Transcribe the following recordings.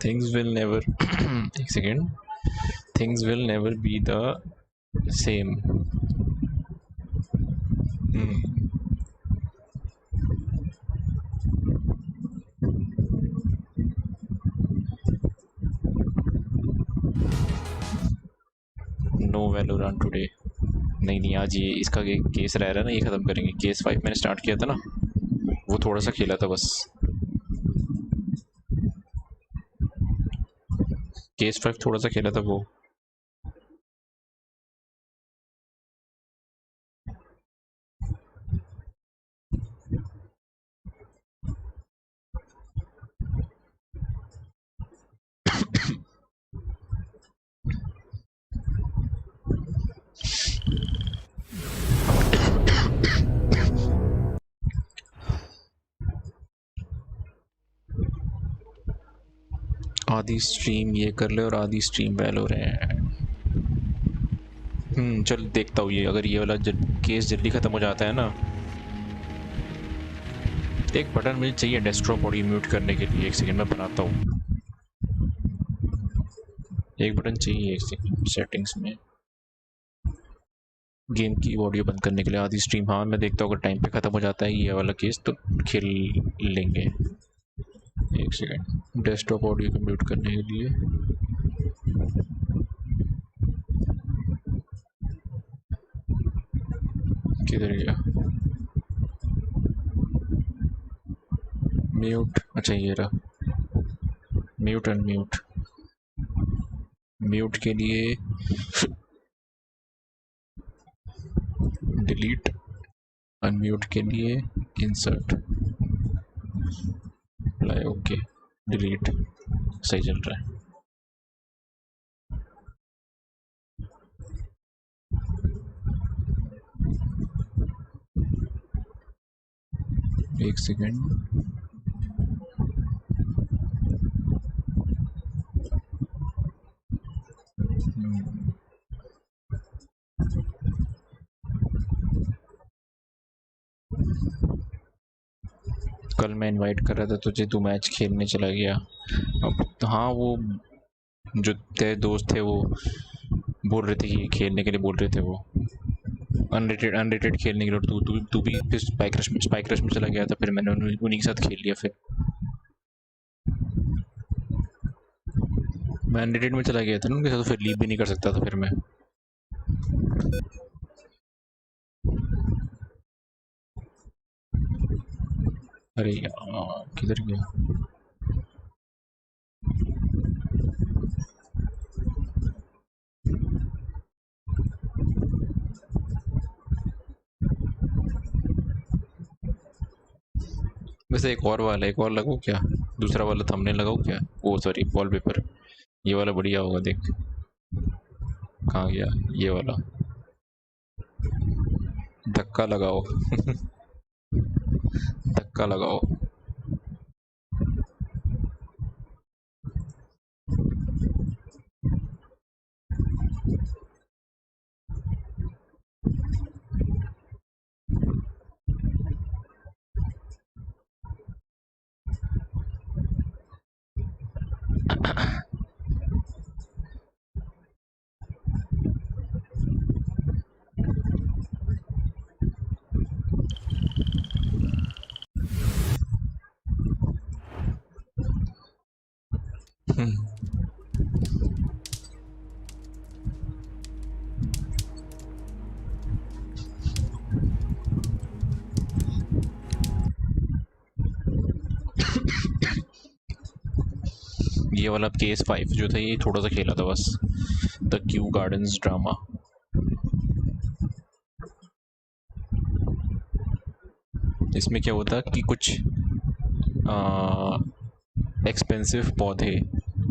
Things will never एक second, things will never be the same. No Valorant today. नहीं आज ये इसका केस रह रहा है ना, ये ख़त्म करेंगे। केस 5 मैंने स्टार्ट किया था ना, वो थोड़ा सा खेला था बस। केस 5 थोड़ा सा खेला था वो। आधी स्ट्रीम ये कर ले और आधी स्ट्रीम वैलोरेंट। चल देखता हूँ ये, अगर ये वाला केस जल्दी ख़त्म हो जाता है ना। एक बटन मुझे चाहिए डेस्कटॉप ऑडियो म्यूट करने के लिए। एक सेकंड में बनाता हूँ। एक बटन चाहिए एक सेकंड सेटिंग्स में, गेम की ऑडियो बंद करने के लिए। आधी स्ट्रीम, हाँ मैं देखता हूँ अगर टाइम पे ख़त्म हो जाता है ये वाला केस तो खेल लेंगे। एक सेकंड, डेस्कटॉप ऑडियो को म्यूट करने के लिए। किधर गया म्यूट? अच्छा ये रहा म्यूट अनम्यूट। म्यूट के लिए डिलीट, अनम्यूट के लिए इंसर्ट, अप्लाई, ओके डिलीट। सही चल रहा है। एक सेकेंड, कल मैं इनवाइट कर रहा था तुझे, तू मैच खेलने चला गया। अब तो हाँ, वो जो तेरे दोस्त थे वो बोल रहे थे कि खेलने के लिए बोल रहे थे, वो अनरेटेड खेलने के लिए। तू भी फिर स्पाइक रश में चला गया था, फिर मैंने उन्हीं के साथ खेल लिया। फिर मैं अनरेटेड में चला गया था ना उनके साथ, तो फिर लीव भी नहीं कर सकता था फिर मैं। अरे यार किधर गया? वैसे एक और लगाओ क्या? दूसरा वाला थंबनेल लगाओ क्या? वो सॉरी वॉलपेपर, ये वाला बढ़िया होगा। देख कहाँ गया ये वाला, धक्का लगाओ धक्का लगाओ। ये वाला केस 5 जो था ये थोड़ा सा खेला था बस, द क्यू गार्डन्स ड्रामा। इसमें क्या होता कि कुछ एक्सपेंसिव पौधे,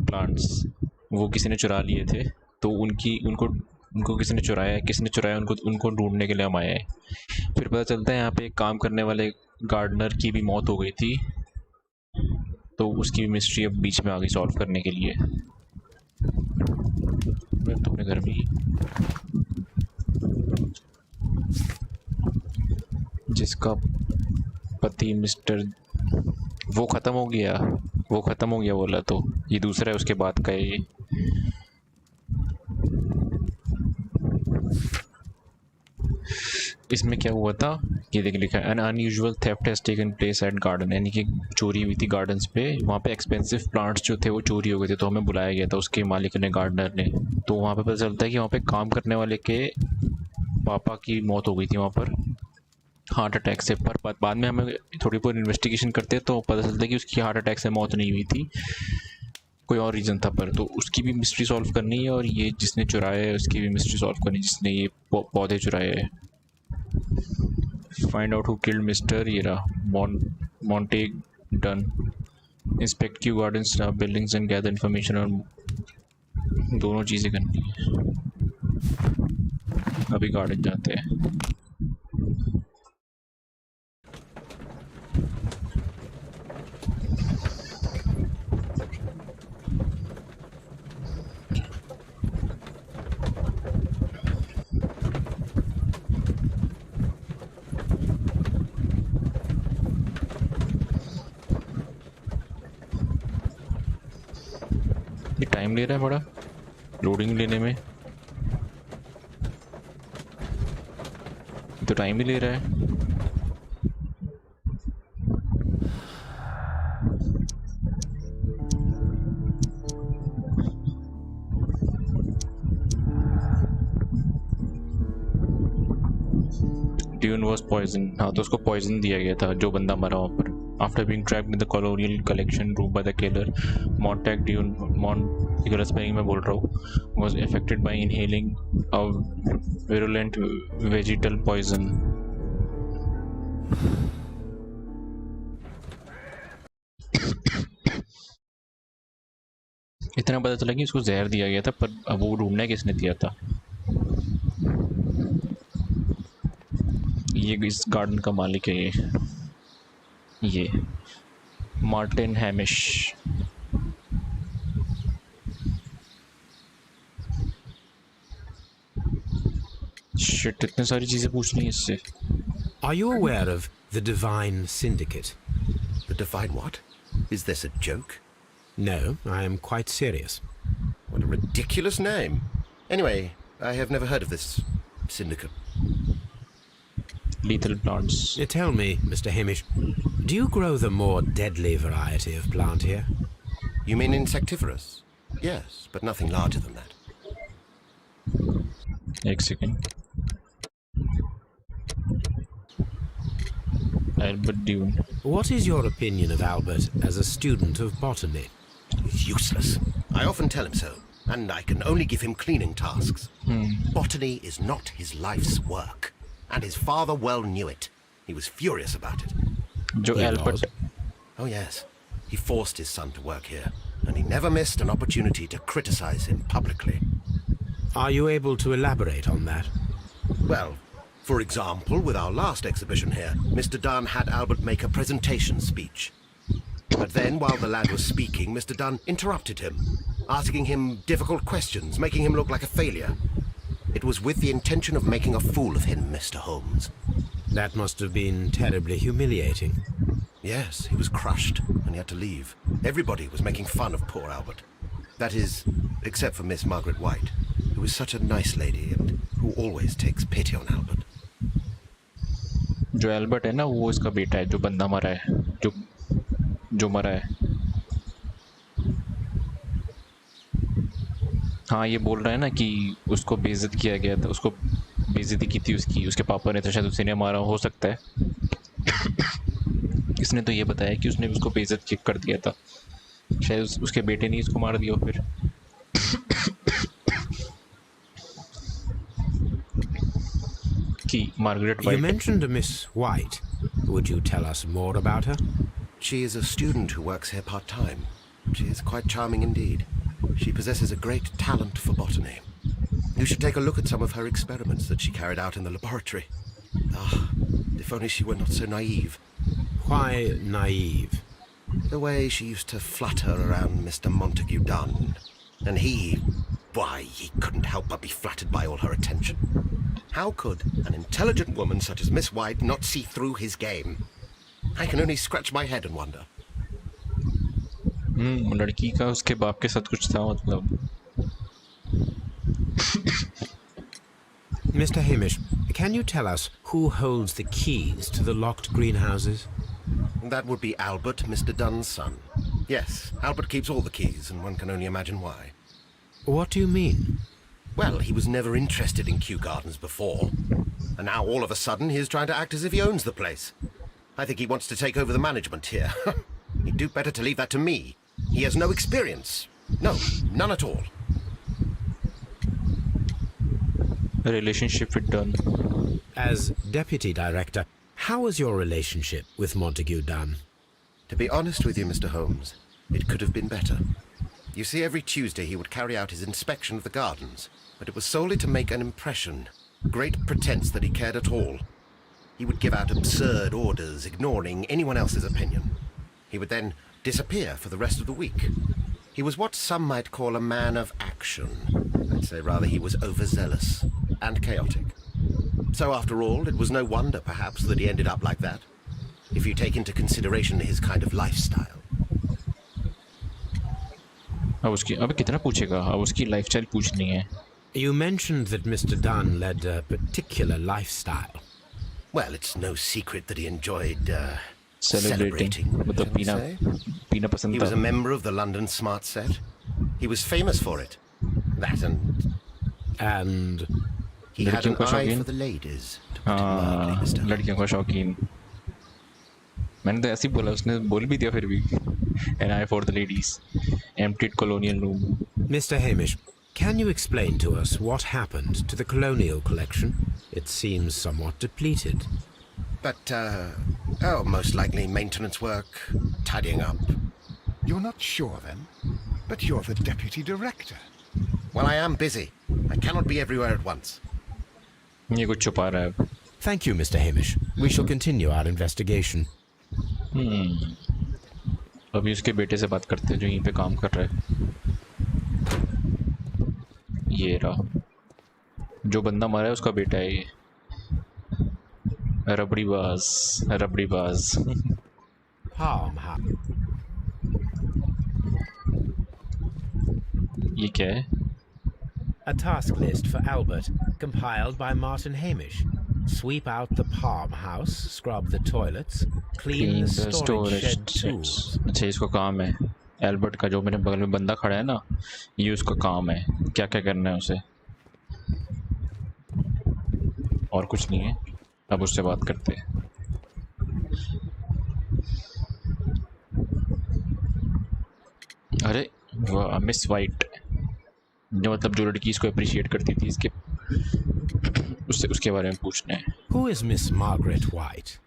प्लांट्स, वो किसी ने चुरा लिए थे। तो उनको किसी ने चुराया उनको ढूंढने के लिए हम आए हैं। फिर पता चलता है यहाँ पे एक काम करने वाले गार्डनर की भी मौत हो गई थी, तो उसकी मिस्ट्री अब बीच में आ गई सॉल्व करने के लिए। मैं तो अपने घर में ही, जिसका पति मिस्टर वो ख़त्म हो गया। वो ख़त्म हो गया बोला, तो ये दूसरा है उसके बाद का है ये। इसमें क्या हुआ था, ये देख लिखा है, N unusual theft has taken place at garden, यानी कि चोरी हुई थी गार्डन्स पे। वहाँ पे एक्सपेंसिव प्लांट्स जो थे वो चोरी हो गए थे, तो हमें बुलाया गया था उसके मालिक ने, गार्डनर ने। तो वहाँ पे पता चलता है कि वहाँ पे काम करने वाले के पापा की मौत हो गई थी वहाँ पर हार्ट अटैक से। पर बाद में हमें थोड़ी बहुत इन्वेस्टिगेशन करते तो पता चलता है कि उसकी हार्ट अटैक से मौत नहीं हुई थी, कोई और रीज़न था। पर तो उसकी भी मिस्ट्री सॉल्व करनी है, और ये जिसने चुराया है उसकी भी मिस्ट्री सॉल्व करनी है, जिसने ये पौधे चुराए हैं। Find out who killed mister ये रहा Montague Dunn, inspect Kew gardens buildings and gather information. और दोनों चीज़ें करनी है। अभी गार्डन जाते हैं। ये टाइम ले रहा है बड़ा लोडिंग लेने में, तो टाइम ही ले रहा है। ड्यून वॉज पॉइजन, हाँ तो उसको पॉइजन दिया गया था जो बंदा मरा वहाँ पर। After being trapped in the colonial collection room by the killer, Montague Dune गलत स्पेलिंग में बोल रहा हूँ, was affected by inhaling a virulent vegetal poison. इतना पता चला कि उसको जहर दिया गया था, पर अब वो ढूंढना किसने दिया था। ये इस गार्डन का मालिक है, ये मार्टिन हैमिश। शिट, इतने सारी चीजें पूछनी है इससे। Are you aware of the Divine Syndicate? The Divine what? Is this a joke? No, I am quite serious. What a ridiculous name. Anyway, I have never heard of this syndicate. Lethal plants. Tell me, Mr. Hamish, do you grow the more deadly variety of plant here? You mean insectivorous? Yes, but nothing larger than that. एक second. Albert Dune. What is your opinion of Albert as a student of botany? He's useless. I often tell him so, and I can only give him cleaning tasks. Botany is not his life's work, and his father well knew it. He was furious about it. जो Albert, Oh yes, he forced his son to work here, and he never missed an opportunity to criticize him publicly. Are you able to elaborate on that? Well, for example, with our last exhibition here, Mr. Dunn had Albert make a presentation speech. But then, while the lad was speaking, Mr. Dunn interrupted him, asking him difficult questions, making him look like a failure. It was with the intention of making a fool of him, Mr. Holmes. That must have been terribly humiliating. Yes, he was crushed, and he had to leave. Everybody was making fun of poor Albert. That is, except for Miss Margaret White, who is such a nice lady and who always takes pity on Albert. जो Albert है ना, वो इसका बेटा है, जो बंदा मरा है, जो मरा है। हाँ, ये बोल रहा है ना कि उसको बेइज्जत किया गया था, उसको बेइज्जती की थी उसके पापा ने, तो शायद उसी ने मारा हो सकता है। इसने तो ये बताया कि उसने उसको बेइज्जत कर दिया था, शायद उसके बेटे ने इसको मार दिया फिर। Margaret White. You mentioned a Miss White. Would you tell us more about her? She is a student who works here part-time. She is quite charming indeed. She possesses a great talent for botany. You should take a look at some of her experiments that she carried out in the laboratory. Ah, if only she were not so naive. Why naive? The way she used to flutter around Mr. Montague Dunn. And why, he couldn't help but be flattered by all her attention. How could an intelligent woman such as Miss White not see through his game? I can only scratch my head and wonder. लड़की का उसके बाप के साथ कुछ था मतलब. Mr. Hamish, can you tell us who holds the keys to the locked greenhouses? That would be Albert, Mr. Dunn's son. Yes, Albert keeps all the keys, and one can only imagine why. What do you mean? Well, he was never interested in Kew Gardens before, and now all of a sudden he's trying to act as if he owns the place. I think he wants to take over the management here. He'd do better to leave that to me. He has no experience. No, none at all. A relationship with Dunn. As deputy director, how was your relationship with Montague Dunn? To be honest with you, Mr. Holmes, it could have been better. You see, every Tuesday he would carry out his inspection of the gardens, but it was solely to make an impression. Great pretense that he cared at all. He would give out absurd orders, ignoring anyone else's opinion. He would then disappear for the rest of the week. He was what some might call a man of action. I'd say rather he was overzealous and chaotic. So after all, it was no wonder, perhaps, that he ended up like that, if you take into consideration his kind of lifestyle. अब उसकी अब कितना पूछेगा. अब उसकी lifestyle पूछनी है. You mentioned that Mr. Dunn led a particular lifestyle. Well, it's no secret that he enjoyed Celebrating. मतलब पीना पसंद He था. was a member of the London Smart Set. He was famous for it. That and he had an लड़कियों का eye शौकीन. for the ladies. To put it mildly, हाँ, Mr. लड़कियों का शौकीन. मैंने तो ऐसे ही बोला, उसने बोल भी दिया फिर भी. An eye for the ladies. Emptied colonial room. Mr. Hamish, can you explain to us what happened to the colonial collection? It seems somewhat depleted. But, most likely maintenance work, tidying up. You're not sure, then? But you're the deputy director. Well, I am busy. I cannot be everywhere at once. ये कुछ छुपा रहा है. Thank you, Mr. Hamish. We shall continue our investigation. अभी उसके बेटे से बात करते हैं जो यहीं पे काम कर रहा है. ये रहा. जो बंदा मारा है उसका बेटा है ये. रबड़ी बाज. Palm. ये क्या है? A task list for Albert, compiled by Martin Hamish. Sweep out the palm house, scrub the toilets, clean the storage shed tools. अच्छा, इसको काम है. एल्बर्ट का जो मेरे बगल में बंदा खड़ा है ना, ये उसका काम है. क्या क्या करना है उसे. और कुछ नहीं है. अब उससे बात करते हैं. अरे वाह, मिस वाइट. जो मतलब जो लड़की इसको अप्रिशिएट करती थी, इसके उसके बारे में पूछना है. Who is Miss Margaret White?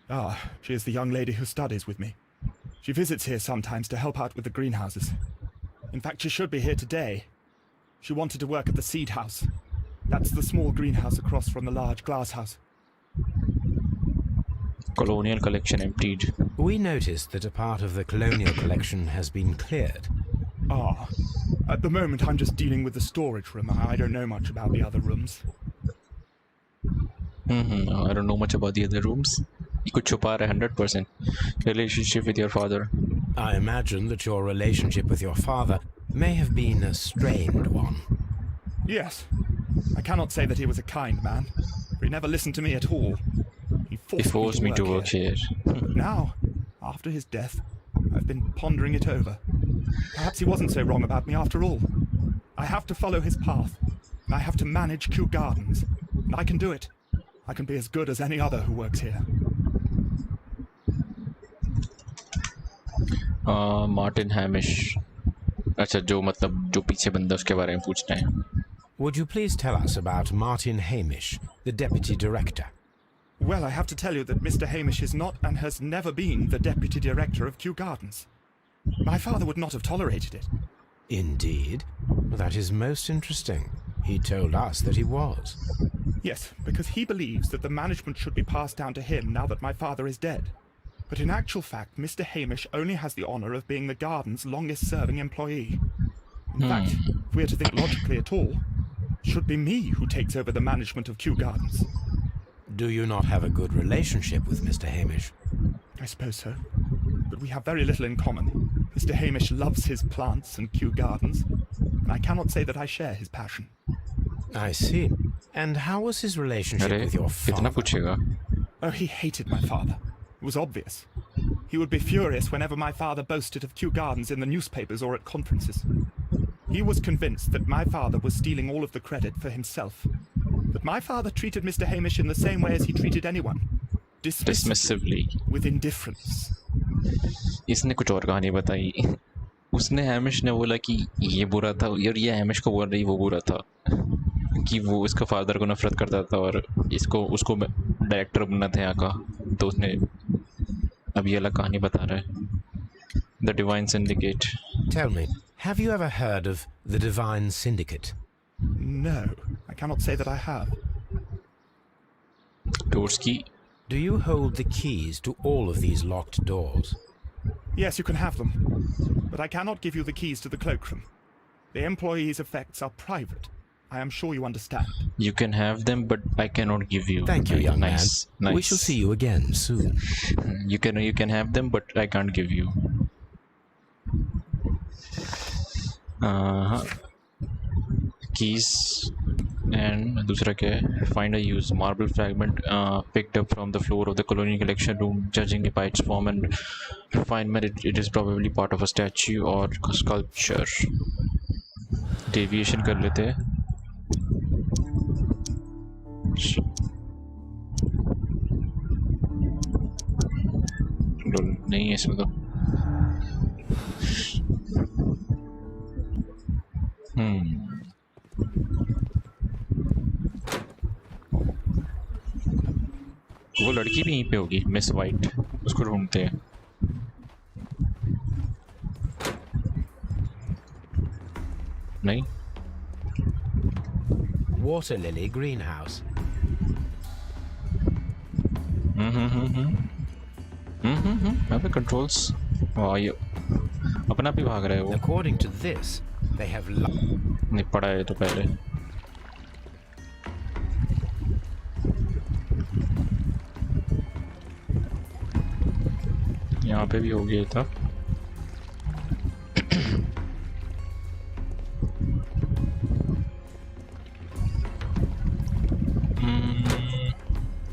Ah, she is the young lady who studies with me. She visits here sometimes to help out with the greenhouses. In fact, she should be here today. She wanted to work at the seed house. That's the small greenhouse across from the large glass house. Colonial collection emptied. We noticed that a part of the colonial collection has been cleared. Ah, at the moment I'm just dealing with the storage room. I don't know much about the other rooms. I don't know much about the other rooms. You could chupar 100%. Relationship with your father. I imagine that your relationship with your father may have been a strained one. Yes. I cannot say that he was a kind man, for he never listened to me at all. He forced me to work here. Now, after his death, I've been pondering it over. Perhaps he wasn't so wrong about me after all. I have to follow his path, and I have to manage Kew Gardens, and I can do it. I can be as good as any other who works here. Martin Hamish. अच्छा, जो पीछे बंदा उसके बारे में पूछना है. Would you please tell us about Martin Hamish, the deputy director? Well, I have to tell you that Mr. Hamish is not and has never been the deputy director of Kew Gardens. My father would not have tolerated it. Indeed? That is most interesting. He told us that he was. Yes, because he believes that the management should be passed down to him now that my father is dead. But in actual fact, Mr. Hamish only has the honour of being the garden's longest-serving employee. In fact, if we are to think logically at all, it should be me who takes over the management of Kew Gardens. Do you not have a good relationship with Mr. Hamish? I suppose so. But we have very little in common. Mr. Hamish loves his plants and Kew Gardens, and I cannot say that I share his passion. I see. And how was his relationship अरे with your इतना father? पूछेगा? Oh, he hated my father. It was obvious. He would be furious whenever my father boasted of Kew Gardens in the newspapers or at conferences. He was convinced that my father was stealing all of the credit for himself. That my father treated Mr. Hamish in the same way as he treated anyone. Dismissively. With indifference. इसने कुछ और कहानी बताई. उसने Hamish ने बोला कि ये बुरा था और ये हैमिश को बोल रही वो बुरा था कि वो इसका फादर को नफरत करता था और उसको डायरेक्टर बनना था यहाँ का, तो उसने अब ये अलग कहानी बता रहा है. The Divine syndicate. Tell me, have you ever heard of the Divine Syndicate? No, I cannot say that I have. Doors की. Do you hold the keys to all of these locked doors? Yes, you can have them. But I cannot give you the keys to the cloakroom. The employees' effects are private. I am sure you understand. You can have them, but I cannot give you. Thank you, young man. Nice. We shall see you again soon. You can have them, but I can't give you. Keys and दूसरा क्या है? Find a use marble fragment picked up from the floor of the colonial collection room. Judging by its form and refinement, it is probably part of a statue or sculpture. Deviation कर लेते हैं. नहीं है इसमें तो. वो लड़की भी यहीं पे होगी, मिस वाइट. उसको ढूंढते हैं. नहीं. Water lily greenhouse. अबे कंट्रोल्स. ये अपना भी भाग रहा है वो. According to this, they have नहीं पढ़ा है तो पहले. यहाँ पे भी हो गया था.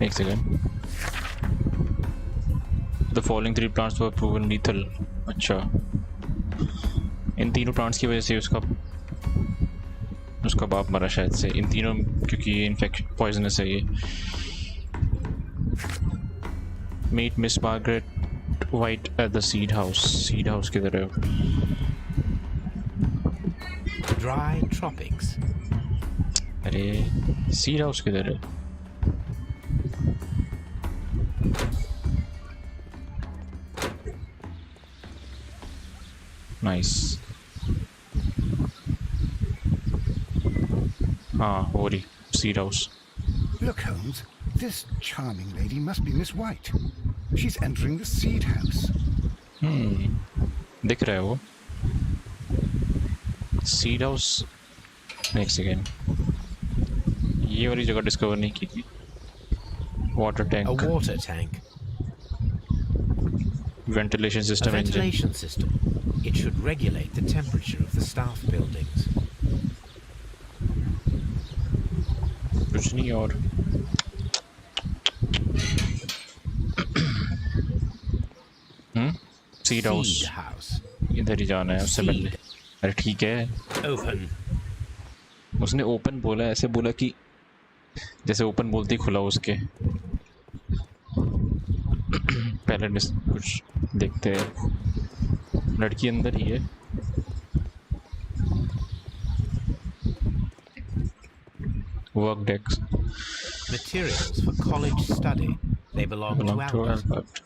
एक second. The following 3 plants were proven lethal. अच्छा, इन तीनों प्लांट्स की वजह से उसका बाप मरा शायद से. इन तीनों क्योंकि ये इन्फेक्शन पॉइजनस है. ये Meet Miss Margaret White at the seed house. Seed house किधर है? dry tropics. अरे seed house किधर है? Nice. हाँ हो रही. Seed house. Look, Holmes, this charming lady must be Miss White. She's entering the seed house. दिख रहा है वो. Seed house. एक सेकेंड. ये वाली जगह डिस्कवर नहीं की थी. Water tank. A water tank. Ventilation A system engine. ventilation system. It should regulate the temperature of the staff buildings. कुछ नहीं और. Seed house. Seed house. इधर ही जाना है उससे पहले. अरे ठीक है. Open. उसने ओपन बोला, ऐसे बोला कि जैसे ओपन बोलते ही खुला उसके. पहले कुछ देखते हैं. लड़की अंदर ही है. Work desk. Materials for college study. They belong to Albert. Albert.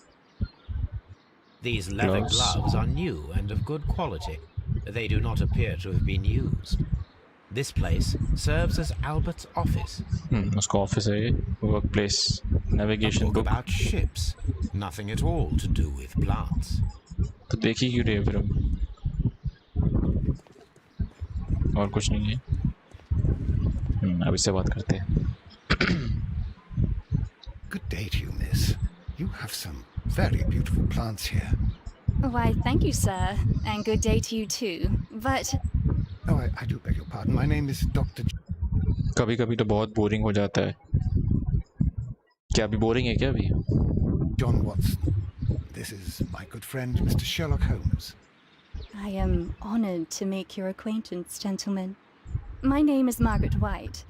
These leather Gloves. gloves are new and of good quality. They do not appear to have been used. This place serves as Albert's office. उसका office है. Work place. A navigation book book. about ships. Nothing at all to do with plants. तो देखी क्यों रहे फिर हम. और कुछ नहीं है. अब इससे बात करते हैं. Good day to you, miss. You have some very beautiful plants here. Why, thank you, sir, and good day to you too. But Oh, I do beg your pardon. My name is Dr. कभी कभी तो बहुत boring हो जाता है. क्या अभी boring है क्या अभी? John Watson. This is my good friend, Mr. Sherlock Holmes. I am honored to make your acquaintance, gentlemen. My name is Margaret White.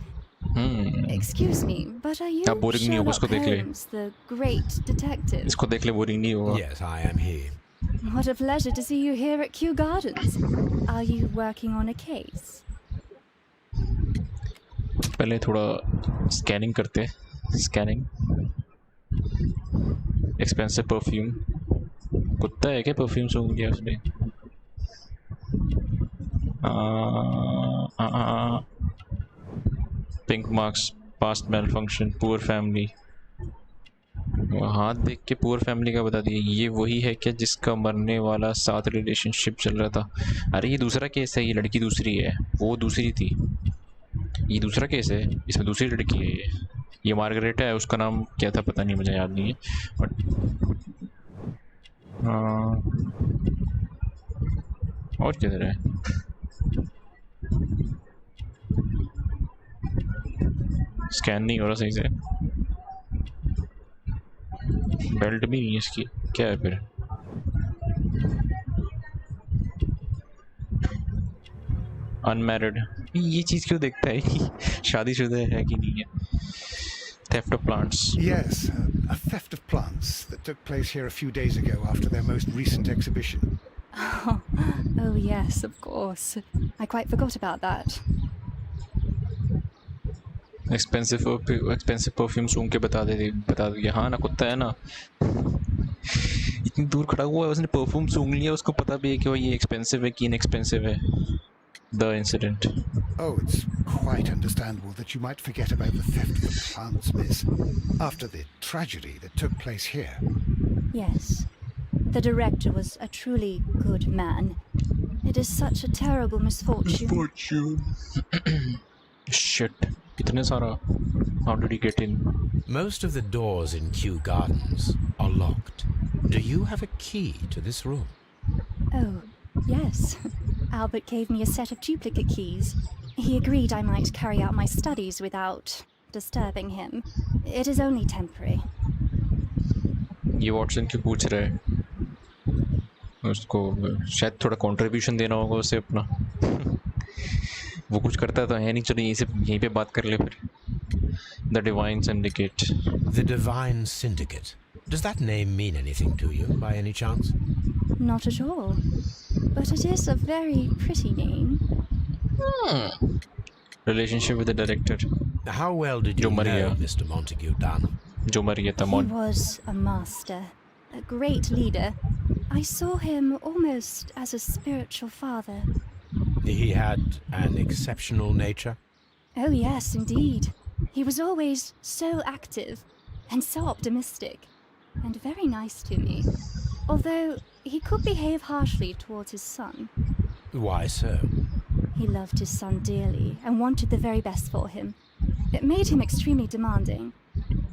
Excuse me, but are you आप boring नहीं होगा, Sherlock उसको देख ले. Holmes, the great detective? इसको देख ले, boring नहीं होगा. Yes, I am he. What a pleasure to see you here at Kew Gardens. Are you working on a case? पहले थोड़ा स्कैनिंग करते हैं. स्कैनिंग. Expensive perfume. कुत्ता है क्या परफ्यूम सूंघ लिया उसने? Pink marks, past male function, poor family. हाथ देख के पुअर फैमिली का बता दिया. ये वही है क्या जिसका मरने वाला साथ रिलेशनशिप चल रहा था? अरे ये दूसरा केस है. ये लड़की दूसरी है, वो दूसरी थी. ये दूसरा केस है, इसमें दूसरी लड़की है. ये मार्गरेटा है, उसका नाम क्या था पता नहीं, मुझे याद नहीं है. बट और किधर है? स्कैन नहीं हो रहा सही से. बेल्ट भी नहीं है इसकी. क्या है फिर? अनमैरिड. ये चीज़ क्यों देखता है? शादीशुदा है कि नहीं है? Theft of plants. Yes, a theft of plants that took place here a few days ago after their most recent exhibition. Oh yes, of course. I quite forgot about that. Expensive perfume सूंघ के बता दिया. हाँ ना, कुत्ता है ना. इतनी दूर खड़ा हुआ है, उसने परफ्यूम सूंघ लिया. उसको पता भी है कि ये एक्सपेंसिव है कि इनएक्सपेंसिव है. The incident. Oh, it's quite understandable that you might forget about the theft of the plants, miss, after the tragedy that took place here. Yes. The director was a truly good man. It is such a terrible misfortune. Shit. कितने सारा. How did he get in? Most of the doors in Kew Gardens are locked. Do you have a key to this room? Oh, yes. Albert gave me a set of duplicate keys. He agreed I might carry out my studies without disturbing him. It is only temporary. ये Watson क्यों पूछ रहा है? उसको शायद थोड़ा contribution देना होगा उसे अपना. वो कुछ करता तो है नहीं. चलो यहीं पे बात कर ले फिर. The Divine Syndicate. The Divine Syndicate. Does that name mean anything to you, by any chance? Not at all. But it is a very pretty name. Relationship with the director. How well did you know Mr. Montague Dunn? जो मर गया था. He was a master, a great leader. I saw him almost as a spiritual father. He had an exceptional nature? Oh yes, indeed. He was always so active and so optimistic and very nice to me. Although he could behave harshly towards his son. Why so? He loved his son dearly and wanted the very best for him. It made him extremely demanding.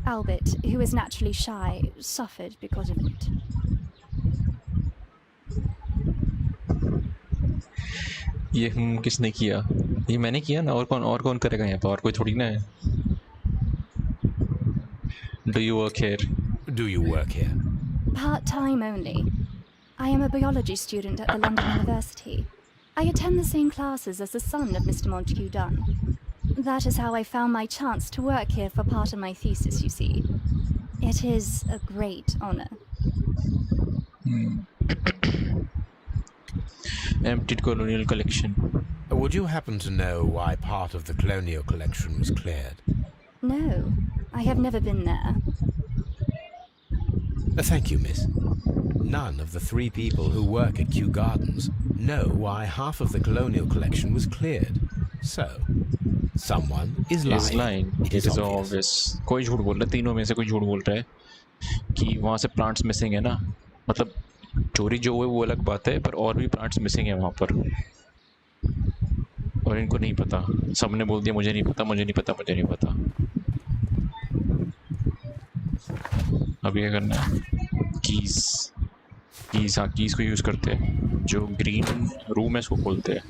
Albert, who is naturally shy, suffered because of it. ये किसने किया? ये मैंने किया ना. और कौन करेगा यहाँ पर? और कोई थोड़ी ना है. Do you work here? Do you work here? Part-time only. I am a biology student at the London University. I attend the same classes as the son of Mr. Montague Dunn. That is how I found my chance to work here for part of my thesis, you see. It is a great honor. Emptied colonial collection. Would you happen to know why part of the colonial collection was cleared? No, I have never been there. Thank you, miss. None of the 3 people who work at Kew Gardens know why half of the colonial collection was cleared. So, someone is lying. It is obvious. कोई झूठ बोल रहा है. तीनों में से कोई झूठ बोल रहा है कि वहाँ से प्लांट्स मिसिंग है ना. मतलब चोरी जो हुई वो अलग बात है, पर और भी प्लांट्स मिसिंग है वहाँ पर. और इनको नहीं पता. सबने बोल दिया मुझे नहीं पता, मुझे नहीं पता, मुझे नहीं पता. अब क्या करना है? कीज. कीज़ को यूज़ करते हैं। जो ग्रीन रूम है इसको खोलते हैं।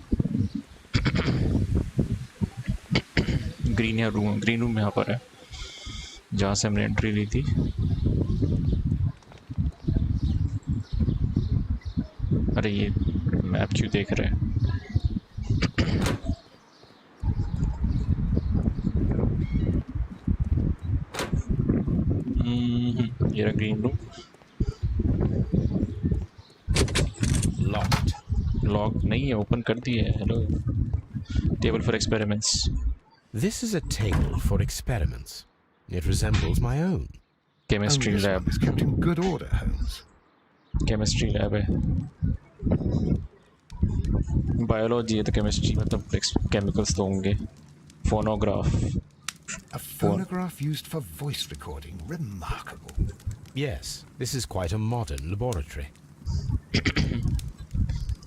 ग्रीन रूम यहाँ पर है जहाँ से हमने एंट्री ली थी। अरे ये मैप क्यों देख रहे हैं? ये रहा ग्रीन रूम। लॉक नहीं है, ओपन कर दिए। Hello, table for experiments. This is a table for experiments. It resembles my own. Chemistry This lab. one is kept in good order, Holmes. Chemistry lab है। बायोलॉजी है तो chemistry मतलब chemicals तो होंगे। Phonograph. A phonograph used for voice recording. Remarkable. Yes, this is quite a modern laboratory.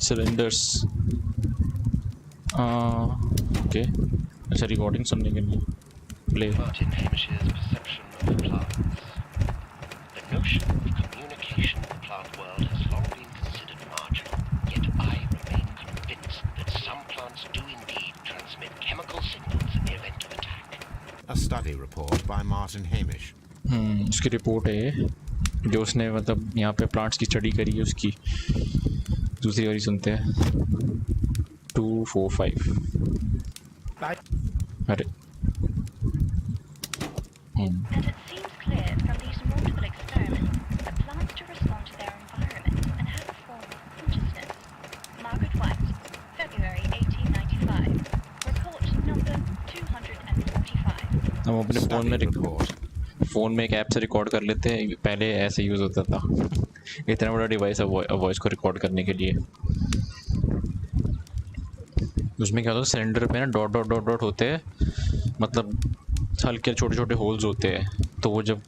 Cylinders. Okay, अच्छा recording सुनने के लिए play. Martin Hamish's perception of plants. The notion of communication in the plant world has long been considered marginal, yet I remain convinced that some plants do indeed transmit chemical signals in the event of attack. A study report by Martin Hamish. उसकी report है ये, जो उसने मतलब यहाँ पे plants की study करी है उसकी। दूसरी बारी सुनते हैं। 245। अरे And it seems clear from these multiple experiments that plants to respond to their environment and have a form of consciousness. Margaret White, February 1895. Report number 245. हम अपने फ़ोन में Study report. फ़ोन में एक ऐप से record कर लेते हैं। पहले ऐसे यूज़ होता था। इतना बड़ा डिवाइस है वॉइस को रिकॉर्ड करने के लिए। उसमें क्या होता है, सिलेंडर पे ना डॉट डॉट डॉट डॉट होते हैं, मतलब हल्के छोटे छोटे होल्स होते हैं। तो वो जब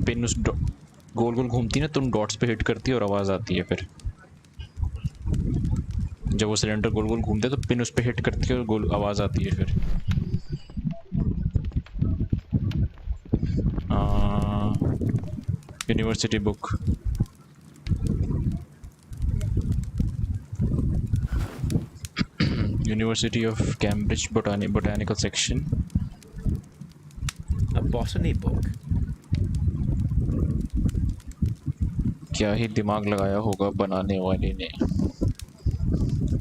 पिन उस गोल गोल घूमती है ना तो उन डॉट्स पे हिट करती है और आवाज़ आती है। फिर जब वो सिलेंडर गोल गोल घूमते हैं तो पिन उस पे हिट करती है और गोल आवाज़ आती है। फिर university book. University of Cambridge botanical section. A botany book. क्या ही दिमाग लगाया होगा बनाने वाले ने।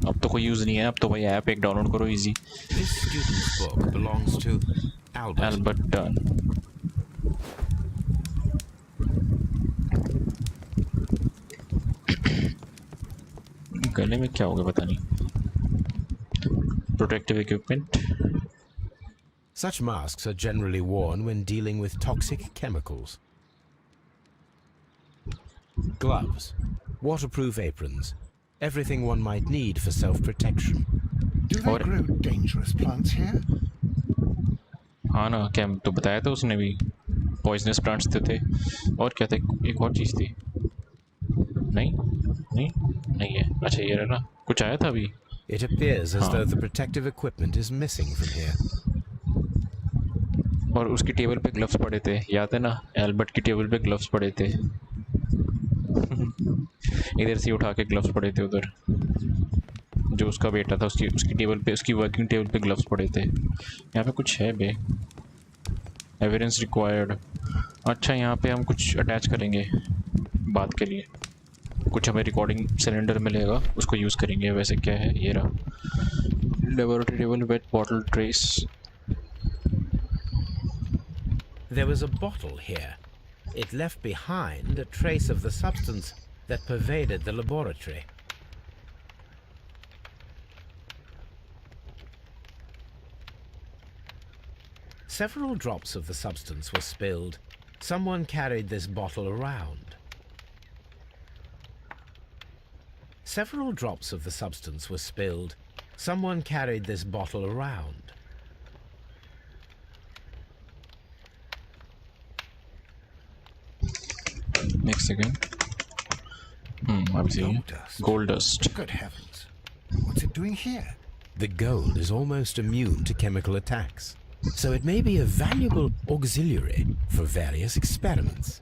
अब तो कोई यूज़ नहीं है, अब तो भाई ऐप एक डाउनलोड करो easy. This student's book belongs to Albert Dunn। गले में क्या होगा पता नहीं। Protective equipment. Such masks are generally worn when dealing with toxic chemicals. Gloves, waterproof aprons, everything one might need for self-protection. Do they grow dangerous plants here? हाँ ना, क्या तो बताया था उसने भी, पॉइजनस प्लांट्स थे। और क्या था, एक और चीज़ थी। नहीं नहीं नहीं है। अच्छा ये रहा ना, कुछ आया था अभी। It appears as though the protective equipment is missing from here. और उसकी टेबल पे ग्लव्स पड़े थे, याद है ना? एल्बर्ट की टेबल पे ग्लव्स पड़े थे। इधर से उठा के ग्लव्स पड़े थे उधर। जो उसका बेटा था उसकी टेबल पे, उसकी वर्किंग टेबल पे ग्लव्स पड़े थे। यहाँ पे कुछ है बे। Evidence required. अच्छा यहाँ पे हम कुछ अटैच करेंगे बात के लिए। कुछ हमें रिकॉर्डिंग सिलेंडर मिलेगा, उसको यूज़ करेंगे। वैसे क्या है, ये रहा laboratory table, wet bottle trace. There was a bottle here. It left behind a trace of the substance that pervaded the laboratory. Several drops of the substance were spilled. Someone carried this bottle around. Several drops of the substance were spilled. Someone carried this bottle around. Next again. Obviously. Gold dust. Good heavens. What's it doing here? The gold is almost immune to chemical attacks, so it may be a valuable auxiliary for various experiments.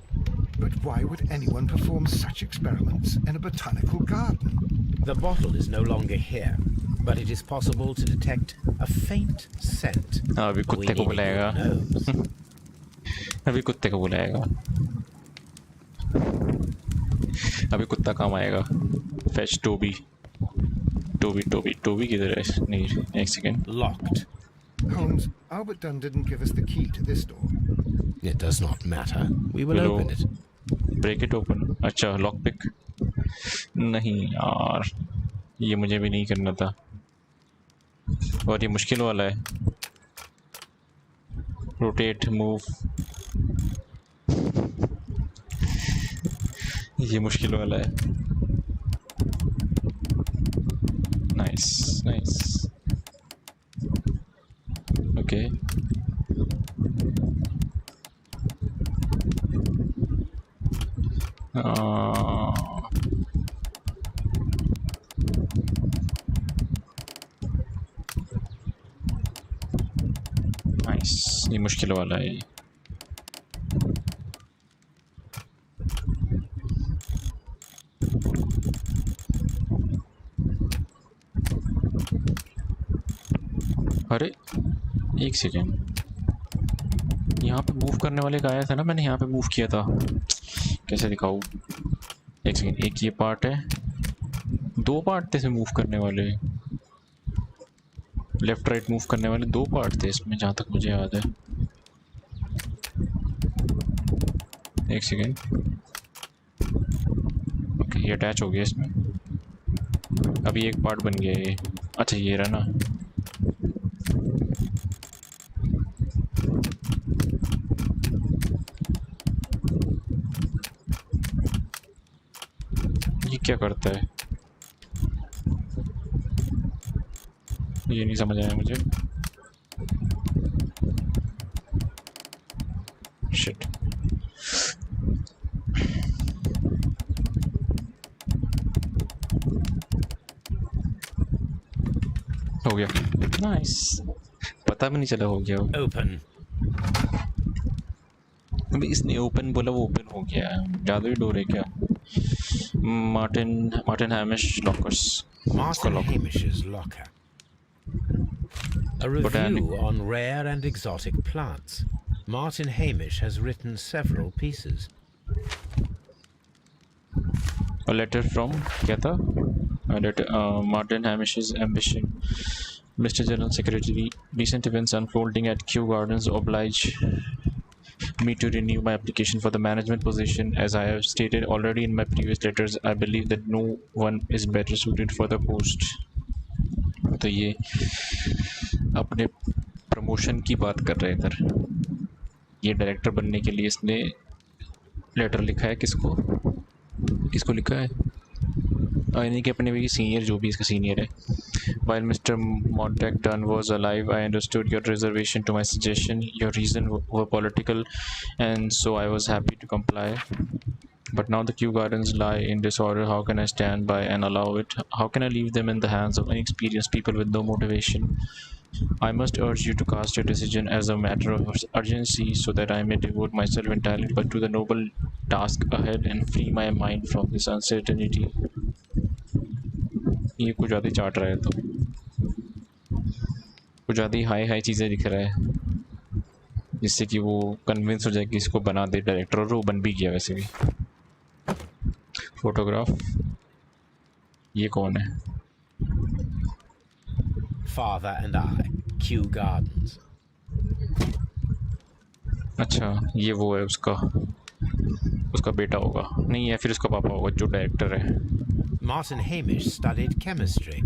But why would anyone perform such experiments in a botanical garden? The bottle is no longer here, but it is possible to detect a faint scent. अभी कुत्ते को बुलाएगा अभी कुत्ते को बुलाएगा अभी कुत्ता काम आएगा fetch Toby Toby Toby Toby किधर है नहीं एक second Locked. Holmes, Albert Dunn didn't give us the key to this door. It does not matter. We will open it. Break it open अच्छा लॉक पिक नहीं यार ये मुझे भी नहीं करना था और ये मुश्किल वाला है रोटेट मूव ये मुश्किल वाला है नाइस नाइस ओके नाइस ये मुश्किल वाला है अरे एक सेकेंड यहाँ पे मूव करने वाले का आया था ना मैंने यहाँ पे मूव किया था कैसे दिखाऊँ एक सेकेंड एक ये पार्ट है दो पार्ट थे इसमें मूव करने वाले लेफ्ट राइट मूव करने वाले दो पार्ट थे इसमें जहाँ तक मुझे याद है एक सेकेंड ओके ये अटैच हो गया इसमें अभी एक पार्ट बन गया ये अच्छा ये रहा ना ये क्या करता है ये नहीं समझ आया मुझे शिट हो गया नाइस पता भी नहीं चला हो गया Open. अभी इसने ओपन बोला वो ओपन हो गया जादुई डोर है क्या Martin Hamish lockers Martin Hamish's locker. A review on rare and exotic plants. Martin Hamish has written several pieces. A letter from क्या था a letter Martin Hamish's ambition Mr. General Secretary recent events unfolding at Kew Gardens oblige me to renew my application for the management position. As I have stated already in my previous letters, I believe that no one is better suited for the post. तो ये अपने promotion की बात कर रहे हैं इधर ये डायरेक्टर बनने के लिए इसने लेटर लिखा है किसको किसको लिखा है यानी कि अपने भी सीनियर जो भी इसका सीनियर है While Mr. Montague Dunn was alive, I understood your reservation to my suggestion. Your reasons were political, and so I was happy to comply. But now the Kew Gardens lie in disorder. How can I stand by and allow it? How can I leave them in the hands of inexperienced people with no motivation? I must urge you to cast your decision as a matter of urgency so that I may devote myself entirely but to the noble task ahead and free my mind from this uncertainty. ये कुछ ज़्यादा चाट रहा है तो कुछ ज़्यादा high चीज़ें दिख रहा है जिससे कि वो कन्विंस हो जाए कि इसको बना दे डायरेक्टर और वो बन भी गया वैसे भी फोटोग्राफ ये कौन है Father and I, Kew Gardens. अच्छा ये वो है उसका बेटा होगा नहीं है फिर उसका पापा होगा जो डायरेक्टर है Martin Hamish studied chemistry.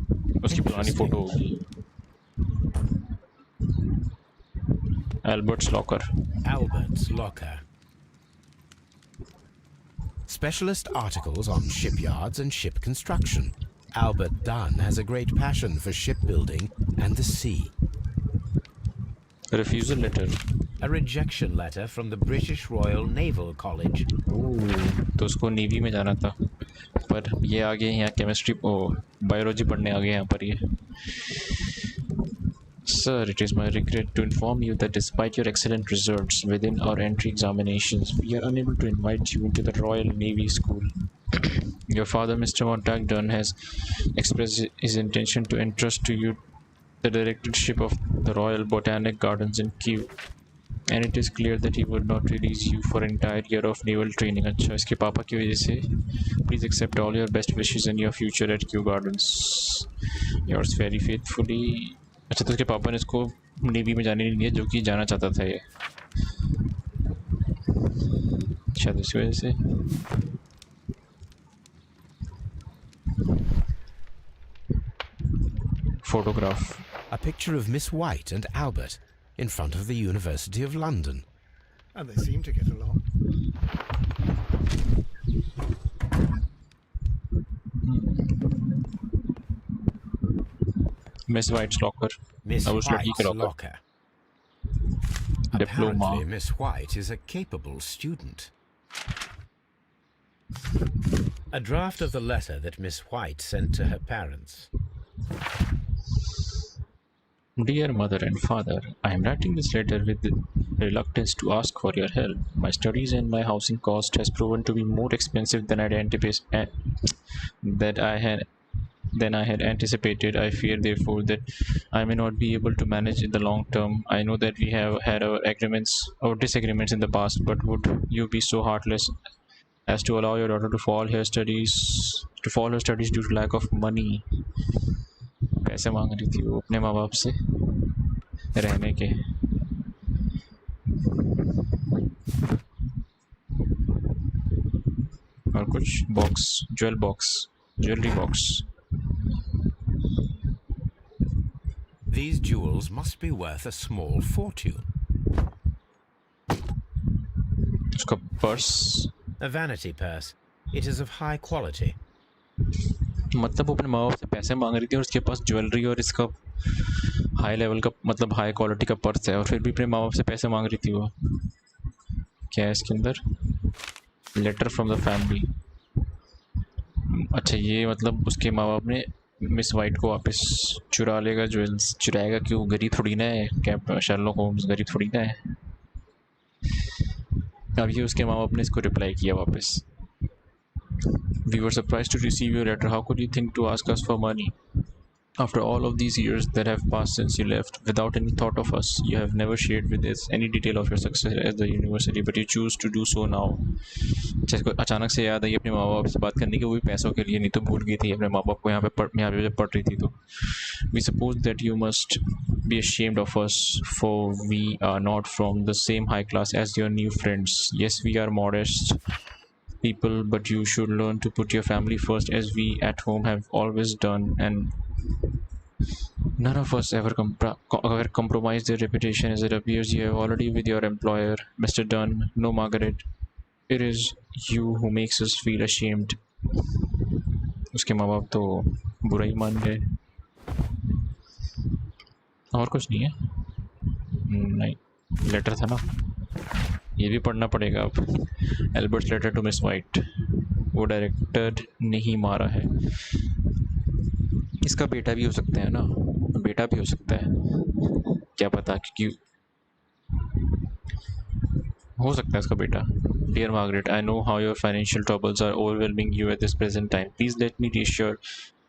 उसकी पुरानी फोटो होगी Albert's locker. Albert's locker. Specialist articles on shipyards and ship construction. Albert Dunn has a great passion for shipbuilding and the sea. A refusal letter. A rejection letter from the British Royal Naval College. तो उसको navy में जाना था पर ये आगे यहाँ chemistry biology पढ़ने आ गए यहाँ पर ये Sir, it is my regret to inform you that despite your excellent results within our entry examinations, we are unable to invite you into the Royal Navy School. Your father, Mr. Montag Dunn, has expressed his intention to entrust to you the directorship of the Royal Botanic Gardens in Kew, and it is clear that he would not release you for an entire year of naval training. अच्छा, इसके पापा की वजह से please accept all your best wishes in your future at Kew Gardens. Yours very faithfully. अच्छा, तो उसके पापा ने इसको नेवी में जाने नहीं दिया, जो कि जाना चाहता था ये, शायद इस वजह से. Photograph. A picture of Miss White and Albert in front of the University of London. And they seem to get along. Miss White's locker. Miss White's locker. Diploma. Apparently, Miss White is a capable student. A draft of the letter that Miss White sent to her parents. Dear mother and father, I am writing this letter with reluctance to ask for your help. My studies and my housing cost has proven to be more expensive than I had anticipated. I fear, therefore, that I may not be able to manage in the long term. I know that we have had our disagreements in the past, but would you be so heartless as to allow your daughter to fall her studies due to lack of money? पैसे मांग रही थी वो अपने माँ बाप से रहने के. और कुछ box, jewellery box. These jewels must be worth a small fortune. उसका purse. A vanity purse. It is of high quality. मतलब वो अपने माँ बाप से पैसे मांग रही थी और उसके पास ज्वेलरी और इसका हाई लेवल का, मतलब हाई क्वालिटी का पर्स है, और फिर भी अपने माँ बाप से पैसे मांग रही थी वो. क्या है इसके अंदर? Letter from the family. अच्छा, ये मतलब उसके माँ बाप ने मिस वाइट को वापस चुरा लेगा ज्वेल्स. चुराएगा क्यों? गरीब थोड़ी ना है. क्या शर्लॉक होम्स गरीब थोड़ी ना है. अब ये उसके माँ बाप ने इसको रिप्लाई किया वापस. We were surprised to receive your letter. How could you think to ask us for money? After all of these years that have passed since you left, without any thought of us, you have never shared with us any detail of your success at the university, but you choose to do so now. जिसको अचानक से याद आई अपने माँ बाप से बात करने की, वो भी पैसों के लिए, नहीं तो भूल गई थी अपने माँ बाप को यहाँ पे जब पढ़ रही थी तो. We suppose that you must be ashamed of us, for we are not from the same high class as your new friends. Yes, we are modest people, but you should learn to put your family first, as we at home have always done, and none of us ever compromise their reputation. As it appears, you have already with your employer, Mr. Dunn. No, Margaret, it is you who makes us feel ashamed. उसके माँ बाप तो बुरा ही मान गए. और कुछ नहीं है. नहीं, लेटर था ना, ये भी पढ़ना पड़ेगा अब. Albert's letter to Miss White. वो डायरेक्टर ने ही मारा है. इसका बेटा भी हो सकता है ना, बेटा भी हो सकता है, क्या पता, क्योंकि हो सकता है इसका बेटा. Dear Margaret, I know how your financial troubles are overwhelming you at this present time. Please let me reassure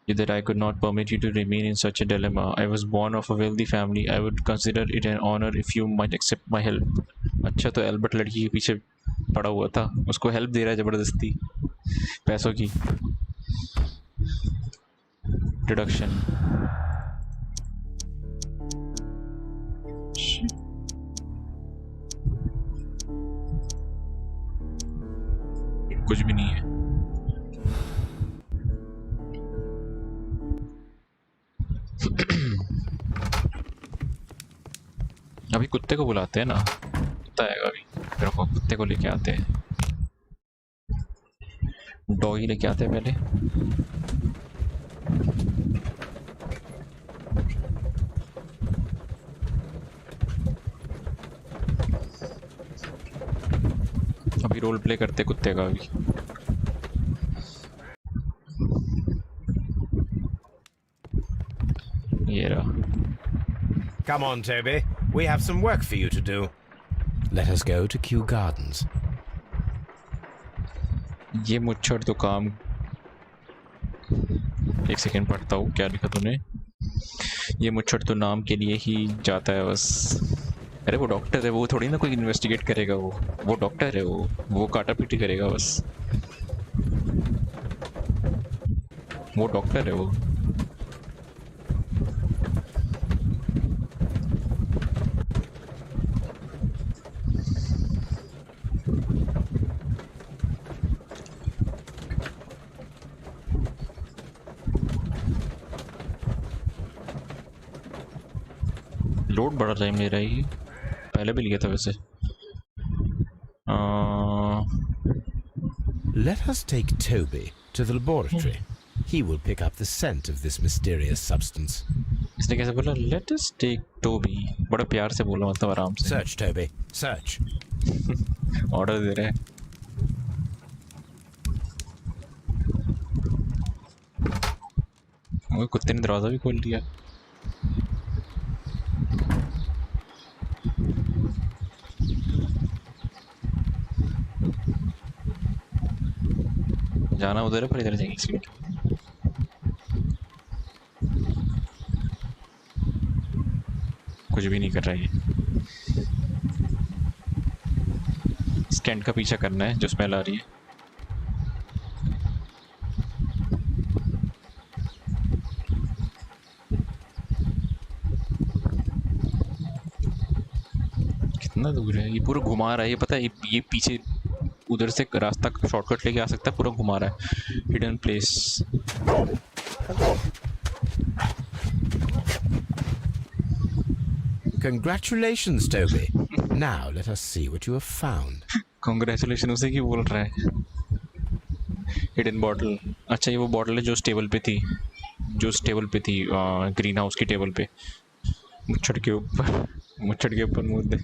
you that I could not permit you to remain in such a dilemma. I was born of a wealthy family. I would consider it an honor if you might accept my help. अच्छा, तो Albert लड़की के पीछे पड़ा हुआ था, उसको help दे रहा है ज़बरदस्ती पैसों की. डिडक्शन. कुछ भी नहीं है. अभी कुत्ते को बुलाते हैं ना, कुत्ता आएगा अभी. फिर कुत्ते को लेके आते हैं, डॉगी लेके आते हैं पहले. अभी रोल प्ले करते कुत्ते का अभी. ये रहा. Come on, Toby. We have some work for you to do. Let us go to Kew Gardens. ये मुच्छर तो काम, एक सेकेंड पढ़ता हूँ क्या लिखा तूने। ये मुच्छर तो नाम के लिए ही जाता है बस। अरे वो डॉक्टर है, वो थोड़ी ना कोई इन्वेस्टिगेट करेगा। वो डॉक्टर है, वो काटा पीटी करेगा बस। वो डॉक्टर है वो। लोड बड़ा टाइम ले रहा है ये, पहले भी लिया था वैसे। Let us take Toby to the laboratory. He will pick up the scent of this mysterious substance. इसने कैसे बोला? Let us take Toby। बड़ा प्यार से बोला, मतलब आराम से। Search, Toby. Search. ऑर्डर दे रहा है। वो कुत्ते ने दरवाजा भी खोल दिया। जाना उधर है पर इधर जाएंगे इसलिए। कुछ भी नहीं कर रहा है ये। स्टैंड का पीछा करना है जो स्मेल आ रही है। कितना दूर है ये? पूरा घुमा रहा है ये, पता है? ये पीछे उधर से रास्ता शॉर्टकट लेके आ सकता है, पूरा घुमा रहा है। Hidden place. Congratulations, Toby. Now let us see what you have found. Congratulations उसे क्यों बोल रहा है? Hidden bottle. अच्छा, ये वो बॉटल है जो स्टेबल पे थी, ग्रीन हाउस की टेबल पे। मुच्छड़ के ऊपर मुँह दे।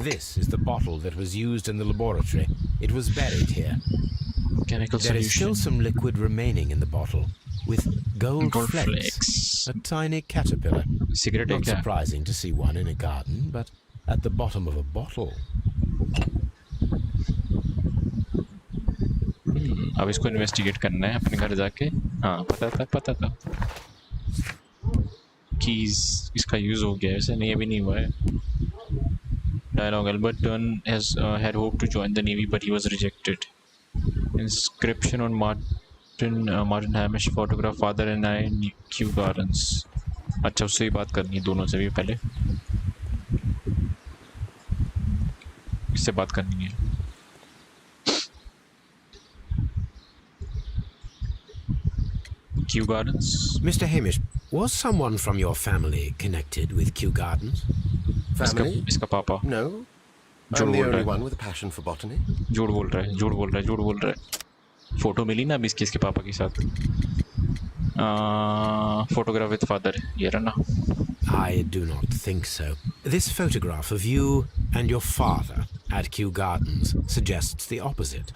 This is the bottle that was used in the laboratory. It was buried here. Chemical there solution. is still some liquid remaining in the bottle, with gold flakes. A tiny caterpillar. Cigarette Not surprising to see one in a garden, but at the bottom of a bottle. अब इसको investigate करना है अपने घर जाके। हाँ, पता था। कीज इसका यूज हो गया, ऐसे नहीं अभी नहीं हुआ है। Dialogue: Albert Dunn had hoped to join the Navy, but he was rejected. Inscription on Martin Hamish photograph: Father and I, Kew Gardens. अच्छा, उससे ही बात करनी है, दोनों से भी पहले इससे बात करनी है। Kew Gardens. Mr. Hamish, was someone from your family connected with Kew Gardens? Family? इसका पापा। No. I'm the only one with a passion for botany. झूठ बोल रहा है। फोटो मिली ना अभी इसके पापा के साथ। फोटोग्राफ विद फादर, ये रहा ना। I do not think so. This photograph of you and your father at Kew Gardens suggests the opposite.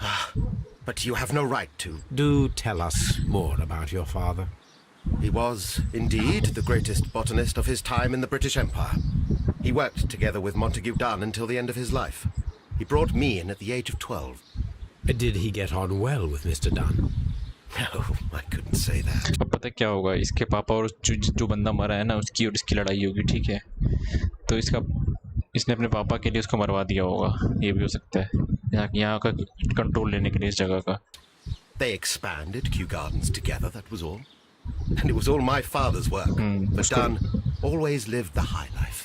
But you have no right to. Do tell us more about your father. He was, indeed, the greatest botanist of his time in the British Empire. He worked together with Montague Dunn until the end of his life. He brought me in at the age of 12. Did he get on well with Mr. Dunn? No, I couldn't say that. अब पता क्या होगा, इसके पापा और जो बंदा मरा है ना, उसकी और इसकी लड़ाई होगी, ठीक है? तो इसने अपने पापा के लिए उसको मरवा दिया होगा, ये भी हो सकता है, यहाँ का कंट्रोल लेने के लिए इस जगह का। They expanded Kew Gardens together, that was all. And it was all my father's work. But Dunn always lived the high life.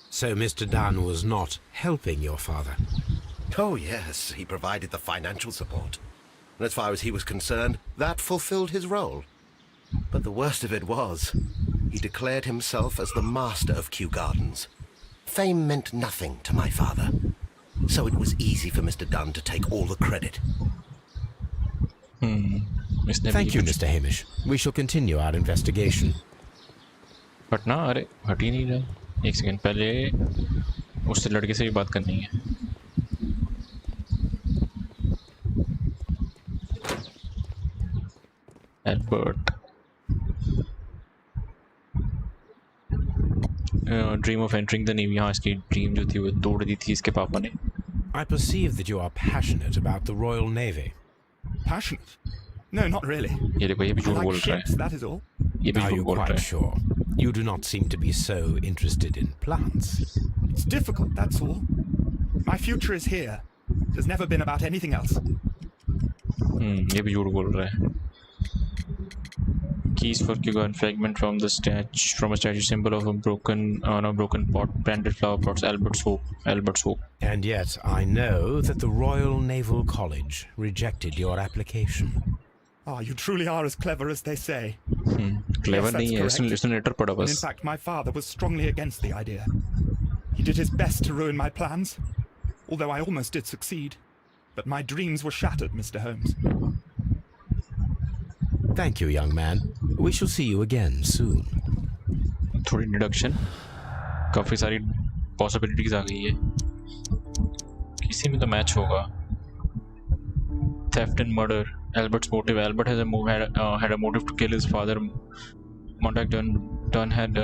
So Mr. Dunn was not helping your father? Oh, yes, he provided the financial support. And as far as he was concerned, that fulfilled his role. But the worst of it was, he declared himself as the master of Kew Gardens. Fame meant nothing to my father. So it was easy for Mr. Dunn to take all the credit. Thank you, Mr. Hamish. We shall continue our investigation. But ना, अरे हट ही नहीं रहा। एक second, पहले उससे लड़के से भी बात करनी है। Albert, dream of entering the navy, हाँ इसकी ड्रीम जो थी वो तोड़ दी थी इसके पापा ने। I perceive that you are passionate about the Royal Navy. Passionate? No, not really. ये देखो ये भी I झूठ like बोल रहा ships, है, that is all. ये भी Are झूठ you बोल रहा quite है। sure? You do not seem to be so interested in plants. It's difficult, that's all. My future is here. It has never been about anything else. ये भी झूठ बोल रहा है। Keys for Kugan fragment from the statue symbol of a broken pot, branded flower pots, Albert's hope. And yet I know that the Royal Naval College rejected your application. Ah, you truly are as clever as they say. Clever Yes, नहीं है, that's correct. इसने letter पढ़ा And in बस। fact, my father was strongly against the idea. He did his best to ruin my plans, although I almost did succeed. But my dreams were shattered, Mr. Holmes. Thank you, young man. We shall see you again soon. थोड़ी deduction, काफ़ी सारी possibilities आ गई है, किसी में तो match होगा। Theft and murder. Albert's motive. Albert has had a motive to kill his father. Montague Dunn had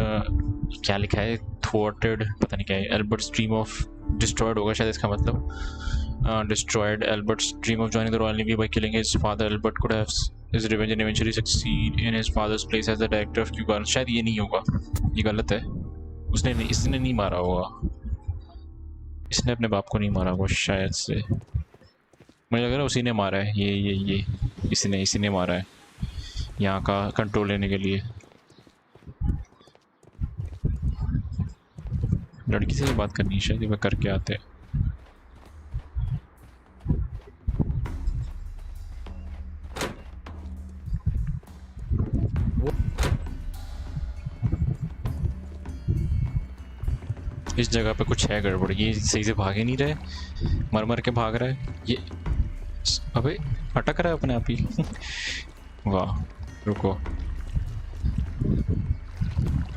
क्या लिखा है, thwarted, पता नहीं क्या है। Albert's dream of destroyed होगा शायद इसका मतलब। Destroyed Albert's dream of joining the Royal Navy by killing his father. Albert could have his revenge and eventually succeed in his father's place as the director of Kugan. शायद ये नहीं होगा, ये गलत है। इसने नहीं मारा होगा, इसने अपने बाप को नहीं मारा होगा शायद से। मुझे लग रहा है उसी ने मारा है, ये इसी ने मारा है यहाँ का कंट्रोल लेने के लिए। लड़की से भी बात करनी है शायद, वह करके आते हैं। इस जगह पे कुछ है गड़बड़, ये सही से भाग ही नहीं रहे, मर के भाग रहा है ये। अबे अटक रहा है अपने आप ही। वाह, रुको,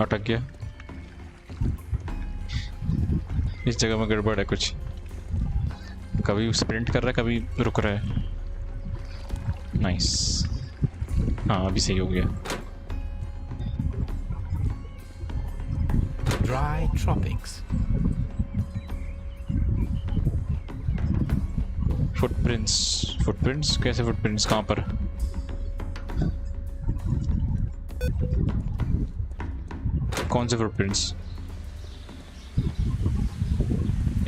अटक गया। इस जगह में गड़बड़ है कुछ, कभी स्प्रिंट कर रहा है कभी रुक रहा है। नाइस, हाँ अभी सही हो गया। Dry tropics. फुटप्रिंट्स कैसे फुटप्रिंट्स कहाँ पर? कौन से फुटप्रिंट्स?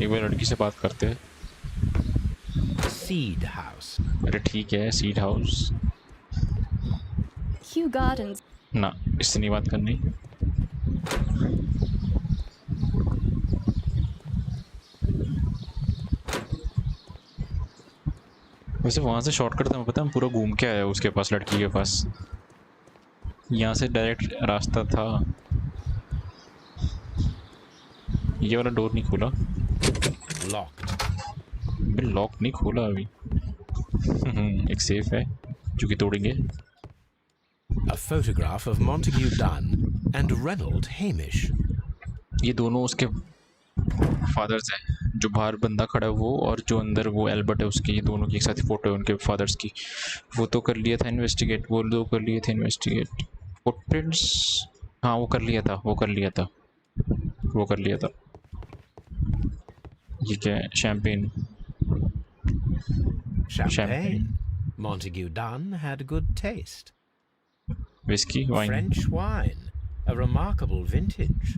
एक बार लड़की से बात करते हैं। Seed house. अरे ठीक है, सीड हाउस। Kew Gardens. ना, इससे नहीं बात करनी। वैसे वहाँ से शॉर्टकट था, पता है, हम पूरा घूम के आया उसके पास, लड़की के पास। यहाँ से डायरेक्ट रास्ता था। ये वाला डोर नहीं खोला, Locked. लॉक नहीं खोला अभी। एक सेफ है जो कि तोड़ेंगे। A photograph of Montague Dunn and Reynold Hamish. ये दोनों उसके फादर्स हैं, जो बाहर बंदा खड़ा है वो, और जो अंदर वो एल्बर्ट है उसके, ये दोनों की एक साथ फोटो है उनके फादर्स की। वो तो कर लिया था इन्वेस्टिगेट, वो दो कर लिए थे इन्वेस्टिगेट। फुटप्रिंट्स, हाँ वो कर लिया था। ये क्या है? Champagne. Champagne. Montague Dunn had good taste. Whisky, wine. French wine. A remarkable vintage.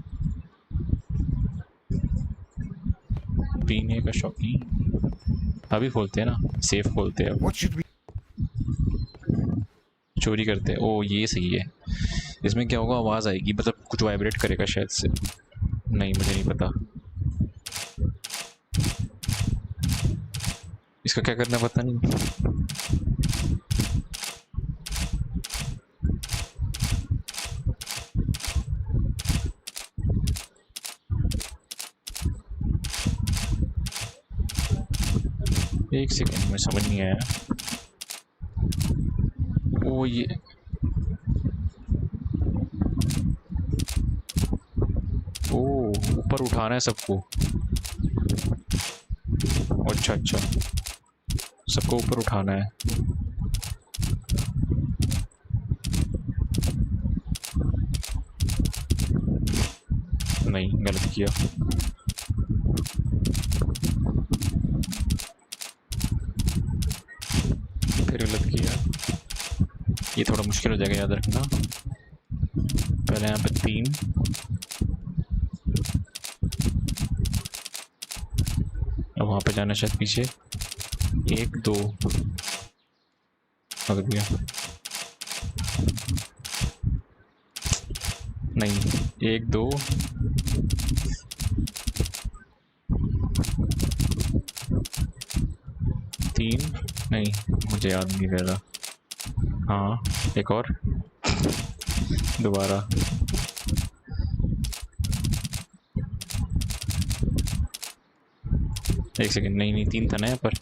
पीने का शौकीन। अभी खोलते हैं ना, सेफ खोलते हैं अब। What should we... चोरी करते हैं। ओ ये सही है, इसमें क्या होगा, आवाज़ आएगी, मतलब कुछ वाइब्रेट करेगा शायद से। नहीं, मुझे नहीं पता इसका क्या करना, पता नहीं। एक सेकंड में समझ नहीं आया। ओ ये ओ ऊपर उठाना है सबको। अच्छा, सबको ऊपर उठाना है। नहीं, गलत किया। फिर गलत किया। ये थोड़ा मुश्किल हो जाएगा, याद रखना। पहले यहाँ पे 3, अब वहाँ पे जाना शायद पीछे 1 2 अगर गया नहीं 1 2 3 नहीं, मुझे याद नहीं रह रहा। हाँ, एक और दोबारा। एक सेकंड, नहीं 3 था ना यहाँ पर।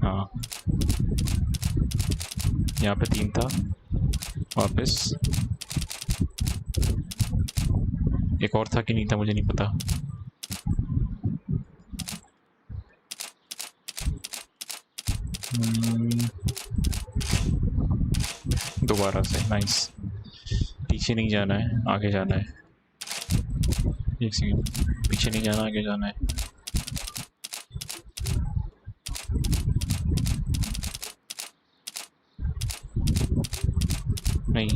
हाँ, यहाँ पे 3 था। वापस एक और था कि नहीं था, मुझे नहीं पता। दोबारा से। नाइस। पीछे नहीं जाना है, आगे जाना है। एक सेकंड, पीछे नहीं जाना, आगे जाना है। नहीं,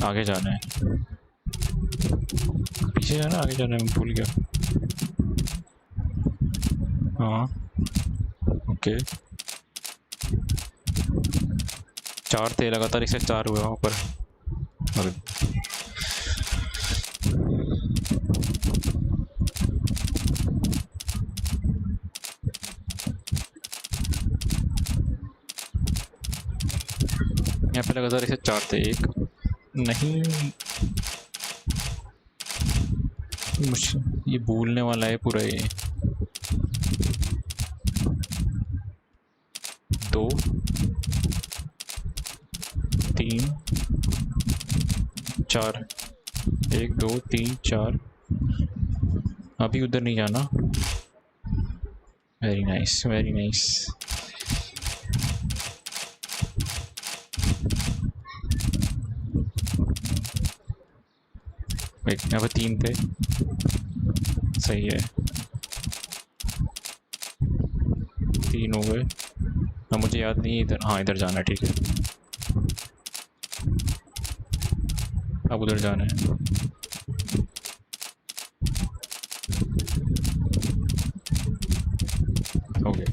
आगे जाना है। पीछे जाना, आगे जाना है, मैं भूल गया। हाँ, ओके। 4 थे लगातार, इससे 4 हुए वहाँ पर। और यहाँ पे लगातार इसे 4 थे। 1 नहीं, ये भूलने वाला है पूरा। ये 2 3 4 1 2 3 4। अभी उधर नहीं जाना। Very nice, very nice. यहाँ पर 3 थे, सही है। 3 हो गए। अब मुझे याद नहीं है इधर। हाँ, इधर जाना है, ठीक है। अब उधर जाना है। ओके,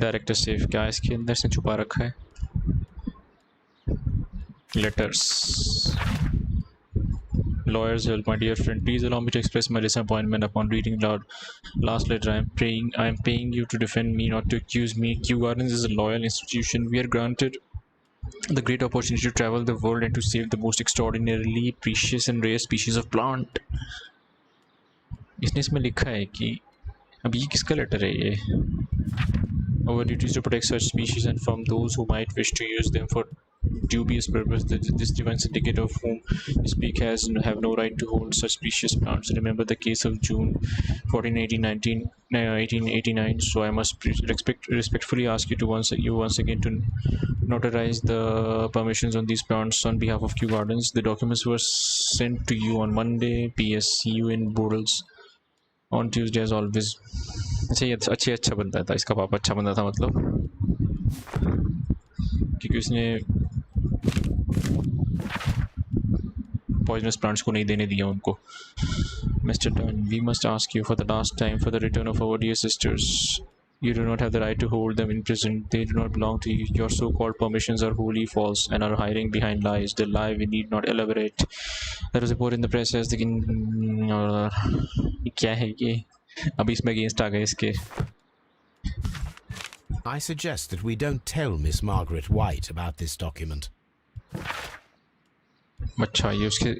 डायरेक्टर सेफ क्या इसके अंदर से छुपा रखा है? Letters. Lawyer's help, my dear friend. Please allow me to express my disappointment upon reading last letter. I am paying you to defend me, not to accuse me. Kew Gardens is a loyal institution. We are granted the great opportunity to travel the world and to save the most extraordinarily precious and rare species of plant. इसने इसमें लिखा है कि अब ये किसका letter है ये? Our duty is to protect such species and from those who might wish to use them for dubious purpose. This divine syndicate of whom you speak have no right to hold such precious plants. Remember the case of June 1889. So I must respectfully ask you once again to notarize the permissions on these plants on behalf of Kew Gardens. The documents were sent to you on Monday. PS, see you in Borals on Tuesday as always. अच्छा बंदा था इसका पापा। अच्छा बंदा था मतलब, क्योंकि उसने पॉइजनस प्लांट्स को नहीं देने दिया उनको। Mr. Dunn, we must ask you for the last time for the return of our dear sisters. You do not have the right to hold them in prison. They do not belong to you. Your so-called permissions are wholly false and are hiding behind lies. The lie we need not elaborate. There was a report in the press as the क्या है ये? अभी इसमें against आ गए इसके। I suggest that we don't tell Miss Margaret White about this document. अच्छा, ये उसके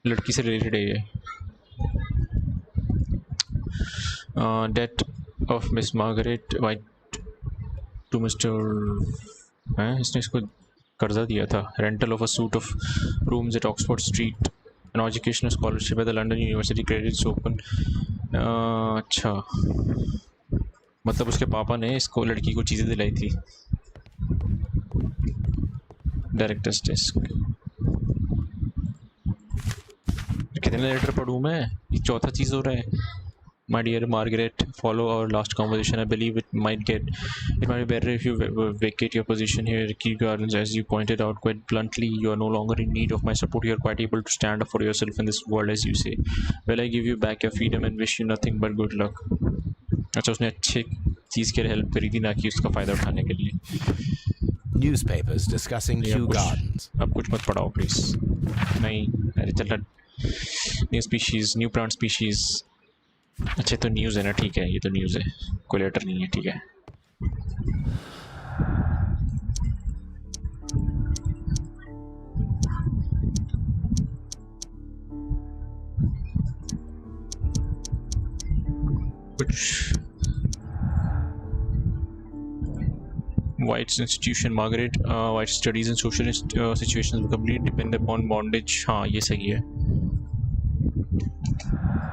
लड़की से रिलेटेड है ये। Death of Miss Margaret White to mister, इसने इसको कर्जा दिया था। Rental of a suite of rooms at Oxford Street, an educational scholarship at the London university, credits open. अच्छा, मतलब उसके पापा ने इसको लड़की को चीज़ें दिलाई थी। Directors desk. कितने लेटर पढ़ूँ मैं? ये चौथा चीज़ हो रहा है। My dear Margaret, follow our last conversation. I believe it might be better if you vacate your position here at Kew Gardens. As you pointed out quite bluntly, you are no longer in need of my support. You are quite able to stand up for yourself in this world, as you say. Well, I give you back your freedom and wish you nothing but good luck. अच्छा, उसने अच्छे चीज़ के लिए help करी थी, ना कि उसका फ़ायदा उठाने के लिए। Newspapers discussing Kew Gardens. अब कुछ मत पढ़ाओ प्लीज़। नहीं, अरे चल, new species, new plant species. अच्छा तो न्यूज़ है ना, ठीक है, ये तो न्यूज़ है, कोई लेटर नहीं है, ठीक है। कुछ White's institution, Margaret, White's studies and social situations completely depend upon bondage. हाँ, ये सही है।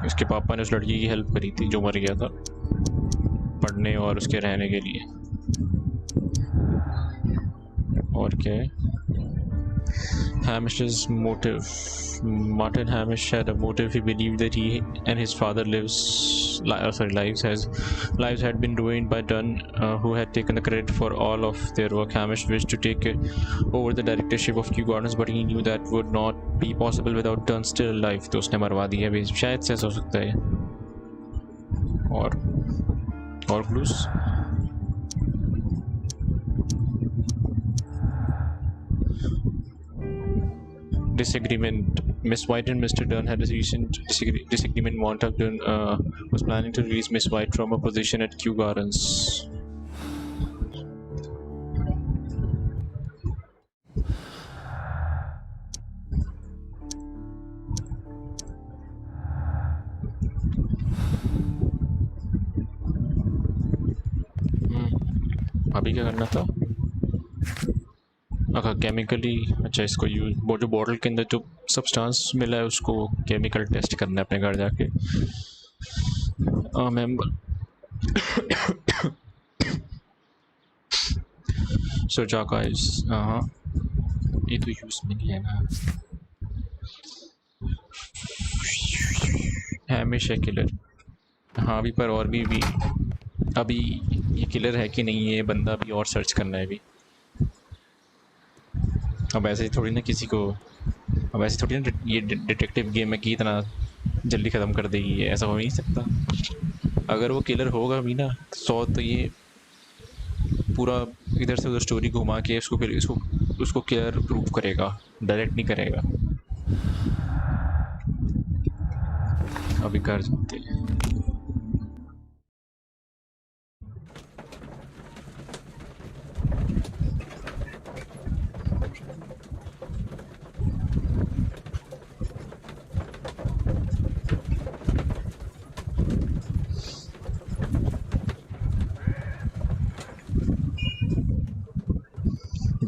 उसके पापा ने उस लड़की की हेल्प करी थी जो मर गया था, पढ़ने और उसके रहने के लिए। और क्या है? Hamish's motive. Martin Hamish had a motive. He believed that he and his father lives had been ruined by Dunn, who had taken the credit for all of their work. Hamish wished to take over the directorship of Kew Gardens, but he knew that would not be possible without Dunn still alive. तो उसने मरवा दिया भी, शायद से ऐसा हो सकता है। और clues? Disagreement. Miss White and Mr. Dunn had a recent disagreement. Montauk Dunn was planning to release Miss White from her position at Kew Gardens. अभी क्या करना था? अच्छा, केमिकली, अच्छा इसको यूज, वो जो बॉटल के अंदर जो सब्सटेंस मिला है उसको केमिकल टेस्ट करना है अपने घर जाके। Member search archives. हाँ, ये तो यूज में नहीं है ना। हैमिश है किलर। हाँ अभी, पर और भी अभी ये किलर है कि नहीं, ये बंदा भी और सर्च करना है अभी। अब ऐसे ही थोड़ी ना किसी को, अब ऐसे थोड़ी ना ये डिटेक्टिव गेम है कि इतना जल्दी ख़त्म कर देगी, ये ऐसा हो नहीं सकता। अगर वो किलर होगा भी ना 100, तो ये पूरा इधर से उधर स्टोरी घुमा के उसको किलर प्रूव करेगा, डायरेक्ट नहीं करेगा। अभी कर सकते हैं।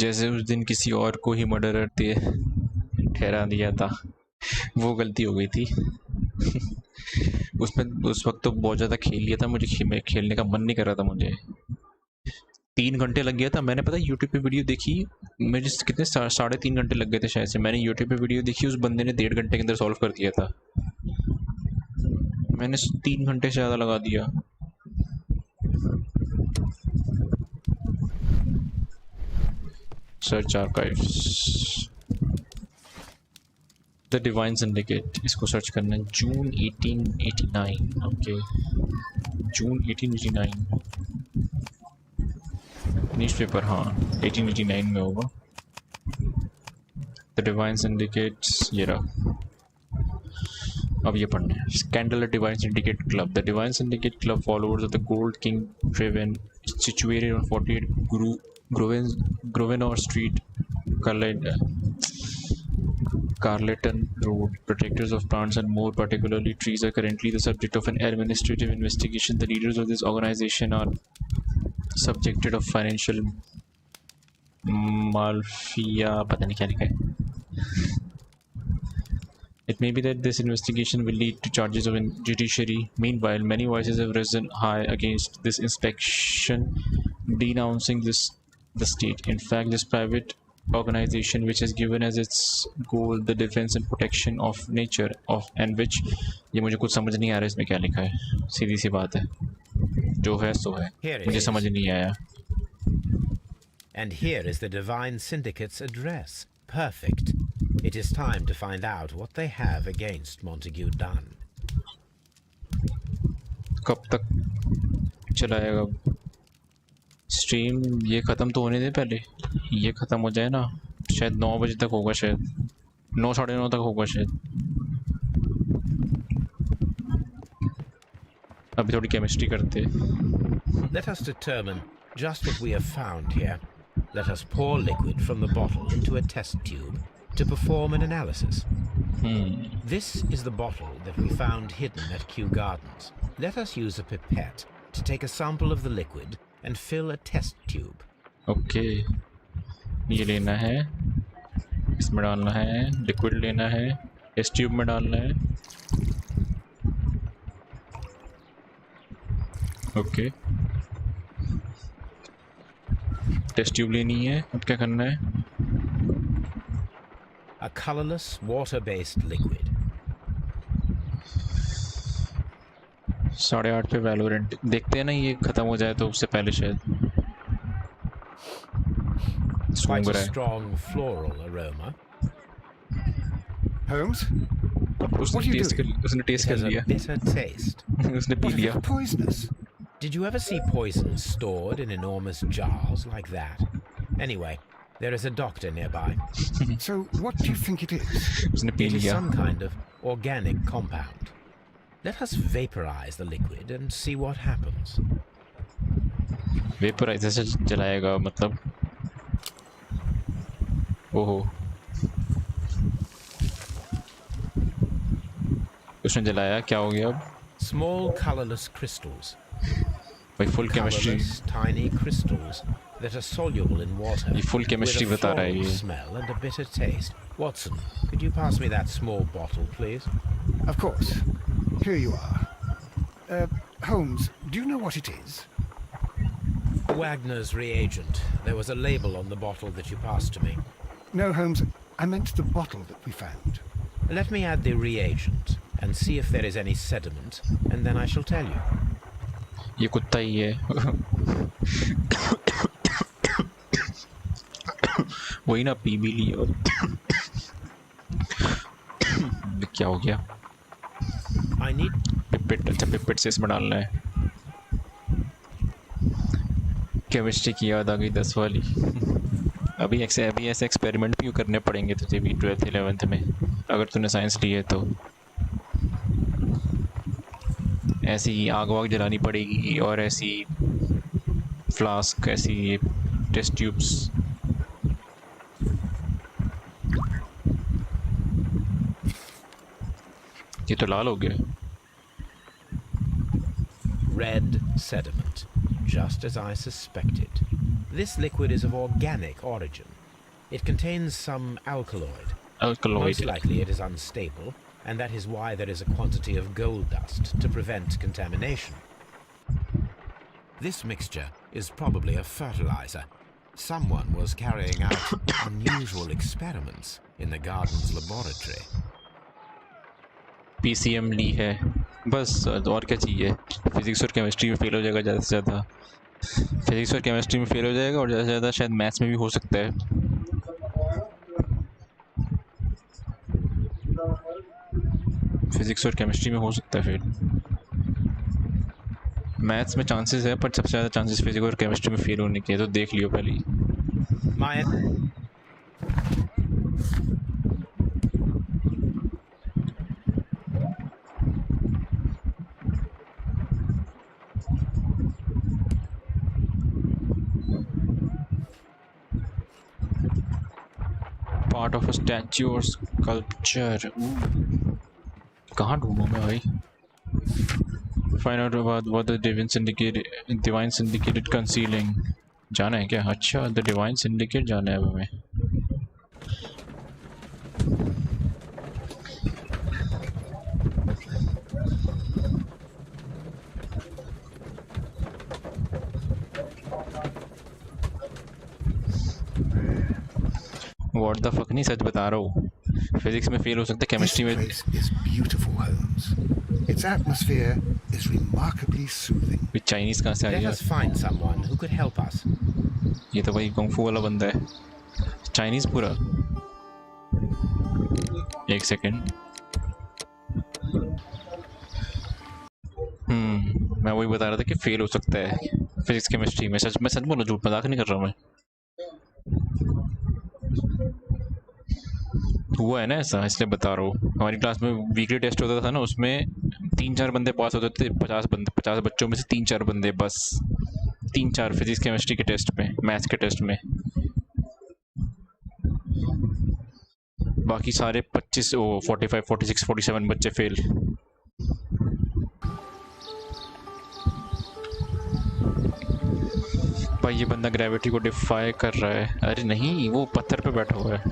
जैसे उस दिन किसी और को ही मर्डरर ठहरा दिया था, वो गलती हो गई थी। उसमें उस वक्त तो बहुत ज़्यादा खेल लिया था, मुझे खेलने का मन नहीं कर रहा था। मुझे 3 घंटे लग गया था। मैंने पता यूट्यूब पे वीडियो देखी, मुझे कितने 3.5 घंटे लग गए थे शायद से। मैंने यूट्यूब पे वीडियो देखी, उस बंदे ने 1.5 घंटे के अंदर सॉल्व कर दिया था। मैंने 3 घंटे से ज़्यादा लगा दिया। Search archives, the Divine syndicate, इसको सर्च करना है। जून 1889, ओके, जून 1889 न्यूज़पेपर, हाँ 1889 में होगा। द डिवाइन सिंडिकेट्स, ये रहा। अब ये पढ़ना है। Scandal at Divine Syndicate Club. The Divine Syndicate Club followers of the gold king driven, situated on 48 Grosvenor Street, Carleton Road. Protectors of plants and more particularly trees are currently the subject of an administrative investigation. The leaders of this organization are subjected of financial mafia. पता नहीं क्या लिखा है। It may be that this investigation will lead to charges of judiciary. Meanwhile, many voices have risen high against this inspection, denouncing the state. In fact, this private organization which is given as its goal the defense and protection of nature of and which ये मुझे कुछ समझ नहीं आ रहा इसमें क्या लिखा है, सीधी सी बात है, जो है सो है, मुझे समझ नहीं आया. And here is the Divine Syndicate's address. Perfect. It is time to find out what they have against Montague Dunn. कब तक चलाएगा स्ट्रीम? ये ख़त्म तो होने दे पहले, ये ख़त्म हो जाए ना, शायद 9 बजे तक होगा, शायद 9 साढ़े 9 तक होगा शायद. अभी थोड़ी केमिस्ट्री करते. Let us determine just what we have found here. Let us pour liquid from the bottle into a test tube to perform an analysis. This is the bottle that we found hidden at Kew Gardens. Let us use a pipette to take a sample of the liquid and fill a test tube. Okay. ये लेना है, इसमें डालना है, liquid लेना है, test tube में डालना है. ओके, टेस्ट ट्यूब लेनी है, अब क्या करना है? A colorless water-based liquid. 8:30 पे वैलोरेंट देखते हैं ना, ये खत्म हो जाए तो उससे पहले शायद. Quite a strong floral aroma. Holmes? उसने टेस्ट कर लिया. Bitter taste. उसने पी लिया. Poisonous. Did you ever see poison stored in enormous jars like that? Anyway, there is a doctor nearby. So, what do you think it is? उसने P It is लिया. some kind of organic compound. Let us vaporize the liquid and see what happens. Vaporiser से जलाएगा मतलब? ओहो, उसने जलाया, क्या हो गया अब? Small colorless crystals. भाई full chemistry, Colorless, tiny crystals that are soluble in water. ये फुल केमिस्ट्री with a बता रहा है floral ये. smell and a bitter taste. Watson, could you pass me that small bottle, please? Of course. Here you are. Holmes, do you know what it is? Wagner's reagent. There was a label on the bottle that you passed to me. No, Holmes, I meant the bottle that we found. Let me add the reagent and see if there is any sediment, and then I shall tell you. ये कुत्ता ही है. वही ना, P भी लिया. क्या हो गया? I need पिपेट, अच्छा पिपेट से इसमें डालना है. केमिस्ट्री की याद आ गई 10 वाली. अभी ऐसे एक्सपेरिमेंट भी करने पड़ेंगे तुझे भी 12th 11th में, अगर तूने साइंस ली है तो. ऐसी आग वाग जलानी पड़ेगी और ऐसी फ्लास्क, ऐसी टेस्ट ट्यूब्स. ये तो लाल हो गया. red sediment, just as I suspected. This liquid is of organic origin. It contains some alkaloid. Most likely it is unstable, and that is why there is a quantity of gold dust to prevent contamination. This mixture is probably a fertilizer. Someone was carrying out unusual experiments in the garden's laboratory. PCM ली है बस, और क्या चाहिए? Physics और chemistry में fail हो जाएगा ज़्यादा से ज़्यादा. फिजिक्स और केमिस्ट्री में फेल हो जाएगा और ज़्यादा से ज़्यादा शायद मैथ्स में भी हो सकता है. फिजिक्स और केमिस्ट्री में हो सकता है फेल. मैथ्स में चांसेस है, पर सबसे ज़्यादा चांसेस फिजिक्स और केमिस्ट्री में फेल होने के, तो देख लियो पहले ही. पार्ट ऑफ अ स्टैच्यू और स्कल्पचर. कहाँ ढूंढूं मैं भाई? Find out about what the divine syndicated concealing. जाना है क्या? अच्छा, द डिवाइन सिंडिकेट जाना है हमें. What the fuck नहीं सच बता रहा हूँ फिजिक्स में फेल हो सकता है केमिस्ट्री में This place is beautiful, Holmes. Its atmosphere is remarkably soothing. Chinese कहाँ से आ Let गया us find someone who could help us. ये तो वही कुंग फू वाला बंदा है चाइनीज पूरा एक सेकेंड मैं वही बता रहा था कि फेल हो सकता है फिजिक्स केमिस्ट्री में मैं सच बोलूं झूठ मजाक नहीं कर रहा मैं हुआ है ना ऐसा इसलिए बता रहा हूँ हमारी क्लास में वीकली टेस्ट होता था ना उसमें 3-4 बंदे पास होते थे 50 बच्चों में से 3-4 बंदे बस 3-4 फिजिक्स केमिस्ट्री के टेस्ट में मैथ्स के टेस्ट में बाकी सारे 45 46 47 बच्चे फेल भाई ये बंदा ग्रेविटी को डिफाई कर रहा है अरे नहीं वो पत्थर पे बैठा हुआ है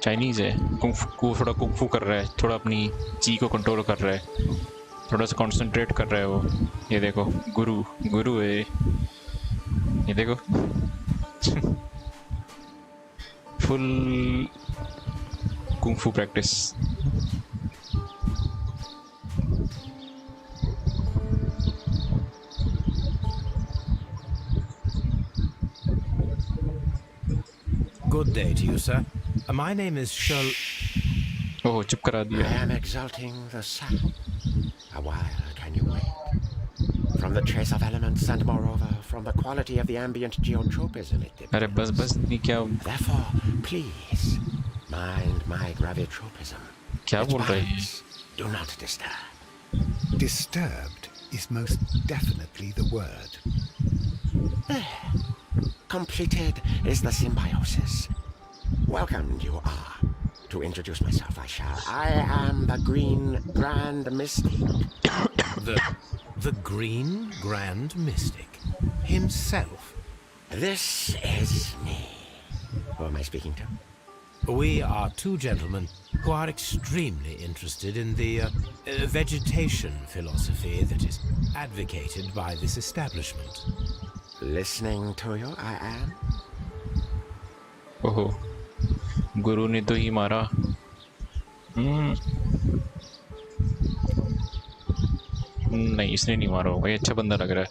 चाइनीज़ है थोड़ा कुंग-फू कर रहा है थोड़ा अपनी ची को कंट्रोल कर रहा है थोड़ा सा कंसंट्रेट कर रहा है वो ये देखो गुरु है ये देखो full kung fu practice Good day to you, sir. My name is Sherlock. ओह चुप करा I दिया am exalting the sun. A while can you wait? From the trace of elements and moreover from the quality of the ambient geotropism it अरे depends. बस नहीं क्या Therefore, please, mind my gravitropism. क्या Its बोल रहा है balance do not disturb. Disturbed is most definitely the word. Completed is the symbiosis. Welcome you are. To introduce myself, I am the Green Grand Mystic. The Green Grand Mystic himself. This is me. Who am I speaking to? We are two gentlemen who are extremely interested in the vegetation philosophy that is advocated by this establishment. Listening to you, I am. ओहो गुरु ने तो ही मारा नहीं इसने नहीं मारा होगा ये अच्छा बंदा लग रहा है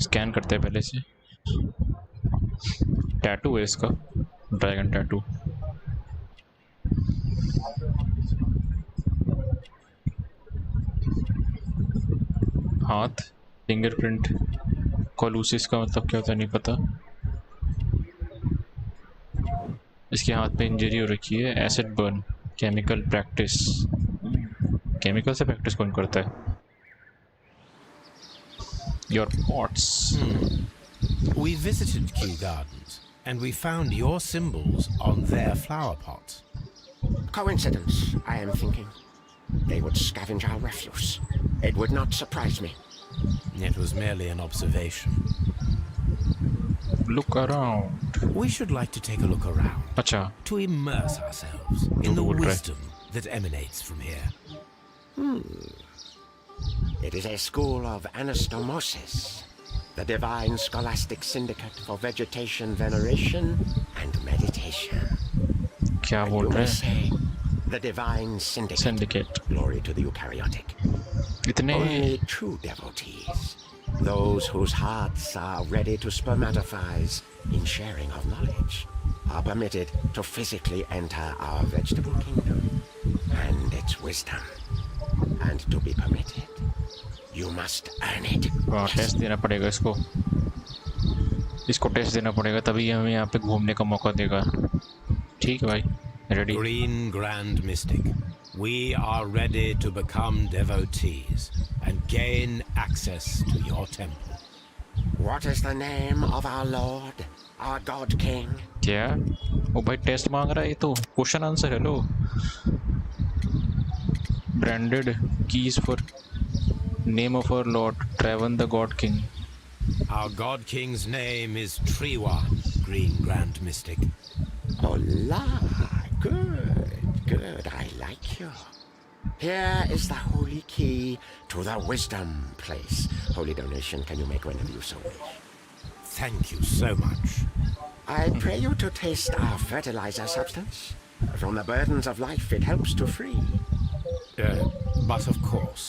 स्कैन करते हैं पहले से टैटू है इसका ड्रैगन टैटू हाथ फिंगरप्रिंट कोलूसिस का मतलब क्या होता है नहीं पता इसके हाथ पे इंजरी हो रखी है acid burn chemical practice chemical से प्रैक्टिस कौन करता है your pots We visited Kew Gardens and we found your symbols on their flower pots. Coincidence, I am thinking. They would scavenge our refuse. It would not surprise me. It was merely an observation. look around We should like to take a look around अच्छा to immerse ourselves in the बोल रहा है। wisdom that emanates from here. It is a school of anastomosis, the divine scholastic syndicate for vegetation veneration and meditation. क्या You बोल may रहे हैं say the divine syndicate. syndicate Glory to the eukaryotic. इतने Only true devotees, those whose hearts are ready to spermatophize in sharing of knowledge, are permitted to physically enter our vegetable kingdom and its wisdom. And to be permitted, you must earn it. Test देना पड़ेगा इसको test देना पड़ेगा तभी हमें यहाँ पे घूमने का मौका देगा ठीक है भाई ready Green Grand Mystic, we are ready to become devotees and gain access to your temple. What is the name of our Lord, our God King? क्या ओ भाई टेस्ट मांग रहा है ये तो question answer hello branded keys for name of our lord Trevon the god king Our God King's name is Triwa, Green Grand Mystic. Oh la, good, I like you. Here is the holy key to the wisdom place. Holy donation can you make whenever you so wish. Thank you so much. I pray you to taste our fertilizer substance. From the burdens of life it helps to free. But of course.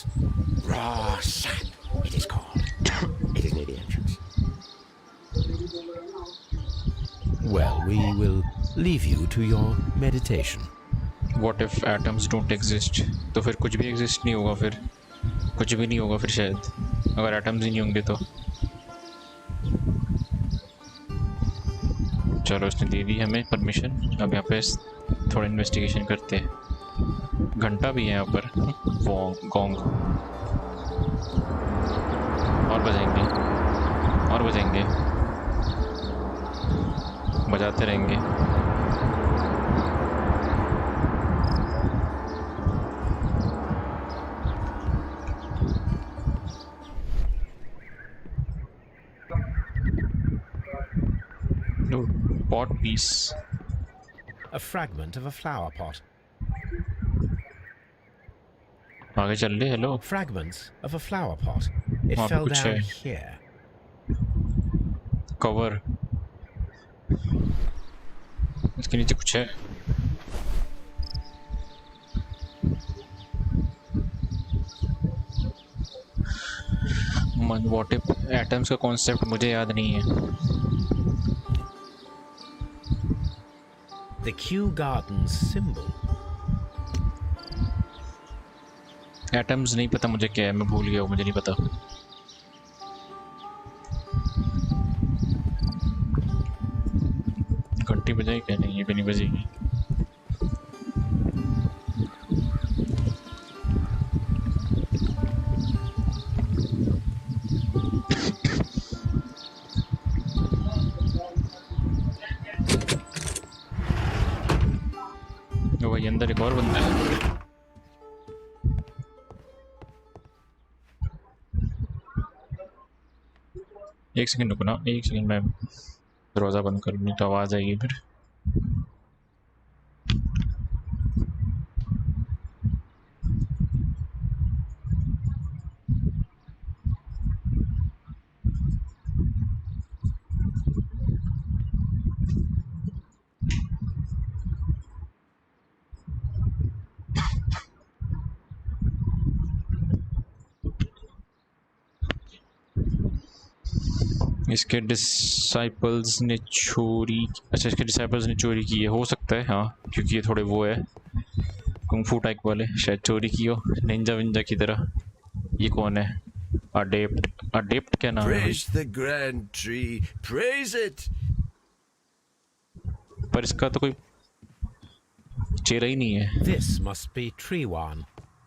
Raw sap, it is called. It is near the entrance. Well, we will leave you to your meditation. What if atoms don't exist? तो फिर कुछ भी exist नहीं होगा, फिर कुछ भी नहीं होगा फिर शायद, अगर atoms ही नहीं होंगे तो। चलो उसने दे दी हमें परमिशन। अब यहाँ पे थोड़ा इन्वेस्टिगेशन करते हैं। घंटा भी है यहाँ पर, गोंग और बजाएंगे और बजाएंगे, बजाते रहेंगे। Pot piece. A fragment of a flower pot. आगे चल ले। Hello. Fragments of a flower pot. It वहाँ पे fell कुछ down है। here. कवर। इसके नीचे कुछ है। मन व्हाट इफ एटम्स का कॉन्सेप्ट मुझे याद नहीं है। The Kew Gardens symbol. Atoms नहीं पता मुझे क्या है, मैं भूल गया हूँ, मुझे नहीं पता। घंटी बजाई क्या? नहीं, ये भी नहीं बजेगी। भाई अंदर एक और बंदा है। एक सेकंड रुको ना, एक सेकंड, मैं दरवाज़ा बंद कर लूँ तो आवाज़ आएगी फिर। इसके डिसाइपल्स ने चोरी, अच्छा इसके डिसाइपल्स ने चोरी की है, हो सकता है हाँ, क्योंकि ये थोड़े वो है कुंग-फू टाइप वाले, शायद चोरी की हो निंजा विंजा की तरह। ये कौन है? अडेप्ट क्या नाम है? Praise the grand tree, praise it. पर इसका तो कोई चेहरा ही नहीं है। This must be Trewan,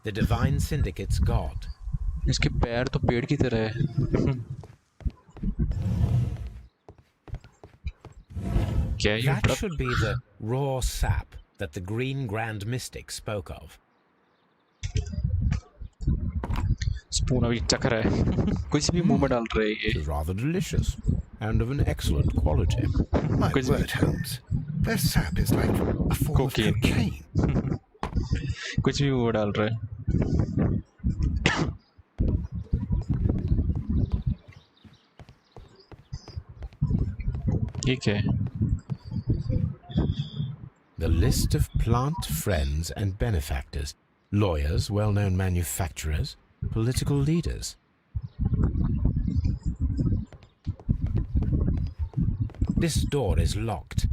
the divine syndicate's god. इसके पैर तो पेड़ की तरह है। क्या ये? That should be the raw sap that the Green Grand Mystic spoke of. Spoon अभी चख रहा है। कुछ भी मुंह में डाल रहा है ये। It is rather delicious and of an excellent quality. My Could- word, Holmes. Their sap is like a form Cocaine. of cocaine. कुछ भी मुंह में डाल रहा है। ये क्या है? The list of plant friends and benefactors, lawyers, well-known manufacturers, political leaders. This door is locked,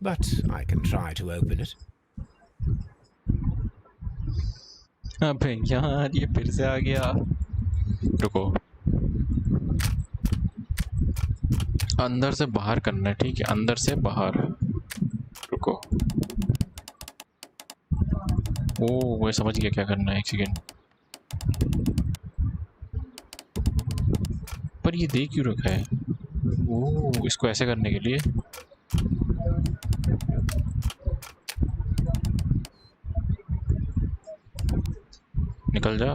but I can try to open it. अबे यार ये फिर से आ गया। रुको, अंदर से बाहर करना है, ठीक है, अंदर से बाहर। रुको, ओ मैं समझ गया क्या करना है, एक सेकेंड। पर ये दे क्यों रखा है? ओ इसको ऐसे करने के लिए। निकल जा।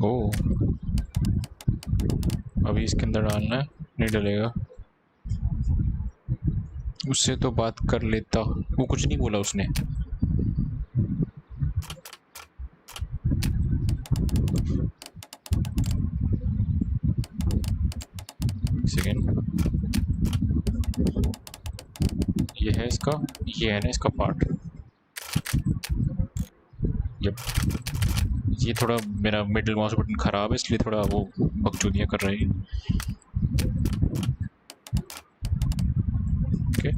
ओ अभी इसके अंदर डालना है, नहीं डलेगा। उससे तो बात कर लेता, वो कुछ नहीं बोला उसने। सेकेंड, है इसका, ये है ना इसका पार्ट। यप, ये थोड़ा मेरा मिडिल माउस बटन ख़राब है इसलिए थोड़ा वो बकचोदियाँ कर रही है। ओके,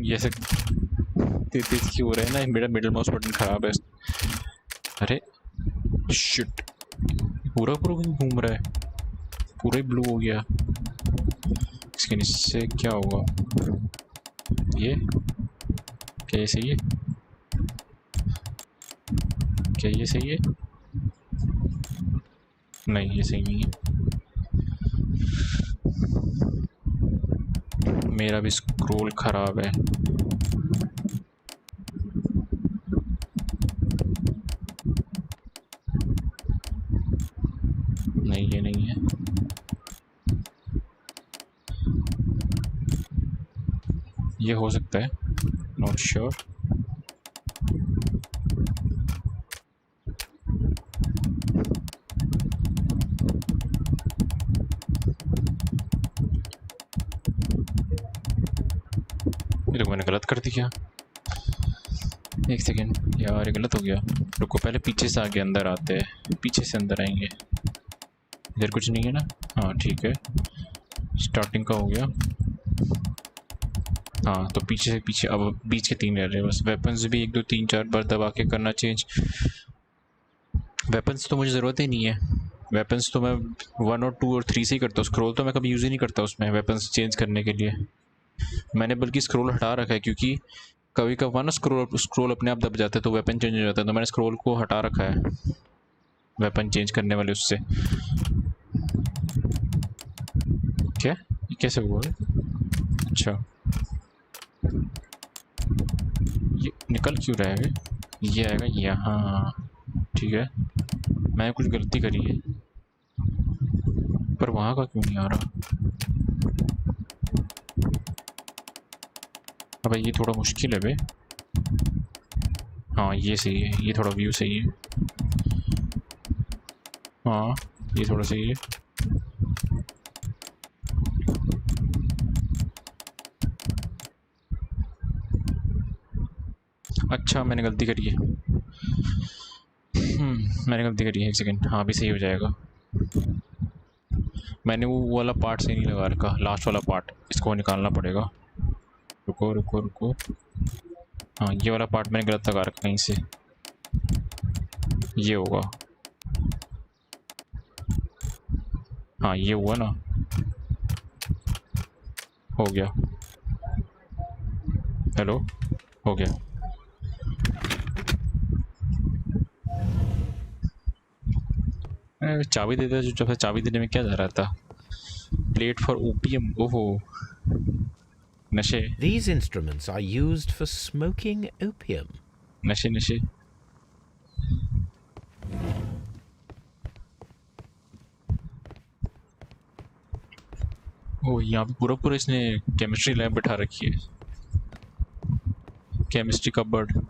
ये ऐसे तेज क्यों हो रहा है ना, मेरा मिडिल माउस बटन ख़राब है। अरे शिट, पूरा घूम रहा है, पूरा ही ब्लू हो गया। इसके नीचे क्या होगा? ये क्या ये सही है? क्या ये सही है? नहीं, ये सही नहीं है। मेरा भी स्क्रोल खराब है। नहीं, ये नहीं है। ये हो सकता है, नॉट श्योर। ये तो मैंने गलत कर दिया। एक सेकेंड यार, ये गलत हो गया। रुको, पहले पीछे से आगे अंदर आते हैं, पीछे से अंदर आएंगे। इधर कुछ नहीं है ना? हाँ ठीक है, स्टार्टिंग का हो गया। हाँ तो पीछे से पीछे, अब बीच के 3 रह रहे हैं बस। वेपन्स भी 1 2 3 4 बार दबा के करना चेंज। वेपन्स तो मुझे ज़रूरत ही नहीं है, वेपन्स तो मैं 1 और 2 और 3 से ही करता हूँ। स्क्रोल तो मैं कभी यूज़ ही नहीं करता उसमें वेपन्स चेंज करने के लिए। मैंने बल्कि स्क्रोल हटा रखा है, क्योंकि कभी कभार ना स्क्रोल अपने आप दब जाता है तो वेपन चेंज हो जाता है, तो मैंने स्क्रोल को हटा रखा है वेपन चेंज करने वाले उससे। क्या ये कैसे हुआ है? अच्छा, ये निकल क्यों रहा है? ये आएगा यहाँ, ठीक है। मैंने कुछ गलती करी है, पर वहाँ का क्यों नहीं आ रहा? अबे ये थोड़ा मुश्किल है बे। हाँ ये सही है, ये थोड़ा व्यू सही है। हाँ ये थोड़ा सही है। अच्छा मैंने गलती करी है। मैंने गलती करी है, 1 सेकेंड। हाँ अभी सही हो जाएगा। मैंने वो वाला पार्ट सही नहीं लगा रखा, लास्ट वाला पार्ट, इसको निकालना पड़ेगा। रुको रुको रुको, हाँ ये वाला पार्ट मैंने गलत लगा रखा कहीं से। ये होगा, हाँ ये हुआ ना, हो गया। हेलो, हो गया। चाबी देता, जो चाबी देने में क्या जा रहा था? Plate for OPM. ओहो, नशे। These instruments are used for smoking opium. नशे नशे। ओ यहाँ पे पूरा पूरा इसने केमिस्ट्री लैब बैठा रखी है, केमिस्ट्री का bird.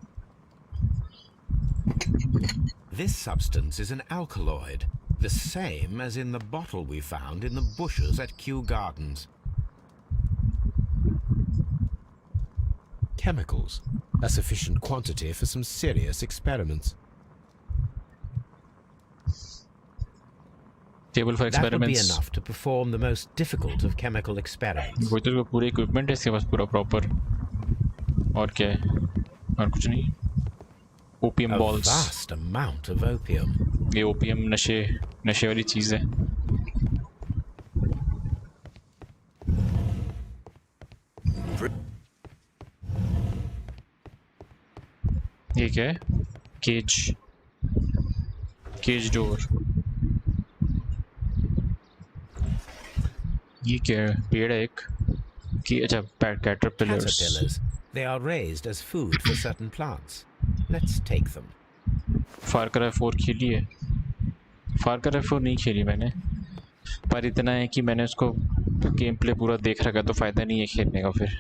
This substance is an alkaloid, the same as in the bottle we found in the bushes at Kew Gardens. Chemicals, a sufficient quantity for some serious experiments. Table for That would be experiments. enough to perform the most difficult of chemical experiments. वो तो पूरे equipment है इसके पास पूरा proper. और क्या है? और कुछ नहीं। Opium A balls. vast amount of opium. ये ओपियम नशे वाली चीज़ है। ये क्या है? Cage door. ये क्या है? पेड़ है एक कि अच्छा caterpillars. Caterpillars. They are raised as food for certain plants. Let's take them. Far cry 4 खेली है? फार क्राई 4 नहीं खेली मैंने, पर इतना है कि मैंने उसको गेम प्ले पूरा देख रखा, तो फ़ायदा नहीं है खेलने का। फिर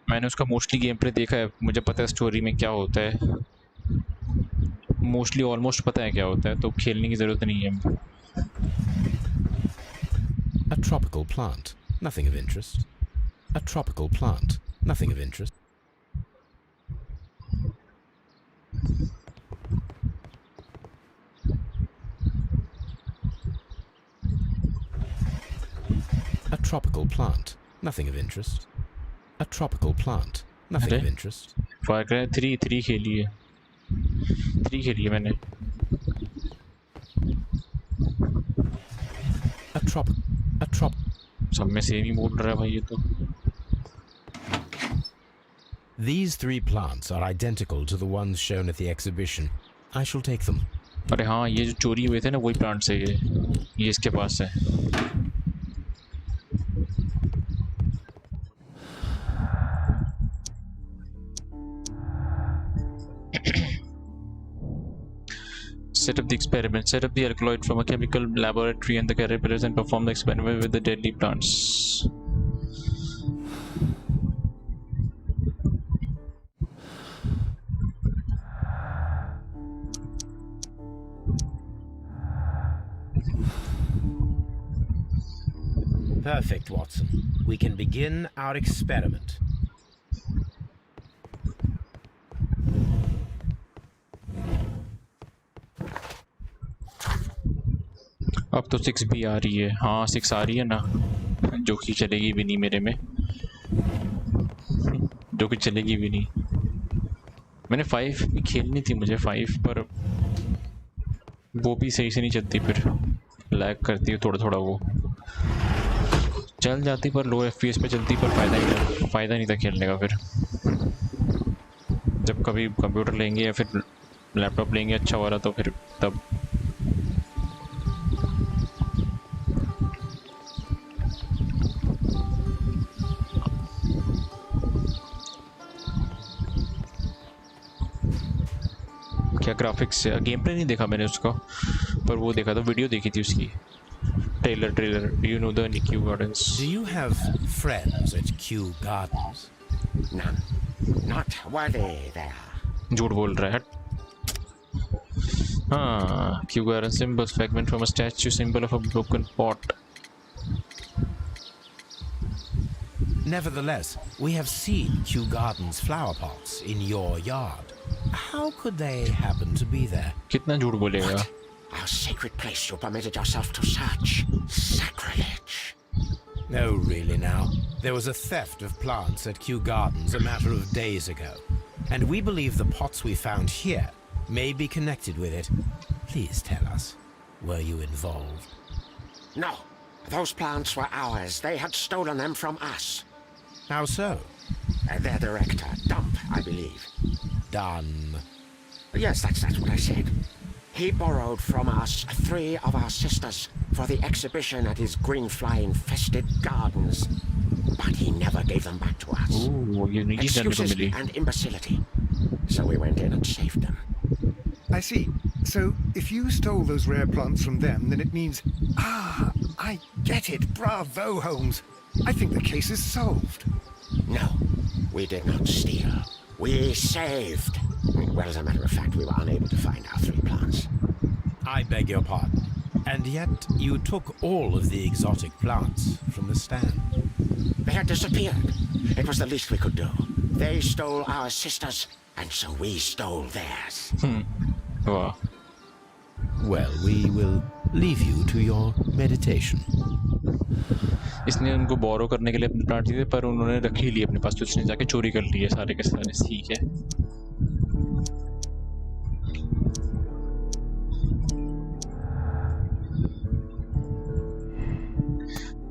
मैंने उसका मोस्टली गेम प्ले देखा है, मुझे पता है स्टोरी में क्या होता है, मोस्टली ऑलमोस्ट पता है क्या होता है, तो खेलने की ज़रूरत नहीं है। A tropical plant, nothing of interest. A tropical plant, nothing of interest. A tropical plant, nothing of interest. A tropical plant, nothing of interest. Far Cry 3 खेली है, 3 खेली है मैंने. A trop. सब में सेम ही बोल रहा है भाई ये तो. These 3 plants are identical to the ones shown at the exhibition. I shall take them. अरे हाँ, ये जो चोरी हुए थे ना वही प्लांट्स है ये इसके पास है. Set up the experiment. Set up the alkaloid from a chemical laboratory and the caterpillars and perform the experiment with the deadly plants. Perfect, Watson. We can begin our experiment. अब तो 6 भी आ रही है. हाँ 6 आ रही है ना, जो कि चलेगी भी नहीं मेरे में, जो कि चलेगी भी नहीं. मैंने 5 भी खेलनी थी मुझे 5, पर वो भी सही से नहीं चलती, फिर लैग करती है थोड़ा थोड़ा. वो चल जाती पर लो FPS पे चलती, पर फ़ायदा नहीं था खेलने का. फिर जब कभी कंप्यूटर लेंगे या फिर लैपटॉप लेंगे अच्छा वाला तो फिर तब. क्या ग्राफिक्स है. गेम प्ले नहीं देखा मैंने उसका, पर वो देखा था, वीडियो देखी थी उसकी. Trailer. Do you know the Kew Gardens? Do you have friends at Kew Gardens? None. Not while they there. झूठ बोल रहा है. हाँ, Kew Garden symbols, fragment from a statue, symbol of a broken pot. Nevertheless, we have seen Kew Gardens flower pots in your yard. How could they happen to be there? कितना झूठ बोलेगा. Our sacred place you permitted yourself to search. Sacrilege. No, really now. There was a theft of plants at Kew Gardens a matter of days ago. And we believe the pots we found here may be connected with it. Please tell us, were you involved? No. Those plants were ours. They had stolen them from us. How so? Their director, Dump, I believe. Done. Yes, that's what I said. He borrowed from us 3 of our sisters for the exhibition at his green fly-infested gardens. But he never gave them back to us. Ooh, Excuses and imbecility. So we went in and saved them. I see. So, if you stole those rare plants from them, then it means... Ah, I get it. Bravo, Holmes. I think the case is solved. No, we did not steal. We saved. Well, as a matter of fact, we were unable to find our 3 plants. I beg your pardon. And yet, you took all of the exotic plants from the stand. They had disappeared. It was the least we could do. They stole our sisters, and so we stole theirs. Wow. Well, we will leave you to your meditation. इसने उनको बोरो करने के लिए अपने plant दिए, पर उन्होंने रख ही लिए अपने पास, तो इसने जाके चोरी कर लिए सारे के सारे. ठीक है.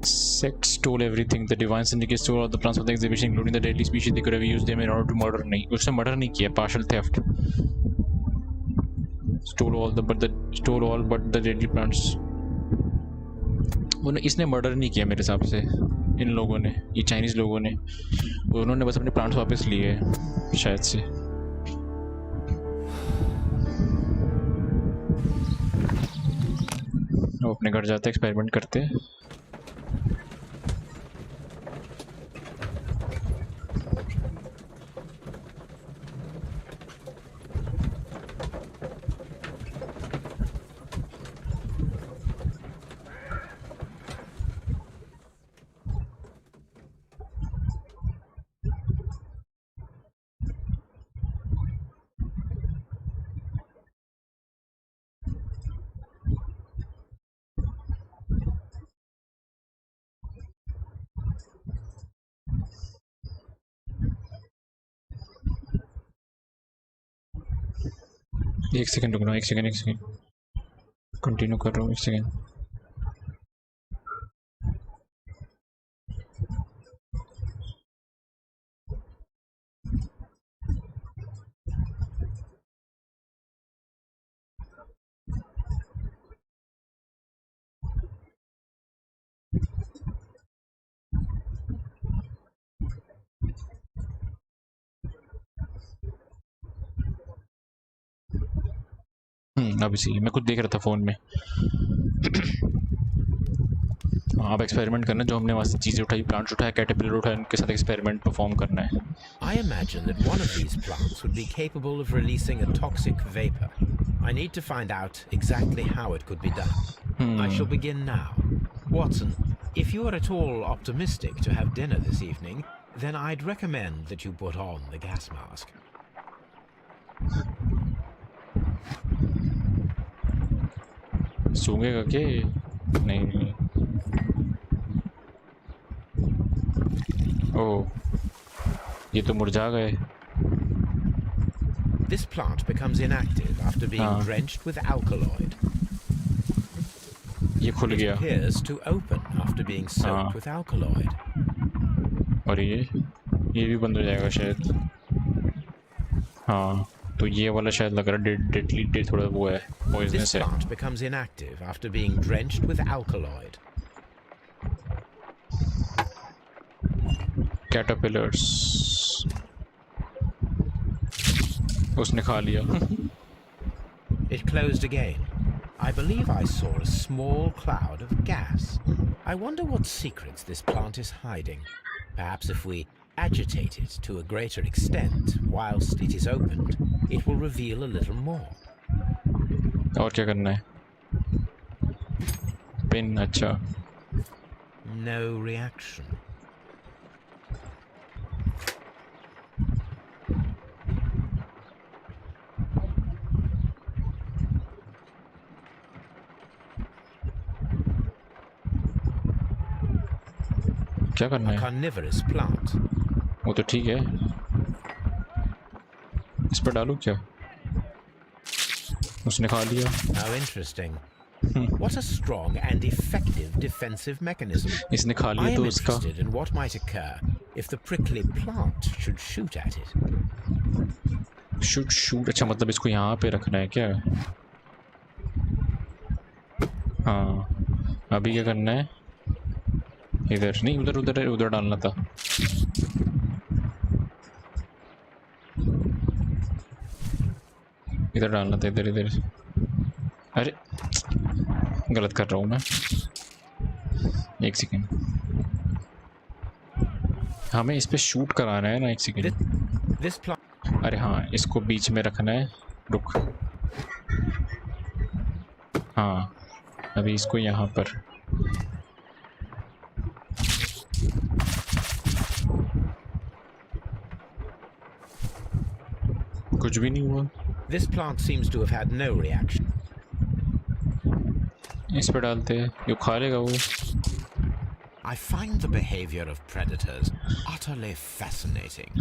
Sex stole everything. The divine syndicate stole all the plants of the exhibition, including the deadly species. They could have used them in order to murder. नहीं, उसने मर्डर नहीं किया. Partial theft. Stole all but the deadly plants. इसने murder नहीं किया मेरे हिसाब से. इन लोगों ने, ये चाइनीज लोगों ने, उन्होंने बस अपने प्लांट्स वापस लिए शायद से. वो अपने घर जाते एक्सपेरिमेंट करते. एक सेकंड रुकना, एक सेकंड कंटिन्यू कर रहा हूँ, एक सेकंड। अभी सही, मैं खुद देख रहा था फ़ोन में। आप एक्सपेरिमेंट करना, जो हमने वहाँ से चीज़ें उठाई, प्लांट्स उठाया, कैटरपिलर उठाया, उनके साथ एक्सपेरिमेंट परफॉर्म करना है। I imagine that one of these plants would be capable of releasing a toxic vapor. I need to find out exactly how it could be done. I shall begin now. Watson, if you are at all optimistic to have dinner this evening, then I'd recommend that you put on the gas mask. सूंघेगा के? नहीं। ओह, ये तो मुरझा गए। This plant becomes inactive after being drenched with alkaloid. ये खुल It गया। appears to open after being soaked with alkaloid. और ये भी बंद हो जाएगा शायद। हाँ, तो ये वाला शायद लग रहा है डेडली, थोड़ा वो है, This पॉइजनस है। plant becomes inactive after being drenched with alkaloid. Caterpillars उसने खा लिया। It closed again. I believe I saw a small cloud of gas. I wonder what secrets this plant is hiding. Perhaps if we agitate it to a greater extent whilst it is opened, it will reveal a little more. और क्या करना है? Pin, अच्छा। No reaction. क्या करना A है? carnivorous plant. वो तो ठीक है, इस पर डालूं क्या? उसने खा लिया। How interesting. What a strong and effective defensive mechanism. इसने खा I लिया am तो उसका interested in what might occur if the prickly plant should shoot at it. Shoot. अच्छा, मतलब इसको यहाँ पे रखना है क्या? हाँ, अभी क्या करना है? इधर नहीं, उधर डालना था। इधर डालना था, इधर। अरे गलत कर रहा हूँ मैं, एक सेकेंड। हमें इस पे शूट कराना है ना, एक सेकेंड। This plant. अरे हाँ, इसको बीच में रखना है। रुक, हाँ, अभी इसको यहाँ पर। कुछ भी नहीं हुआ। This plant seems to have had no reaction. इस पे डालते हैं, ये खा लेगा वो। I find the behavior of predators utterly fascinating.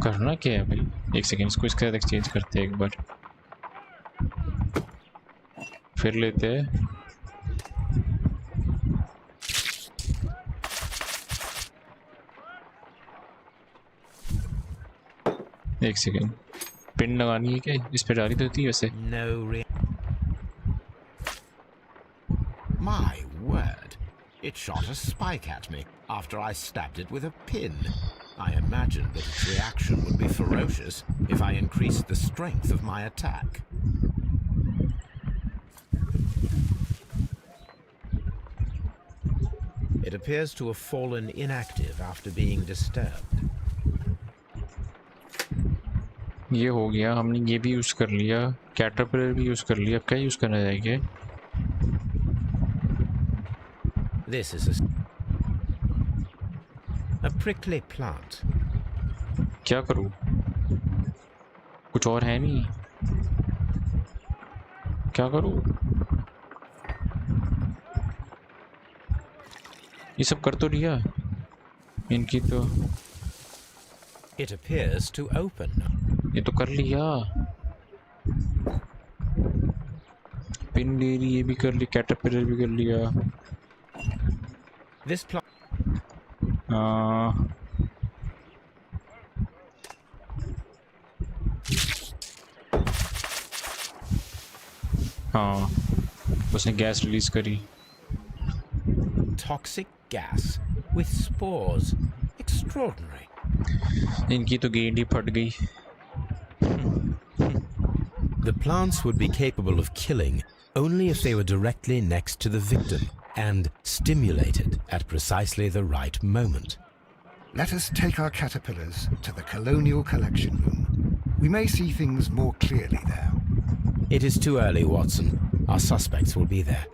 करना क्या है भाई? एक सेकेंड, इसको इसके साथ एक्सचेंज करते हैं एक बार, फिर लेते हैं। एक सेकेंड, पिन लगानी है क्या? इस पे डाली तो थी वैसे। No My word. It shot a spike at me after I stabbed it with a pin. I imagined that its reaction would be ferocious if I increased the strength of my attack. It appears to have fallen inactive after being disturbed. ये हो गया, हमने ये भी use कर लिया, caterpillar भी use कर लिया। अब क्या यूज़ करना चाहिए? This is a prickly plant. क्या करूँ? कुछ और है नहीं, क्या करूँ? ये सब कर तो लिया इनकी तो। It appears to open. ये तो कर लिया, पिन ले ली, ये भी कर ली, कैटरपिलर भी कर लिया। This plant. हाँ, उसने गैस रिलीज करी। Toxic gas with spores. Extraordinary. इनकी तो गेंद ही फट गई। The plants would be capable of killing only if they were directly next to the victim and stimulated at precisely the right moment. Let us take our caterpillars to the Colonial Collection Room. We may see things more clearly there. It is too early, Watson. Our suspects will be there.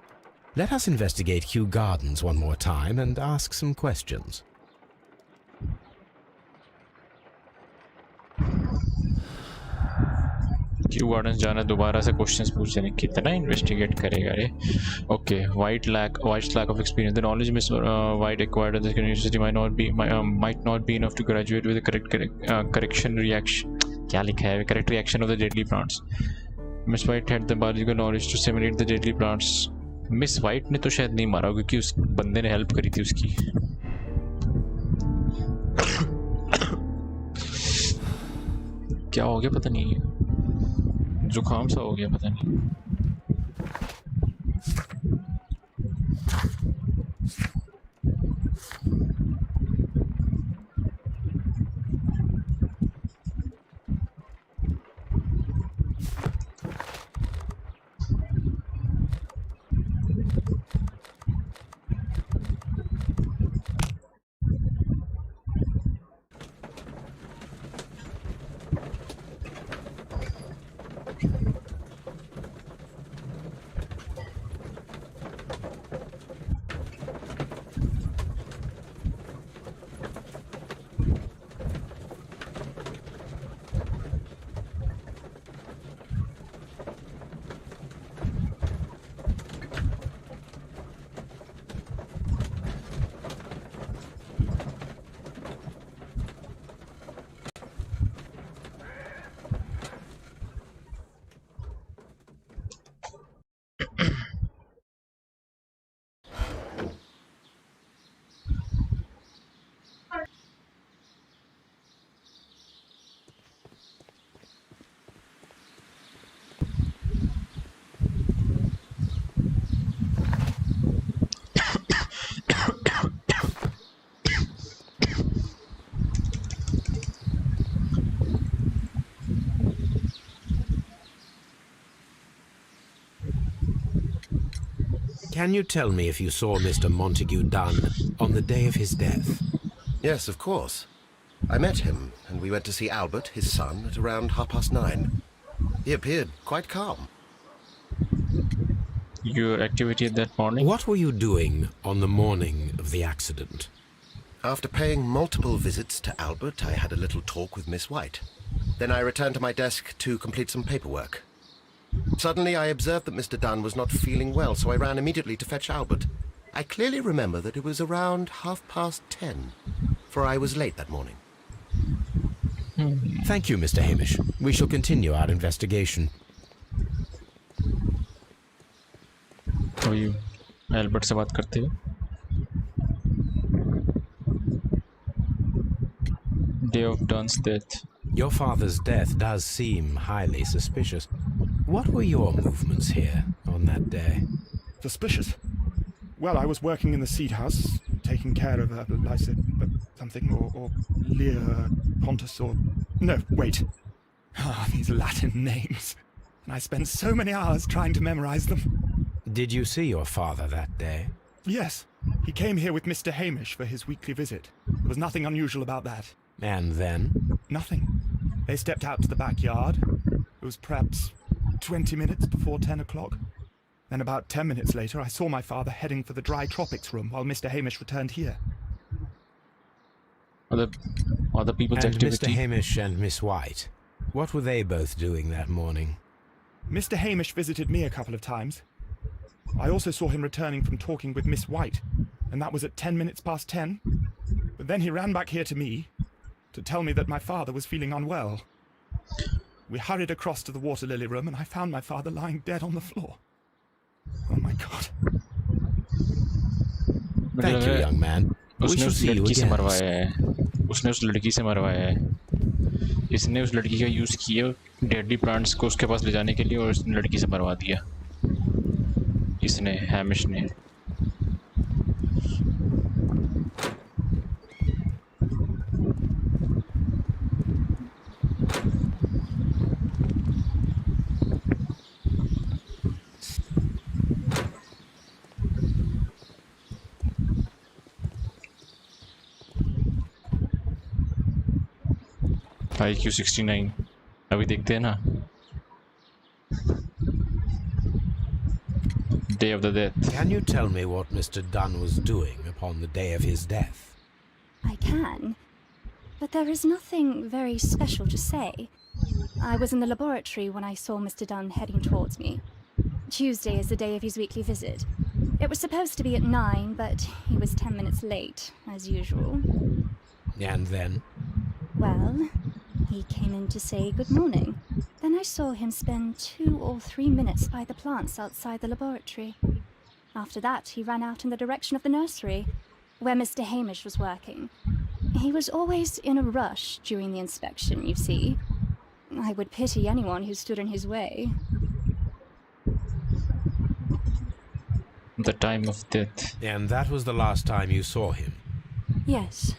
Let us investigate Kew Gardens one more time and ask some questions. Q garden जाना, दोबारा से questions पूछने हैं, कितना investigate करेगा रे। Okay, White lack of experience, the knowledge Miss White acquired at the university might not be enough to graduate with a correction reaction, क्या लिखा है, correct reaction of the deadly plants. Miss White had the biological knowledge to simulate the deadly plants. Miss white ने तो शायद नहीं मारा क्योंकि उस बंदे ने हेल्प करी थी उसकी। क्या हो गया पता नहीं, जुकाम सा हो गया पता नहीं। Can you tell me if you saw Mr. Montague Dunn on the day of his death? Yes, of course. I met him, and we went to see Albert, his son, at around 9:30. He appeared quite calm. Your activity that morning? What were you doing on the morning of the accident? After paying multiple visits to Albert, I had a little talk with Miss White. Then I returned to my desk to complete some paperwork. Suddenly, I observed that Mr. Dunn was not feeling well, so I ran immediately to fetch Albert. I clearly remember that it was around 10:30, for I was late that morning. Thank you, Mr. Hamish. We shall continue our investigation. How are you? Albert से बात करते हो? Day of Dunn's death. Your father's death does seem highly suspicious. What were your movements here on that day? Suspicious? Well, I was working in the seed house, taking care of something, or Lear Pontus, or... No, wait. These Latin names. And I spent so many hours trying to memorize them. Did you see your father that day? Yes. He came here with Mr. Hamish for his weekly visit. There was nothing unusual about that. And then? Nothing. They stepped out to the backyard. It was perhaps 20 minutes before 10 o'clock. Then about 10 minutes later, I saw my father heading for the dry tropics room while Mr. Hamish returned here. Other people's and activity. Mr. Hamish and Miss White, what were they both doing that morning? Mr. Hamish visited me a couple of times. I also saw him returning from talking with Miss White, and that was at 10 minutes past 10. But then he ran back here to me to tell me that my father was feeling unwell. We hurried across to the water lily room and I found my father lying dead on the floor. Oh my God. Thank you, young man. We उसने shall उस see you लड़की से again. मरवाया है, उसने उस लड़की से मरवाया है, इसने उस लड़की का यूज़ किया डेडली प्लांट्स को उसके पास ले जाने के लिए और उसने लड़की से मरवा दिया, इसने हैमिश ने। IQ 69 अभी देखते हैं ना, Day of the Death. Can you tell me what Mr. Dunn was doing upon the day of his death? I can, but there is nothing very special to say. I was in the laboratory when I saw Mr. Dunn heading towards me. Tuesday is the day of his weekly visit. It was supposed to be at 9, but he was 10 minutes late, as usual. And then? Well, he came in to say good morning. Then I saw him spend 2 or 3 minutes by the plants outside the laboratory. After that, he ran out in the direction of the nursery, where Mr. Hamish was working. He was always in a rush during the inspection, you see. I would pity anyone who stood in his way. The time of death. And that was the last time you saw him? Yes.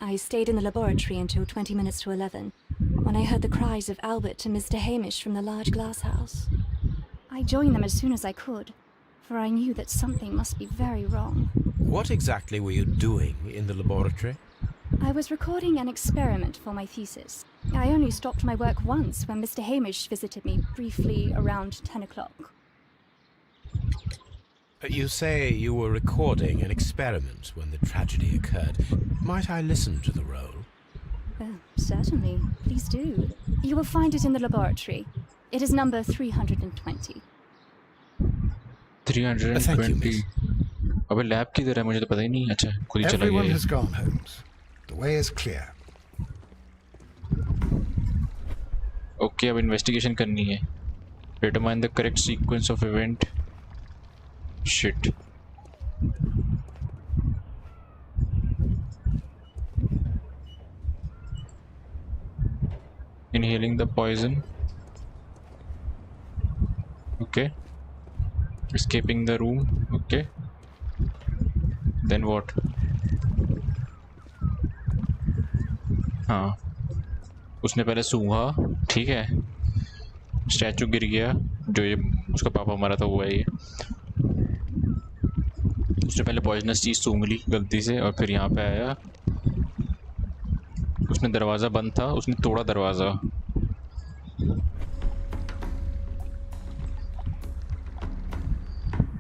I stayed in the laboratory until 20 minutes to 11, when I heard the cries of Albert and Mr. Hamish from the large glass house. I joined them as soon as I could, for I knew that something must be very wrong. What exactly were you doing in the laboratory? I was recording an experiment for my thesis. I only stopped my work once when Mr. Hamish visited me briefly around 10 o'clock. You say you were recording an experiment when the tragedy occurred. Might I listen to the roll? Certainly. Please do. You will find it in the laboratory. It is number 320. 320. अबे lab किधर है, मुझे तो पता ही नहीं। अच्छा, खुद ही चला गया। Everyone has gone, Holmes. The way is clear. Okay, अब इन्वेस्टिगेशन करनी है। Determine the correct sequence of event. Shit. Inhaling the poison. Okay. Escaping the room. Okay. Then what? हाँ, उसने पहले सूंघा, ठीक है। स्टैचू गिर गया, जो ये उसका पापा मरा था वो है ये। उसने पहले पॉइजनस चीज़ सूंघ ली गलती से और फिर यहाँ पे आया। उसने दरवाज़ा बंद था, उसने तोड़ा दरवाज़ा।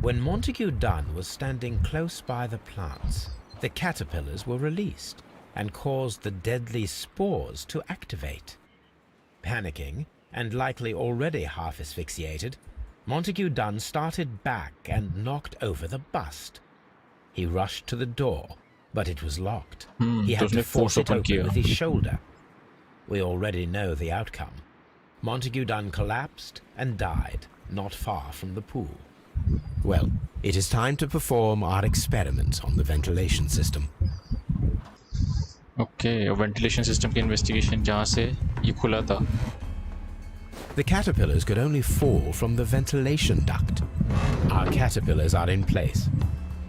When Montague Dunn was standing close by the plants, the caterpillars were released and caused the deadly spores to activate. Panicking, and likely already half asphyxiated, Montague Dunn started back and knocked over the bust. He rushed to the door, but it was locked. He had to force it open with his shoulder. We already know the outcome. Montague Dunn collapsed and died not far from the pool. Well, it is time to perform our experiment on the ventilation system. Okay, ventilation system की investigation जहाँ से ये खुला था. The caterpillars could only fall from the ventilation duct. Our caterpillars are in place.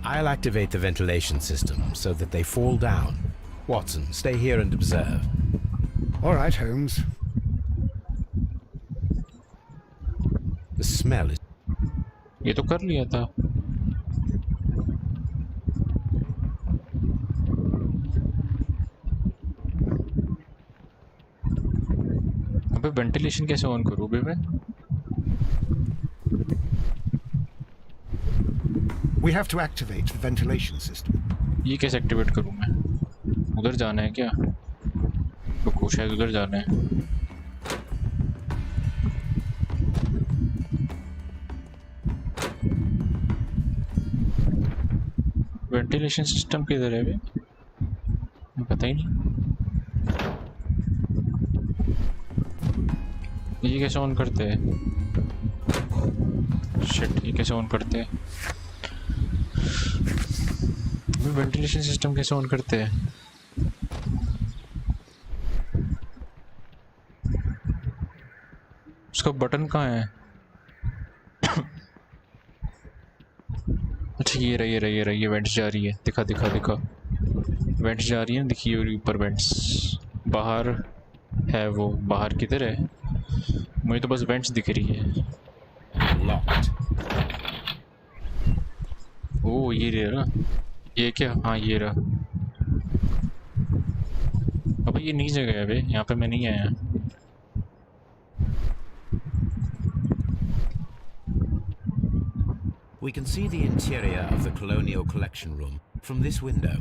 I'll activate the ventilation system so that they fall down. Watson, stay here and observe. All right, Holmes. The smell is... ये तो कर लिया था. अबे ventilation कैसे on करूँ बे मैं? We have to activate the ventilation system. ये कैसे एक्टिवेट करूँ मैं? उधर जाना है क्या? रुको, शायद उधर जाना है. वेंटिलेशन सिस्टम किधर है बे? पता ही नहीं. ये कैसे ऑन करते हैं? शिट, ये कैसे ऑन करते हैं? वेंटिलेशन सिस्टम कैसे ऑन करते हैं? उसका बटन कहाँ है? अच्छा ये रही, ये वेंट्स जा रही है। दिखा। वेंट्स जा रही है, दिखिए ऊपर वेंट्स। बाहर है वो, बाहर किधर है? मुझे तो बस वेंट्स दिख रही है। ओ ये रहा ना, ये क्या? हाँ ये रहा। अब ये नई जगह है बे, यहाँ पे मैं नहीं आया। We can see the interior of the Colonial Collection Room from this window.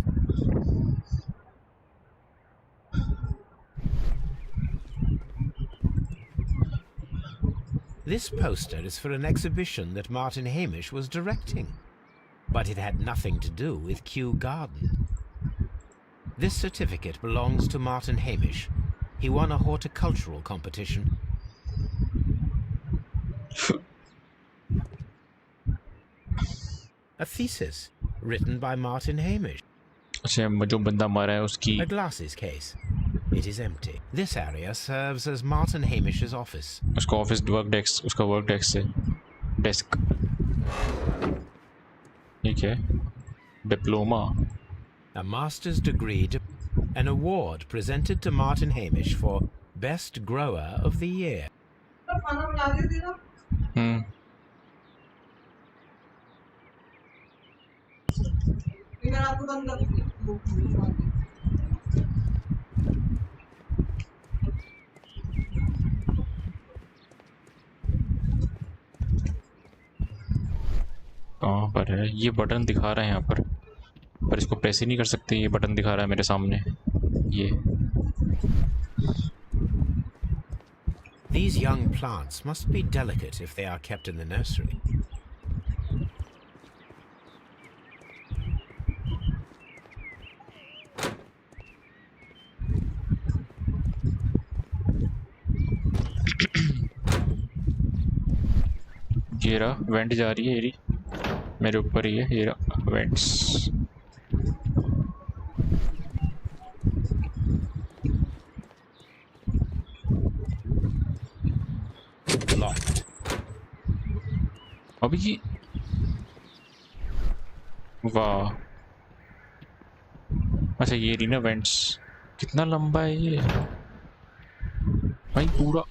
This poster is for an exhibition that Martin Hamish was directing, but it had nothing to do with Kew Garden. This certificate belongs to Martin Hamish. He won a horticultural competition. A thesis written by Martin Hamish. अच्छा, जो बंदा मारा है उसकी। A glasses case. It is empty. This area serves as Martin Hamish's office. उसका office work desk, उसका work desk है। Desk. ये क्या है? Diploma. A master's degree, an award presented to Martin Hamish for Best Grower of the Year. कहाँ पर है? ये बटन दिखा रहा है यहाँ पर इसको प्रेस ही नहीं कर सकते। ये बटन दिखा रहा है मेरे सामने। ये These young plants must be delicate if they are kept in the nursery. ये रहा, वेंट जा रही है ये मेरे ऊपर ही है। ये रहा वेंट्स। Locked. अभी ये वाह। अच्छा ये रही ना वेंट्स। कितना लंबा है ये भाई, पूरा।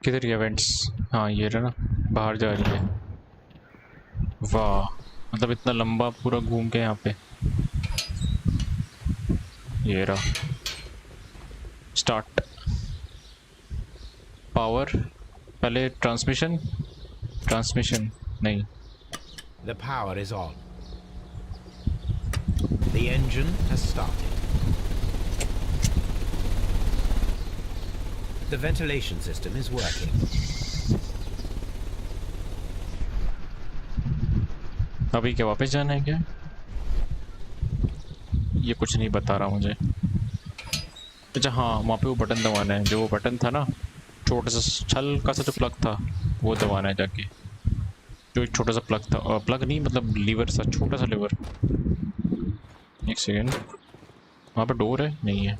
किधर गया वेंट्स? हाँ ये रहा ना, बाहर जा रही है। वाह, मतलब इतना लंबा पूरा घूम के यहाँ पे। ये रहा। Start power. पहले ट्रांसमिशन नहीं। The power is on. The engine has started. The ventilation system is working. अभी क्या वापस जाना है क्या? ये कुछ नहीं बता रहा मुझे। अच्छा हाँ, वहाँ पे वो बटन दबाना है, जो वो बटन था ना, छोटा सा हल्का सा जो प्लग था, वो दबाना है जाके। जो एक छोटा सा प्लग था, प्लग नहीं मतलब लीवर सा, छोटा सा लीवर। एक सेकेंड, वहाँ पे डोर है? नहीं है।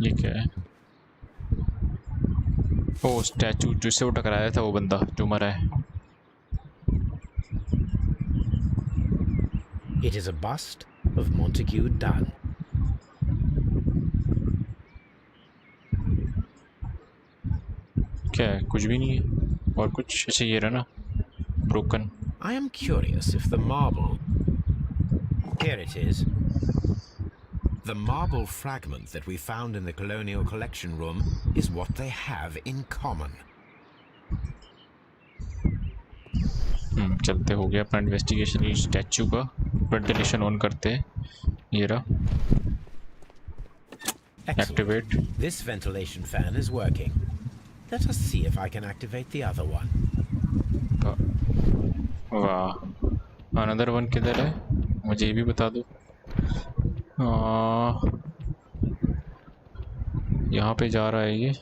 ये क्या है? ओ स्टैचू, जिससे वो टकराया था वो बंदा जो मरा है। It is a bust of Montague Dunn. क्या है? कुछ भी नहीं है। और कुछ? अच्छा ये रहा ना, broken. I am curious if the marble... Here it is. The marble fragment that we found in the Colonial Collection Room is what they have in common. चलते हो गया अपना इन्वेस्टिगेशन। स्टैचू का वेंटिलेशन ऑन करते हैं। ये रहा। Excellent. Activate. This ventilation fan is working. Let us see if I can activate the other one. वाह, अनदर वन किधर है, मुझे ये भी बता दो। यहाँ पे जा रहा है ये।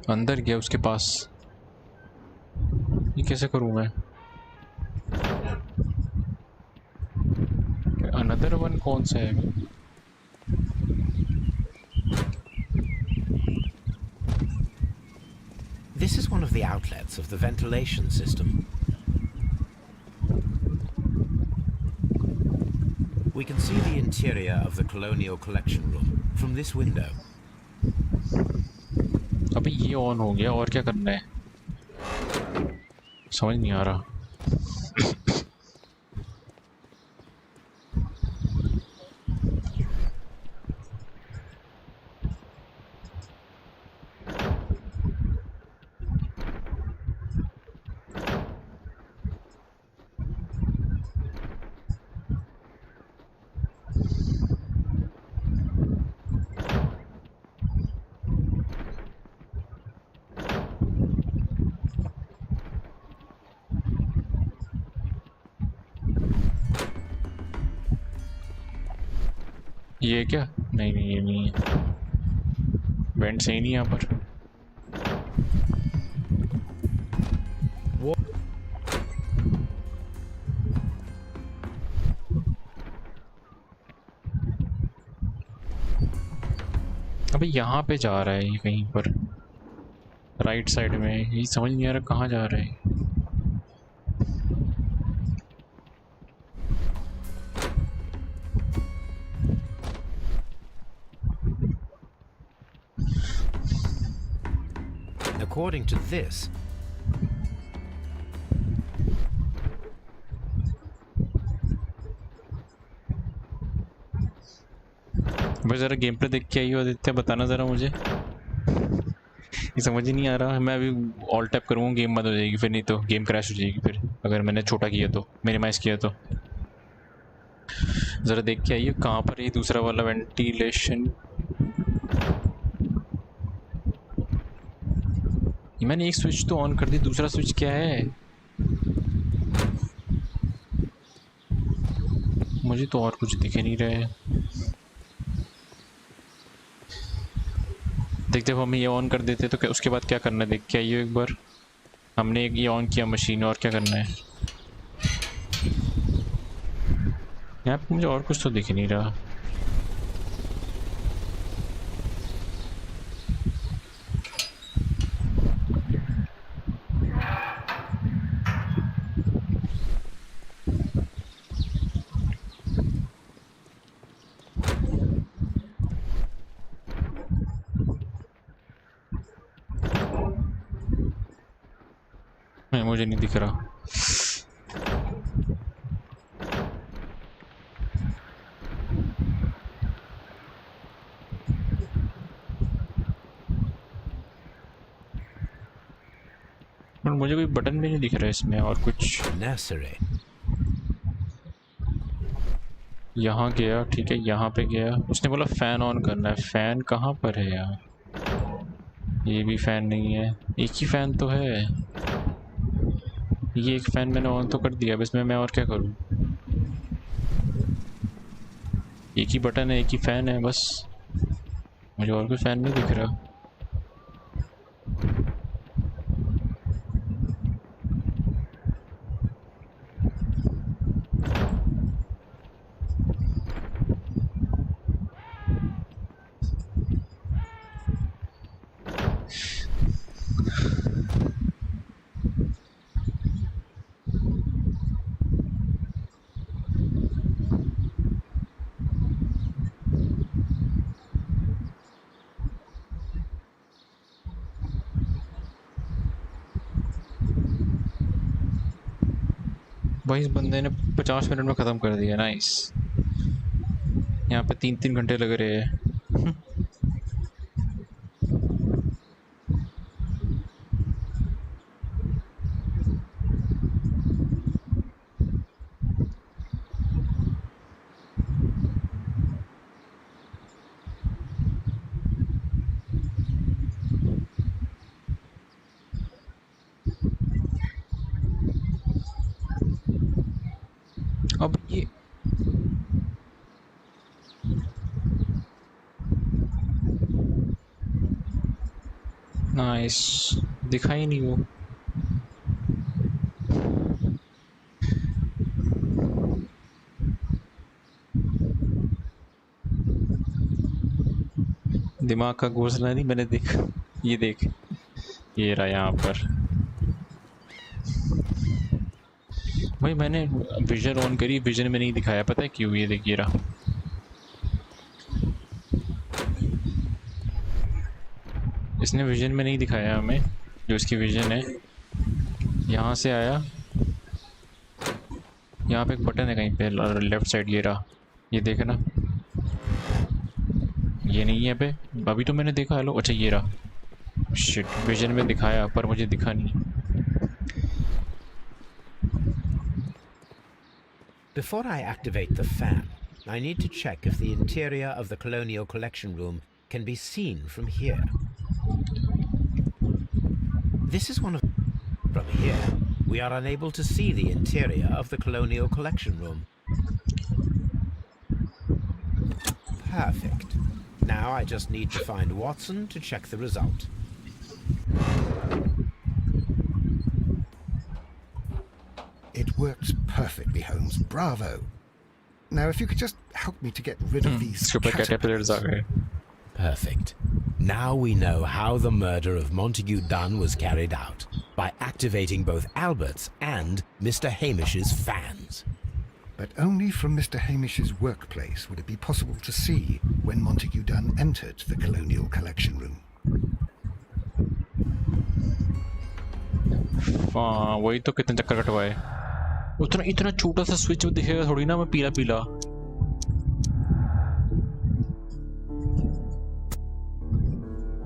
अंदर गया उसके पास। ये कैसे करूँ मैं? अनदर वन कौन सा है? This is one of the outlets of the ventilation system. We can see the interior of the colonial collection room from this window. अभी ये ऑन हो गया, और क्या करना है समझ नहीं आ रहा। ये क्या? नहीं नहीं, ये नहीं है। वेंट सही नहीं यहाँ पर। अबे यहाँ पे जा रहा है ये कहीं पर, राइट साइड में। ये समझ नहीं आ रहा कहाँ जा रहा है। According to this, भाई ज़रा गेम पे देख के आई हो आदित्य, बताना ज़रा मुझे। ये समझ ही नहीं आ रहा। मैं अभी ऑल टैप करूँगा, गेम बंद हो जाएगी, फिर नहीं तो गेम क्रैश हो जाएगी फिर, अगर मैंने छोटा किया तो, मिनिमाइज़ किया तो। ज़रा देख के आइए कहाँ पर ये दूसरा वाला वेंटिलेशन। मैंने एक स्विच तो ऑन कर दी, दूसरा स्विच क्या है? मुझे तो और कुछ दिख नहीं रहा है। देखते हो, हम ये ऑन कर देते तो क्या, उसके बाद क्या करना है देख के आइए एक बार। हमने एक ये ऑन किया मशीन, और क्या करना है यहाँ पे? मुझे और कुछ तो दिख नहीं रहा। मुझे नहीं दिख रहा। मुझे कोई बटन भी नहीं दिख रहा है इसमें, और कुछ। nursery. यहाँ गया, ठीक है, यहाँ पे गया। उसने बोला फैन ऑन करना है। फैन कहाँ पर है यार? ये भी फैन नहीं है, एक ही फैन तो है। ये एक फैन मैंने ऑन तो कर दिया, अब इसमें मैं और क्या करूँ? एक ही बटन है, एक ही फैन है बस। मुझे और कोई फैन नहीं दिख रहा। भाई इस बंदे ने 50 मिनट में ख़त्म कर दिया। नाइस। यहाँ पे 3-3 घंटे लग रहे हैं। नाइस, दिखा ही नहीं वो। दिमाग का घोंसला नहीं, मैंने देख, ये देख, ये रहा यहाँ पर। भाई मैंने विजन ऑन करी, विजन में नहीं दिखाया, पता है क्यों? ये देखिए रहा, इसने विजन में नहीं दिखाया हमें, जो इसकी विजन है। यहाँ से आया, यहाँ पे एक बटन है कहीं पे लेफ्ट साइड, ये रहा, ये देखे ना, ये नहीं है पे, अभी तो मैंने देखा। हेलो, अच्छा ये रहा, शिट, विजन में दिखाया पर मुझे दिखा नहीं। Before I activate the fan, I need to check if the interior of the Colonial Collection Room can be seen from here. This is one of... From here, we are unable to see the interior of the Colonial Collection Room. Perfect. Now I just need to find Watson to check the result. It works perfectly, Holmes. Bravo. Now, if you could just help me to get rid of these caterpillars. Perfect. Now we know how the murder of Montague Dunn was carried out, by activating both Albert's and Mr. Hamish's fans. But only from Mr. Hamish's workplace would it be possible to see when Montague Dunn entered the Colonial Collection Room. हाँ, वही तो, कितने चक्कर कटवाए। उतना इतना छोटा सा स्विच दिखेगा थोड़ी ना, मैं पीला पीला।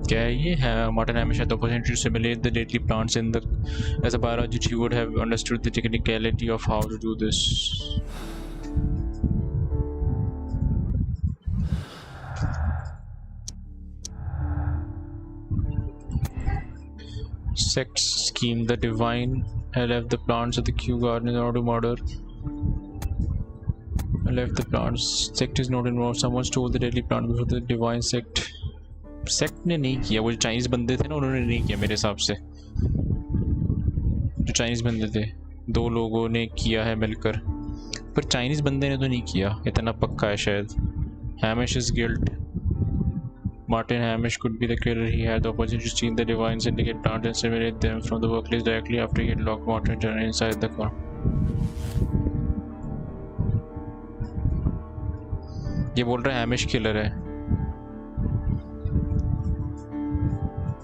क्या है ये? Martin Hamish had the opportunity to simulate the deadly plants in the... As a biologist, he would have understood the technicality of how to do this. Sect scheme: the divine left the plants of the Kew Garden in order to murder. Left the plants. Sect is not involved. Someone stole the deadly plant before the divine sect. Sect ने नहीं किया, वो जो Chinese बंदे थे ना, उन्होंने नहीं किया मेरे हिसाब से। जो चाइनीज बंदे थे, 2 लोगों ने किया है मिलकर, पर चाइनीज बंदे ने तो नहीं किया, इतना पक्का है शायद। Hamish is guilt. Martin Hamish could be the killer. He had the opportunity to steal the divine syndicate plant and simulate them from the workplace directly after he had locked Martin Turner inside the car. ये बोल रहा है Hamish killer है।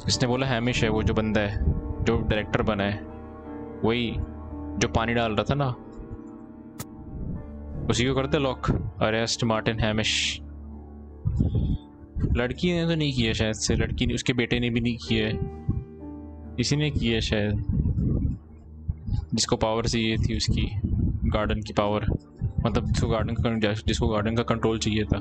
इसने बोला Hamish है वो जो बंदा है, जो डायरेक्टर बना है, वही जो पानी डाल रहा था ना, उसी को करते लॉक। Arrest Martin Hamish. लड़की ने तो नहीं किया शायद से, लड़की ने, उसके बेटे ने भी नहीं किया है, इसी ने किया शायद, जिसको पावर चाहिए थी, उसकी गार्डन की पावर, मतलब जिसको गार्डन का कंट्रोल चाहिए था।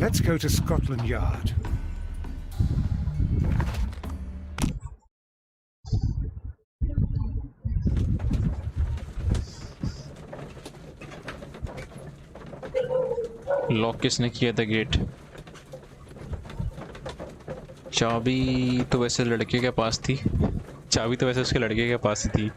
Let's go to Scotland Yard. Lock किसने किया था गेट? चाबी तो वैसे लड़के के पास थी, चाबी तो वैसे उसके लड़के के पास ही थी।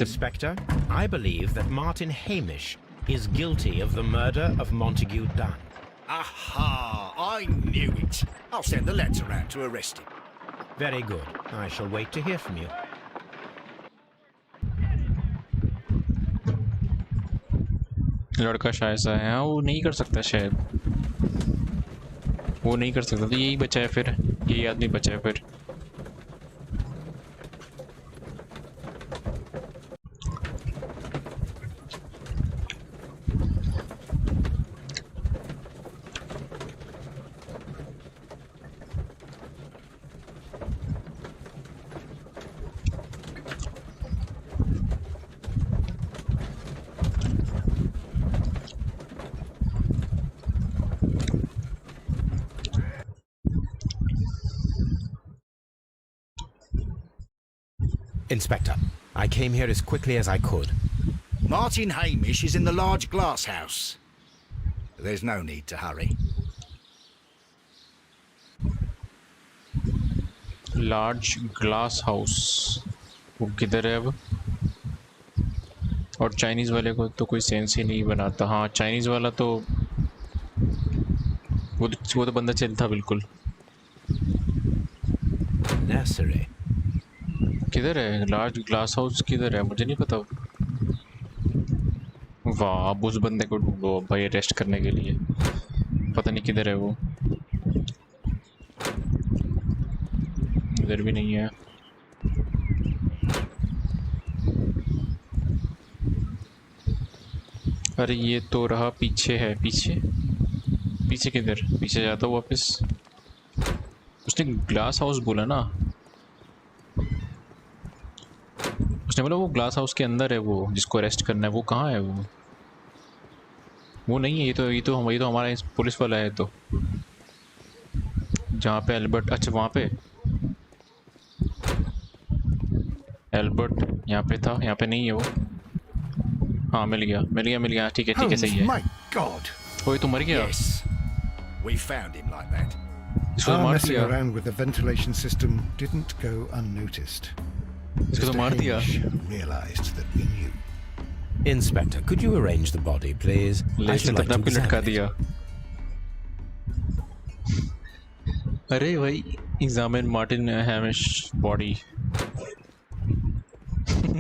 Inspector, I believe that Martin Hamish is guilty of the murder of Montague Dunn. Aha! I knew it. I'll send the letter out to arrest him. Very good. I shall wait to hear from you. लड़का शायद सा है, हाँ, वो नहीं कर सकता शायद, वो नहीं कर सकता, तो यही बचा है फिर, यही आदमी बचा है फिर। Inspector, I came here as quickly as I could. Martin Hamish is in the large glass house. There's no need to hurry. Large glass house वो किधर है अब? और चाइनीज़ वाले को तो कोई सेंस ही नहीं बनाता। हाँ, चाइनीज़ वाला तो वो तो बंदा चिल था बिल्कुल। Nursery. किधर है लार्ज ग्लास हाउस? किधर है मुझे नहीं पता। वाह, अब उस बंदे को ढूंढो भाई अरेस्ट करने के लिए। पता नहीं किधर है वो। इधर भी नहीं है। अरे ये तो रहा पीछे है। पीछे किधर? पीछे जाता हूँ वापस। उसने ग्लास हाउस बोला ना, उसने बोला वो ग्लास हाउस के अंदर है वो जिसको अरेस्ट करना है। वो कहाँ है वो नहीं है। ये तो हमारा पुलिस वाला है। तो जहाँ पे एल्बर्ट, अच्छा वहाँ पे एल्बर्ट यहाँ पे था, यहाँ पे नहीं है वो। हाँ मिल गया। ठीक है सही है। My God. ओए तो मर गया। Yes. We found him like that. इसको तो Our मार messing दिया। around with the ventilation system didn't go unnoticed. इसको तो Mr. मार दिया। Hamish realized that we knew. Inspector, could you arrange the body, please? I less should ने like तब to आपको लटका examine it. दिया। अरे भाई, एग्जामिन मार्टिन हैमिश बॉडी।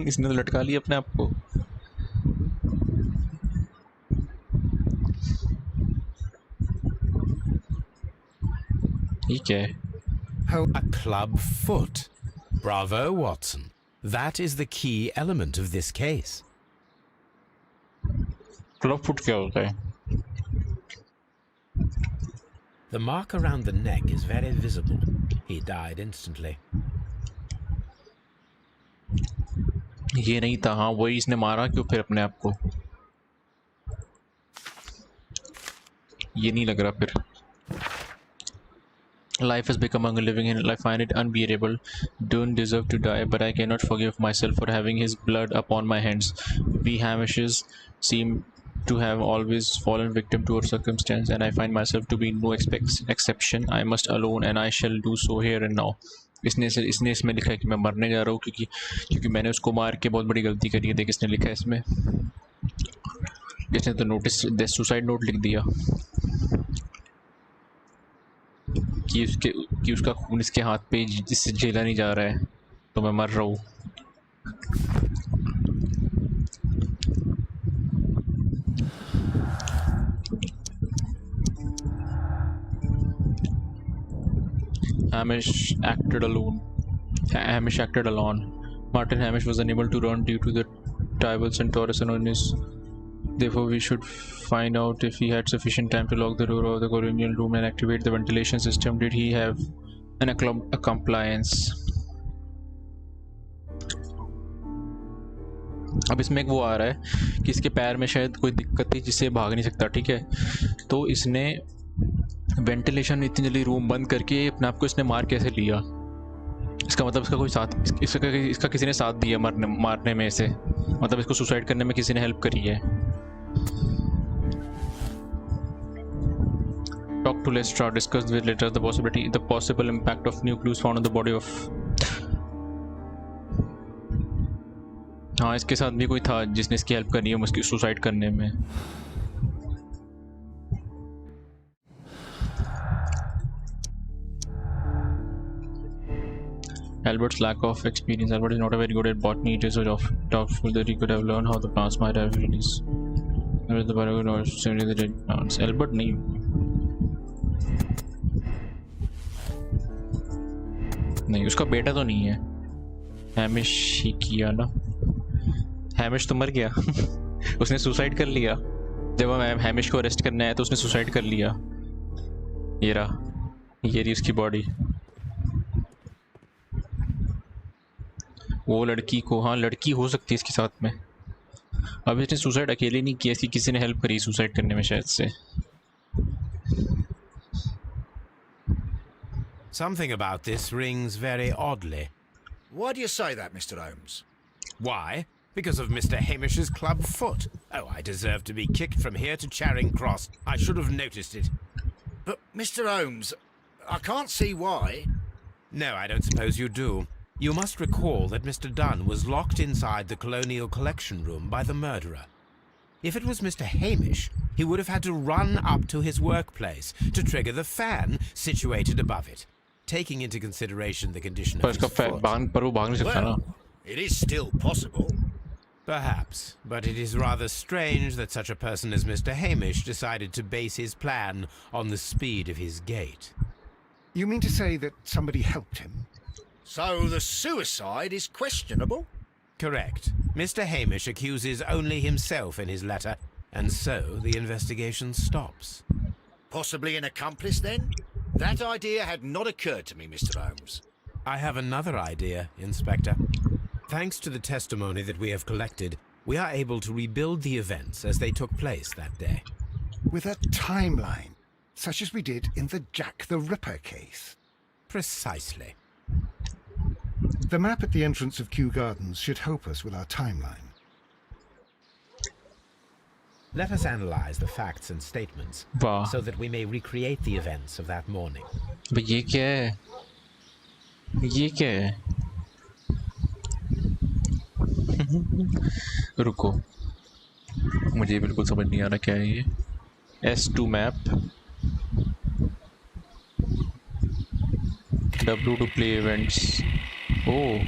इसने तो लटका लिया अपने आप को। ठीक है। A club foot. Bravo, Watson. That is the key element of this case. Club foot क्या होता है? The mark around the neck is very visible. He died instantly. ये नहीं था। हाँ वही, इसने मारा क्यों फिर अपने आप को? ये नहीं लग रहा फिर। Life has become unliving and I find it unbearable. Don't deserve to die, but I cannot forgive myself for having his blood upon my hands. We Hamishes seem to have always fallen victim to our circumstance, and I find myself to be no exception. I must alone, and I shall do so here and now. इसने इसमें लिखा है कि मैं मरने जा रहा हूँ क्योंकि मैंने उसको मार के बहुत बड़ी गलती करी है। देख इसने लिखा है इसमें। इसने तो नोटिस सुसाइड नोट लिख दिया कि उसका खून इसके हाथ पे जिससे झेला नहीं जा रहा है, तो मैं मर रहा हूँ। Hamish acted alone. Martin Hamish was unable to run due to the Tybalt Centaurus on his. Therefore, we should find out if he had sufficient time to lock the door of the colonial room and activate the ventilation system. Did he have a compliance? अब इसमें एक वो आ रहा है कि इसके पैर में शायद कोई दिक्कत थी जिससे भाग नहीं सकता। ठीक है, तो इसने वेंटिलेशन में इतनी जल्दी रूम बंद करके अपने आप को इसने मार कैसे लिया? इसका मतलब इसका कोई साथ इसका किसी ने साथ दिया मारने में से, मतलब इसको सुसाइड करने में किसी ने हेल्प करी है। Talk to Lestra, discuss with later the possible impact of new clues found on the body of. हाँ, इसके साथ भी कोई था जिसने इसकी हेल्प करनी है उसकी सुसाइड करने में। Albert's lack of experience. Albert is not a very good at botany. It is so doubtful that he could have learned how the plants might have released. The paragon or simply the dead plants. Albert नहीं। नहीं, उसका बेटा तो नहीं है। Hamish ही किया ना। Hamish तो मर गया। उसने सुसाइड कर लिया। जब हम हैमिश को अरेस्ट करने आए तो उसने सुसाइड कर लिया। ये रही उसकी बॉडी। वो लड़की को, हाँ लड़की हो सकती है इसके साथ में। अब इसने सुसाइड अकेले नहीं किया, इसकी किसी ने हेल्प करी सुसाइड करने में शायद से। Something about this rings very oddly. Why do you say that, Mr. Holmes? Why? Because of Mr. Hamish's club foot. Oh, I deserve to be kicked from here to Charing Cross. I should have noticed it. But, Mr. Holmes, I can't see why. No, I don't suppose you do. You must recall that Mr. Dunn was locked inside the Colonial Collection Room by the murderer. If it was Mr. Hamish, he would have had to run up to his workplace to trigger the fan situated above it, taking into consideration the condition of his foot. Well, it is still possible. Perhaps, but it is rather strange that such a person as Mr. Hamish decided to base his plan on the speed of his gait. You mean to say that somebody helped him? So the suicide is questionable? Correct. Mr. Hamish accuses only himself in his letter, and so the investigation stops. Possibly an accomplice, then? That idea had not occurred to me, Mr. Holmes. I have another idea, Inspector. Thanks to the testimony that we have collected, we are able to rebuild the events as they took place that day. With a timeline, such as we did in the Jack the Ripper case. Precisely. The map at the entrance of Kew Gardens should help us with our timeline. Let us analyze the facts and statements so that we may recreate the events of that morning. But ये क्या है? ये क्या है? रुको, मुझे बिल्कुल समझ नहीं आ रहा क्या है ये. S2 map, W to play events. Oh.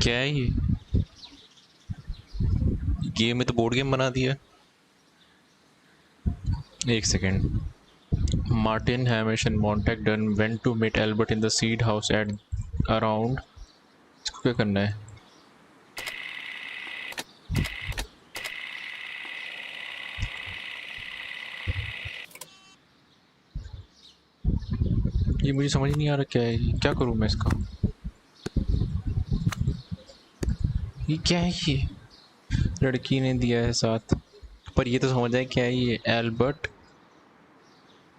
क्या है ये? गेम में तो बोर्ड गेम बना दिया. एक second. Martin, Hamish and Montag Dunn went to meet Albert in the seed house at around. इसको क्या करना है? ये मुझे समझ नहीं आ रहा क्या है. क्या करूँ मैं इसका? ये क्या है ये? लड़की ने दिया है साथ, पर ये तो समझ आए क्या है ये. एल्बर्ट,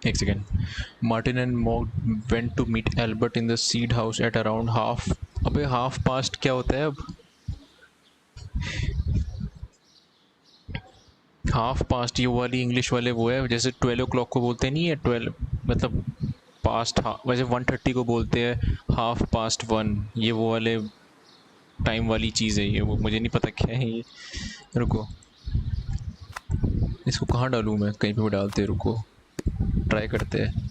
एक second. Martin and Mog went to meet Albert in the seed house at around half. अबे हाफ पास्ट क्या होता है अब? हाफ पास्ट ये वाली इंग्लिश वाले वो है जैसे 12 o'clock को बोलते नहीं है. 12 मतलब पास्ट, वैसे 1:30 को बोलते हैं हाफ पास्ट 1. ये वो वाले टाइम वाली चीज़ है ये. वो मुझे नहीं पता क्या है ये. रुको, इसको कहाँ डालूँ मैं? कहीं पे भी डालते. रुको, ट्राई करते हैं.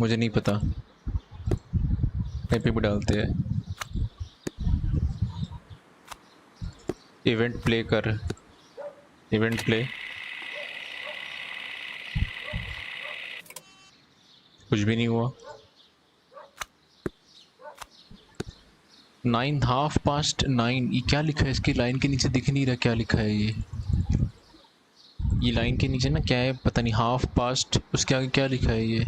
मुझे नहीं पता, कहीं पे भी डालते हैं. इवेंट प्ले कर. Event play. कुछ भी नहीं हुआ. 9 हाफ पास्ट 9. ये क्या लिखा है? इसकी लाइन के नीचे दिख नहीं रहा क्या लिखा है ये. ये लाइन के नीचे ना क्या है पता नहीं. हाफ पास्ट, उसके आगे क्या लिखा है ये?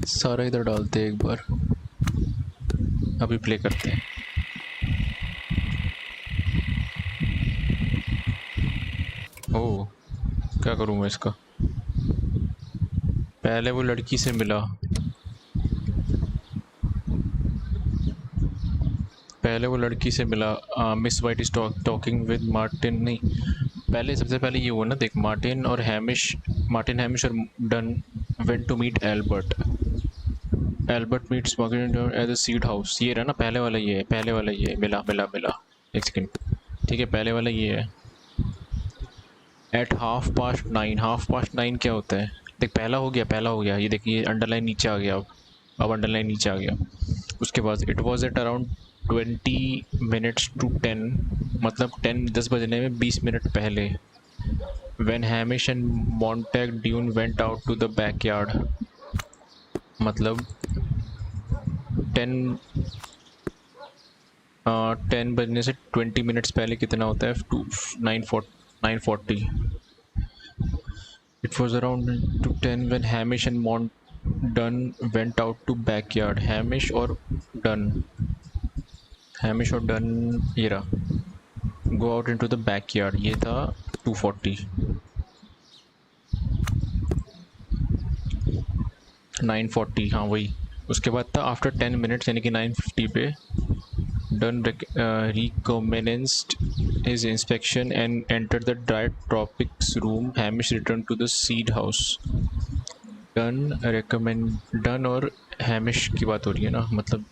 सारा इधर डालते हैं एक बार. अभी प्ले करते हैं. ओह, क्या करूँ मैं इसका? पहले वो लड़की से मिला. Miss White is talking with Martin. नहीं, पहले सबसे पहले ये हुआ ना. देख, मार्टिन हैमिश और Dan went to meet Albert. Albert meets Martin at the seed house. ये रहा ना पहले वाला. ये मिला. एक सेकेंड. ठीक है, पहले वाला ये है. At half past 9. Half past 9 क्या होता है? देख, पहला हो गया. ये देखिए अंडरलाइन नीचे आ गया. अब अंडरलाइन नीचे आ गया. उसके बाद it was at around 20 minutes to 10, मतलब 10 बजने में 20 मिनट पहले. When Hamish and Montag Dunn went out to the backyard, मतलब 10 बजने से 20 मिनट्स पहले कितना होता है? 9:40. It was around 10 when Hamish and Dunn went out to backyard. Hamish और Dunn. हैमिश और डन ये रहा, go out into the backyard, ये था 240। 940 हाँ वही। उसके बाद था आफ्टर 10 मिनट्स यानी कि 950 पे done recommenced his inspection and entered the dry tropics room. Hamish returned to the seed house. Done और हैमिश की बात हो रही है ना, मतलब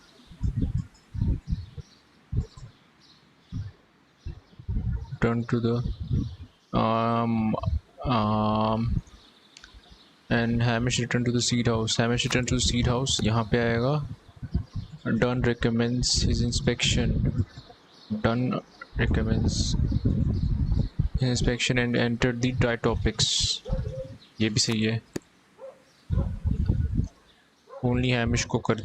turn to the and Hamish returned to the seed house. Hamish returned to the seed house, यहाँ पे आएगा Dunn recommends his inspection. Dunn recommends his inspection and entered the dry topics. ये भी सही है। Only Hamish को कर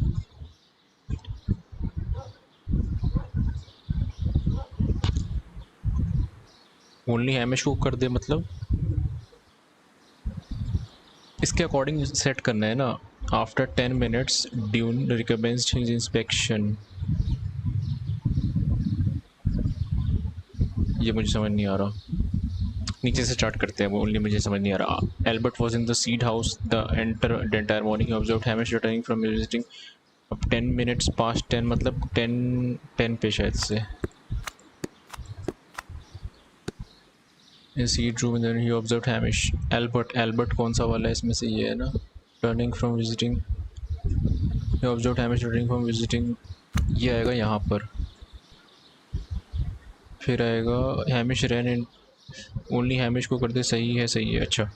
only Hamish को कर दे, मतलब इसके अकॉर्डिंग सेट करना है ना। After 10 minutes Dune recommenced his inspection, ये मुझे समझ नहीं आ रहा। नीचे से स्टार्ट करते हैं, वो ओनली मुझे समझ नहीं आ रहा। Albert was in the seed house the entire morning, observe Hamish returning from visiting. अब 10 मिनट्स पास्ट 10 मतलब 10 पे शायद से। In seed room and then he observed Hamish. Albert कौन सा वाला है इसमें से, ये है ना। Turning from visiting, he observed Hamish returning from visiting, ये आएगा यहाँ पर। फिर आएगा Hamish ran in, only Hamish को कर दे, सही है अच्छा।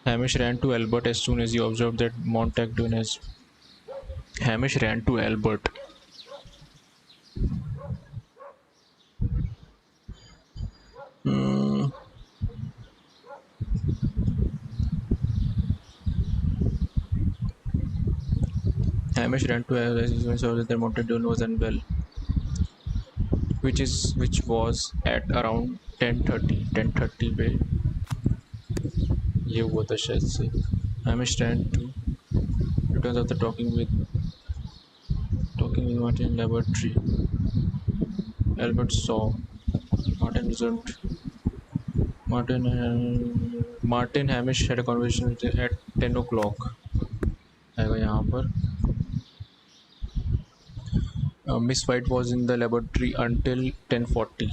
Hamish ran to Albert as soon as he observed that Montague has, Hamish ran to Albert, Hamish ran to Albert as he saw that Montague was unwell, which was at around 10:30 पे ये हुआ था शायद से। Hamish ran to returns after talking with Martin in laboratory. Albert saw Martin observed Martin Hamish had a conversation at 10 o'clock आएगा यहाँ पर। Miss White was in the laboratory until 10:40.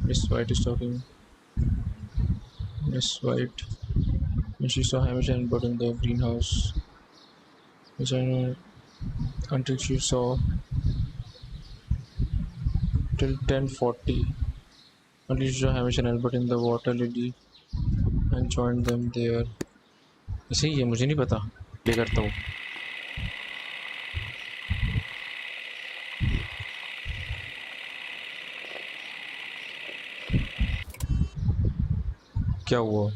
Miss White is talking. Miss White, when she saw Hamish and Albert in the greenhouse, until she saw till 10:40. Until she saw Hamish and Albert in the water lily and joined them there. ऐसे ही है, मुझे नहीं पता, play करता हूँ। क्या हुआ?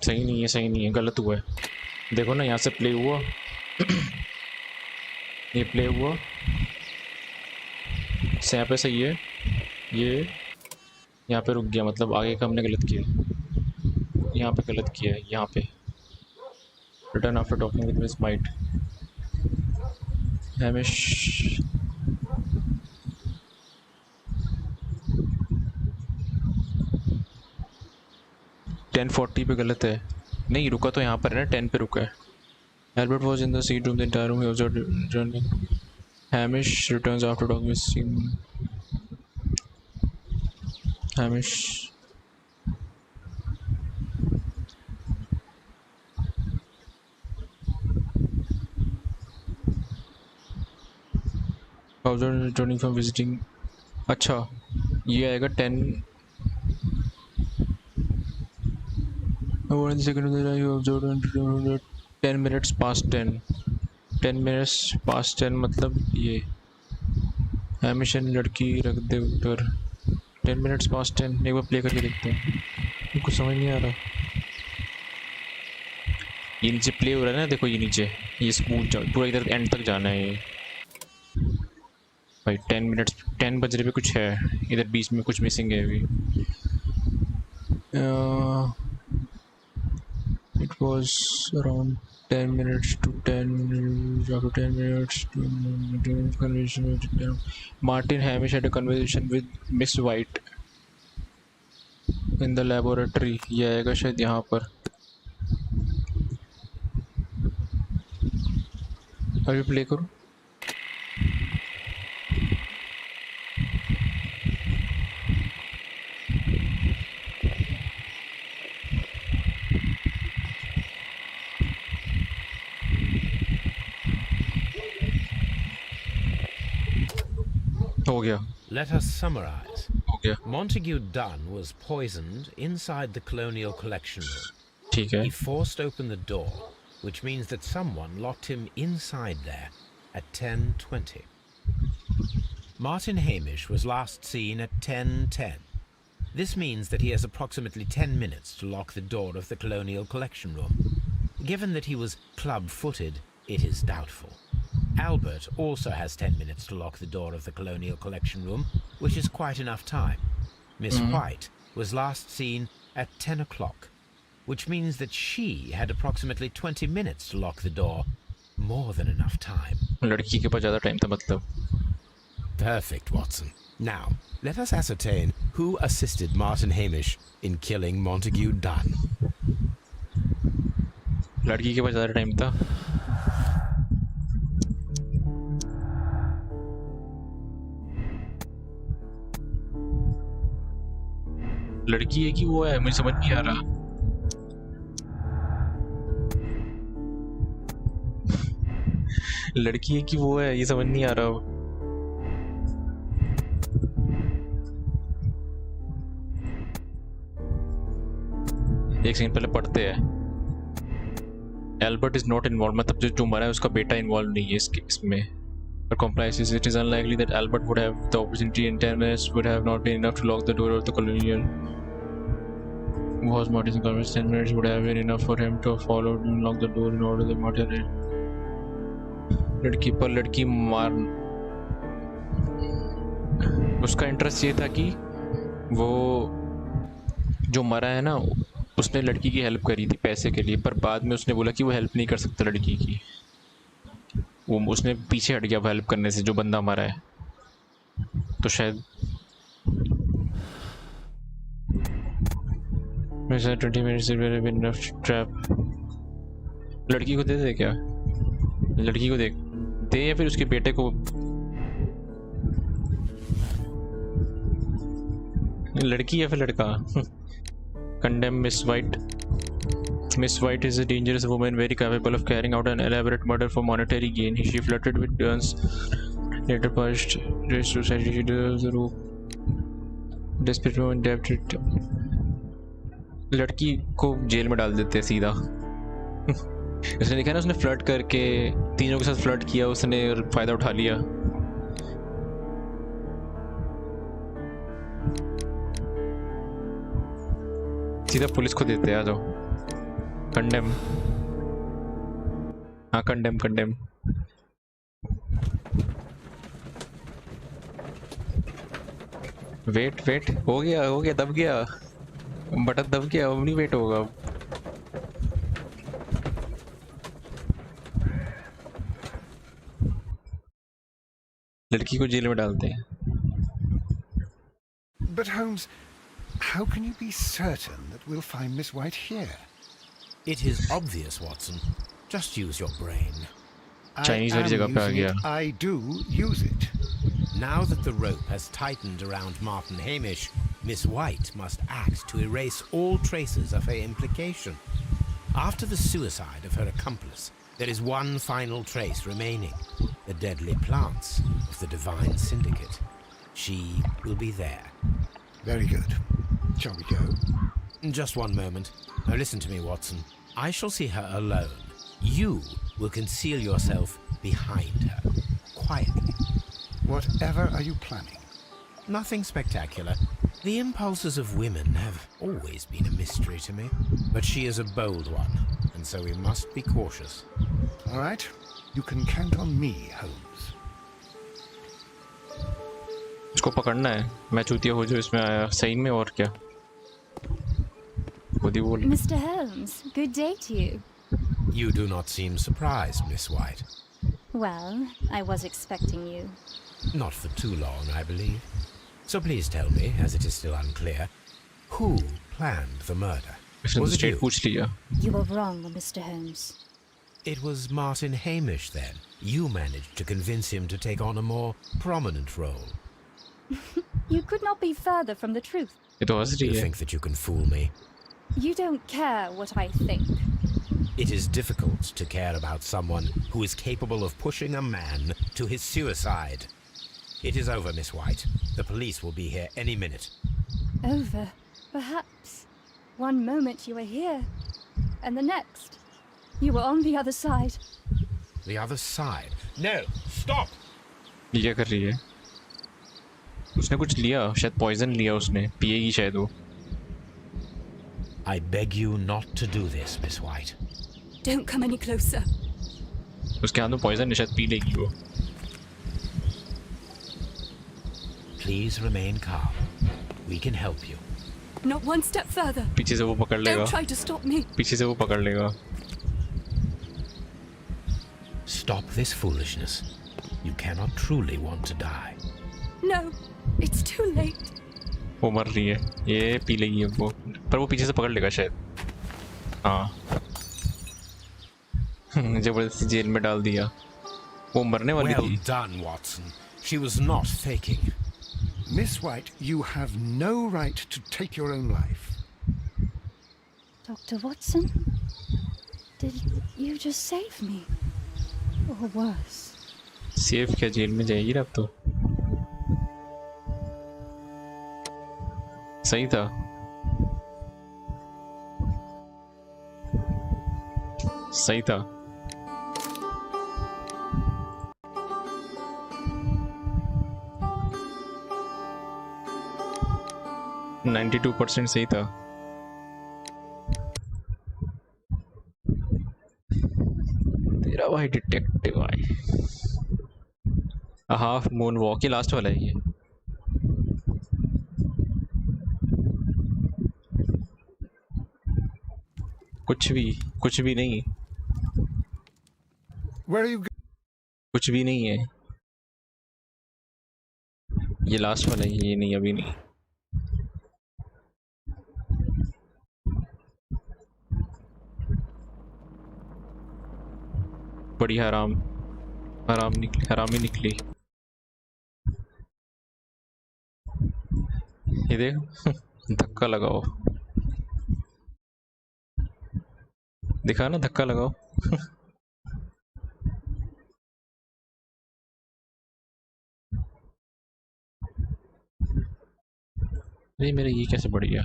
सही नहीं है, गलत हुआ है। देखो ना, यहाँ से प्ले हुआ ये प्ले हुआ से यहाँ पे सही है, ये यहाँ पे रुक गया, मतलब आगे का हमने गलत किया, यहाँ पे गलत किया है। यहाँ पे return after talking with miss might, Hamish 10:40 पे गलत है। नहीं रुका तो यहाँ पर है ना, 10 पे रुका है। Albert was in the seat room the entire room. He was returning. Hamish returns after talking with Sim. Hamish was returning from visiting. अच्छा ये आएगा 10 over in the second that you observed 10 minutes past 10 10 minutes past 10 मतलब ये हमेशा लड़की रख दे उधर 10 minutes past 10। एक बार प्ले करके देखते हैं, कुछ समझ नहीं आ रहा। ये नीचे प्ले हो रहा है ना, देखो ये नीचे, ये स्मूथ पूरा इधर एंड तक जाना है। ये भाई 10 बज रहे पे कुछ है इधर, बीच में कुछ मिसिंग है अभी। It was around 10 minutes to 10 after 10 minutes to conversation with Martin Hamish had a conversation with Miss White in the laboratory। ये आएगा शायद यहाँ पर। अभी प्ले करो। हो गया। Let us summarize. हो गया। Montague Dunn was poisoned inside the Colonial Collection room. ठीक है। He forced open the door, which means that someone locked him inside there at 10:20. Martin Hamish was last seen at 10:10. This means that he has approximately 10 minutes to lock the door of the Colonial Collection room. Given that he was club-footed, it is doubtful. Albert also has 10 minutes to lock the door of the Colonial Collection room, which is quite enough time. Miss White was last seen at 10 o'clock, which means that she had approximately 20 minutes to lock the door. More than enough time. लड़की के पास ज़्यादा time था मतलब। Perfect, Watson. Now, let us ascertain who assisted Martin Hamish in killing Montague Dunn. लड़की के पास ज़्यादा time था। लड़की है कि वो है, मुझे समझ नहीं आ रहा। लड़की है कि वो है, ये समझ नहीं आ रहा। एक सेकंड पहले पढ़ते हैं। एल्बर्ट इज नॉट इन्वॉल्व, मतलब जो मरा है उसका बेटा इन्वॉल्व नहीं है इसमें। For compliances, it is unlikely that Albert would have the opportunity in 10 minutes would have not been enough to lock the door of the colonial. Was Martin's convenience 10 minutes would have been enough for him to follow and lock the door in order that Martin लड़की पर लड़की मार, उसका interest ये था कि वो जो मरा है ना उसने लड़की की हेल्प करी थी पैसे के लिए, पर बाद में उसने बोला कि वो हेल्प नहीं कर सकता लड़की की। वो उसने पीछे हट गया हेल्प करने से जो बंदा मरा है। तो शायद 20 minutes ट्रैप। लड़की को दे दे क्या? लड़की को दे या फिर उसके बेटे को? लड़की या फिर लड़का? Condemn Miss White. Miss White is a dangerous woman, very capable of carrying out an elaborate murder for monetary gain. She flirted with Dunn's, later pushed race society. She deserves the rope. Desperate woman, indebted. लड़की को jail में डाल देते हैं सीधा। उसने देखा ना, उसने फ्लर्ट करके तीनों के साथ फ्लर्ट किया, उसने फायदा उठा लिया। सीधा पुलिस को देते हैं, आ जाओ। कंडेम, हाँ कंडेम। वेट हो गया दब गया, बटन दब गया, अब नहीं वेट होगा। लड़की को जेल में डालते हैं। But Holmes, how can you be certain that we'll find Miss White here? It is obvious, Watson. Just use your brain. Chinese वाली जगह पे आ गया। I do use it. Now that the rope has tightened around Martin Hamish, Miss White must act to erase all traces of her implication. After the suicide of her accomplice, there is one final trace remaining: the deadly plants of the Divine Syndicate. She will be there. Very good. Shall we go? Just one moment. Now listen to me, Watson. I shall see her alone. You will conceal yourself behind her, quietly. Whatever are you planning? Nothing spectacular. The impulses of women have always been a mystery to me. But she is a bold one, and so we must be cautious. All right. You can count on me, Holmes. इसको पकड़ना है, मैं चूतिया हो जो इसमें आया सही में, और क्या खुद ही बोल। Mr. Holmes, good day to you. You do not seem surprised, Miss White. Well, I was expecting you. Not for too long, I believe. So please tell me, as it is still unclear, who planned the murder? Was it you? पूछ लिया। You were wrong, Mr. Holmes. It was Martin Hamish, then. You managed to convince him to take on a more prominent role. You could not be further from the truth. ये तो हंस रही You है। think that you can fool me? You don't care what I think. It is difficult to care about someone who is capable of pushing a man to his suicide. It is over, Miss White. The police will be here any minute. Over, perhaps. One moment you were here, and the next, you were on the other side. The other side? No! Stop! ये क्या कर रही है? उसने कुछ लिया, शायद poison लिया उसने, पिएगी शायद वो। I beg you not to do this, Miss White. Don't come any closer. उसके हाथ में पॉइजन है, शायद पी लेगी वो। Please remain calm. We can help you. Not one step further. पीछे से वो पकड़ लेगा। Don't try to stop me. पीछे से वो पकड़ लेगा। Stop this foolishness. You cannot truly want to die. No, it's too late. वो मर रही है, ये पी लेगी अब वो, पर वो पीछे से पकड़ लेगा शायद। हाँ जबरदस्ती जेल में डाल दिया। वो मरने वाली Well थी। done, Watson. She was not faking. Miss White, you have no right to take your own life. Dr. Watson? Did you just save me? Or worse? Safe क्या, जेल में जाएगी ना अब तो। सही था। सही था। नाइन्टी 92% सही था। तेरा भाई डिटेक्टिव भाई। हाफ मून वॉक ही लास्ट वाला है ये। कुछ भी नहीं। Where are you कुछ भी नहीं है, ये लास्ट वाला है, ये नहीं, अभी नहीं। बड़ी हरामी निकली। ये देख धक्का लगाओ, दिखा ना, धक्का लगाओ। अरे मेरा ये कैसे बढ़ गया?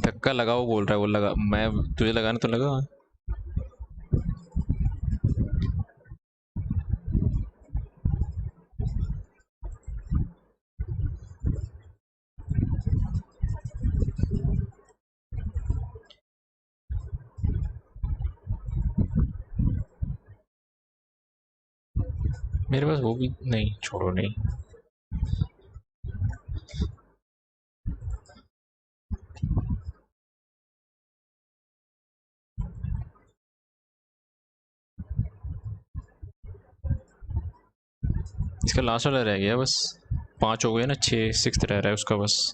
धक्का लगाओ बोल रहा है वो, लगा, मैं तुझे लगाना तो लगा। मेरे पास वो भी नहीं, छोड़ो नहीं। इसका लास्ट वाला रह गया बस, 5 हो गए ना, 6 रह रहा है उसका बस।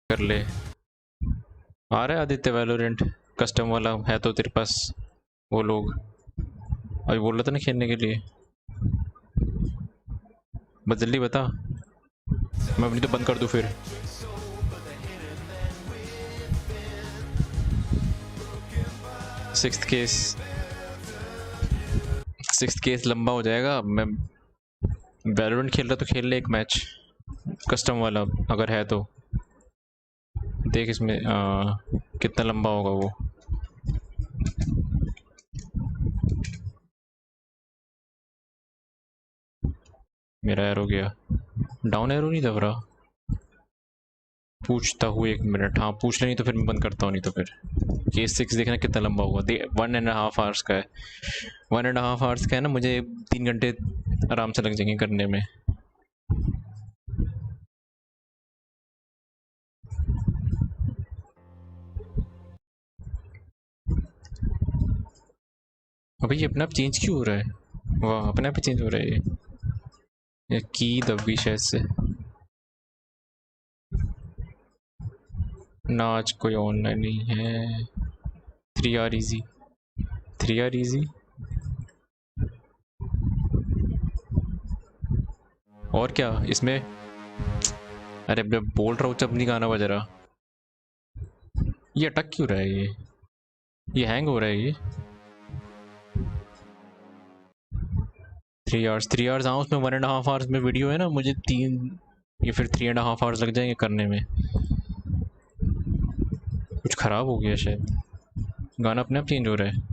कर ले, आ रहा है आदित्य वैलोरेंट कस्टम वाला है तो तेरे पास। वो लोग अभी बोल रहा था ना खेलने के लिए। बस जल्दी बता, मैं अपनी तो बंद कर दूँ फिर। सिक्स्थ केस लंबा हो जाएगा। मैं वैलोरेंट खेल रहा तो खेल ले एक मैच कस्टम वाला अगर है तो। देख इसमें कितना लंबा होगा वो। मेरा एरो गया, डाउन एरो नहीं दब रहा। पूछता हूँ 1 मिनट। हाँ पूछ ले, नहीं तो फिर मैं बंद करता हूँ। नहीं तो फिर केस 6 देखना कितना लंबा हुआ। 1.5 आवर्स का है। 1.5 आवर्स का है ना, मुझे 3 घंटे आराम से लग जाएंगे करने में। अभी ये अपने आप चेंज क्यों हो रहा है? वाह, अपने आप ही चेंज हो रहा है ये की दबी शायद से ना। आज कोई ऑनलाइन नहीं है। 3 आर इजी, 3 आर इजी। और क्या इसमें? अरे मैं बोल रहा हूँ जब नहीं गाना बज रहा। ये अटक क्यों रहा है? ये हैंग हो रहा है ये। 3 आवर्स हाँ, उसमें 1.5 आवर्स में वीडियो है ना। मुझे 3 या फिर 3.5 आवर्स लग जाएंगे करने में। कुछ ख़राब हो गया शायद, गाना अपने आप चेंज हो रहा है।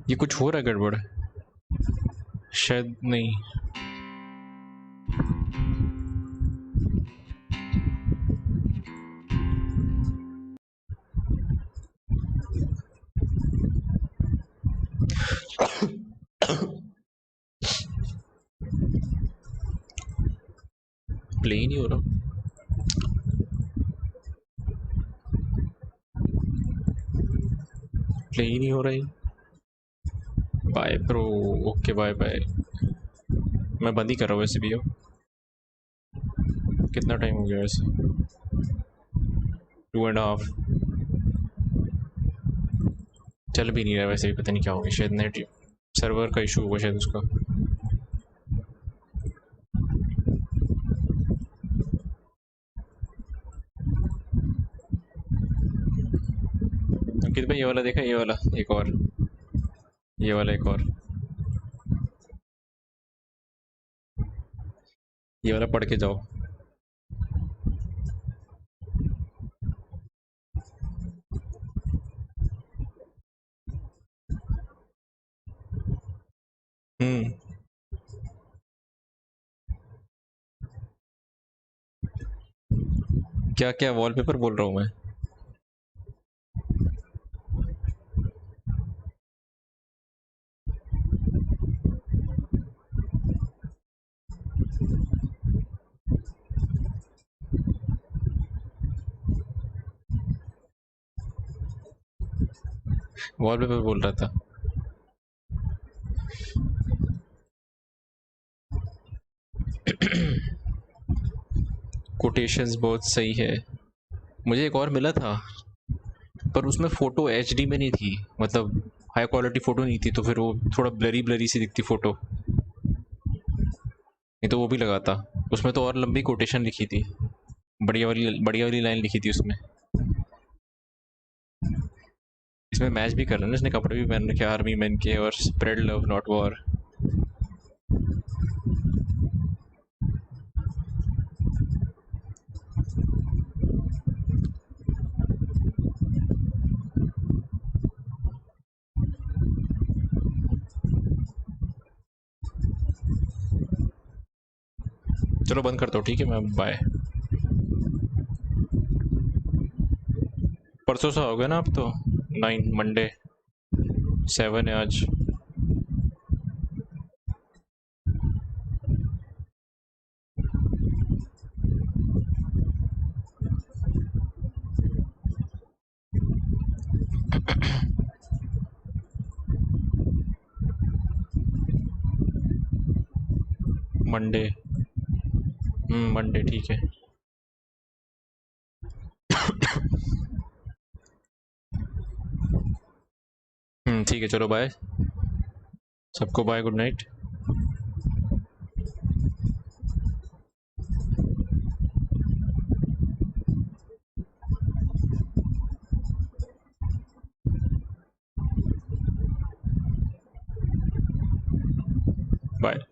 ये कुछ हो रहा है गड़बड़ शायद। नहीं, प्ले ही नहीं हो रहा। प्ले ही नहीं हो रहा है। Bye bro. Okay bye bye. मैं बंद ही कर रहा हूँ वैसे भी अब। कितना टाइम हो गया वैसे? 2.5। चल भी नहीं रहा वैसे भी। पता नहीं क्या हो गया, शायद नेट सर्वर का इशू होगा शायद उसका। अंकित भाई ये वाला देखा? ये वाला एक और, ये वाला एक और, ये वाला पढ़ के जाओ। क्या क्या वॉलपेपर बोल रहा हूँ मैं? वॉलपेपर बोल रहा था। कोटेशंस बहुत सही है। मुझे एक और मिला था पर उसमें फ़ोटो एचडी में नहीं थी, मतलब हाई क्वालिटी फ़ोटो नहीं थी, तो फिर वो थोड़ा ब्लरी ब्लरी सी दिखती फ़ोटो। नहीं तो वो भी लगाता। उसमें तो और लंबी कोटेशन लिखी थी, बढ़िया वाली लाइन लिखी थी उसमें। इसमें मैच भी कर रहे हैं, इसने कपड़े भी पहन रखे आर्मी मैन के, और स्प्रेड लव नॉट वॉर। चलो बंद करता हूँ, ठीक है मैं, बाय। परसों सा हो गया ना अब तो। 9 मंडे 7 है आज। मंडे। मंडे ठीक है। ठीक है, चलो बाय सबको, बाय, गुड नाइट। बाय।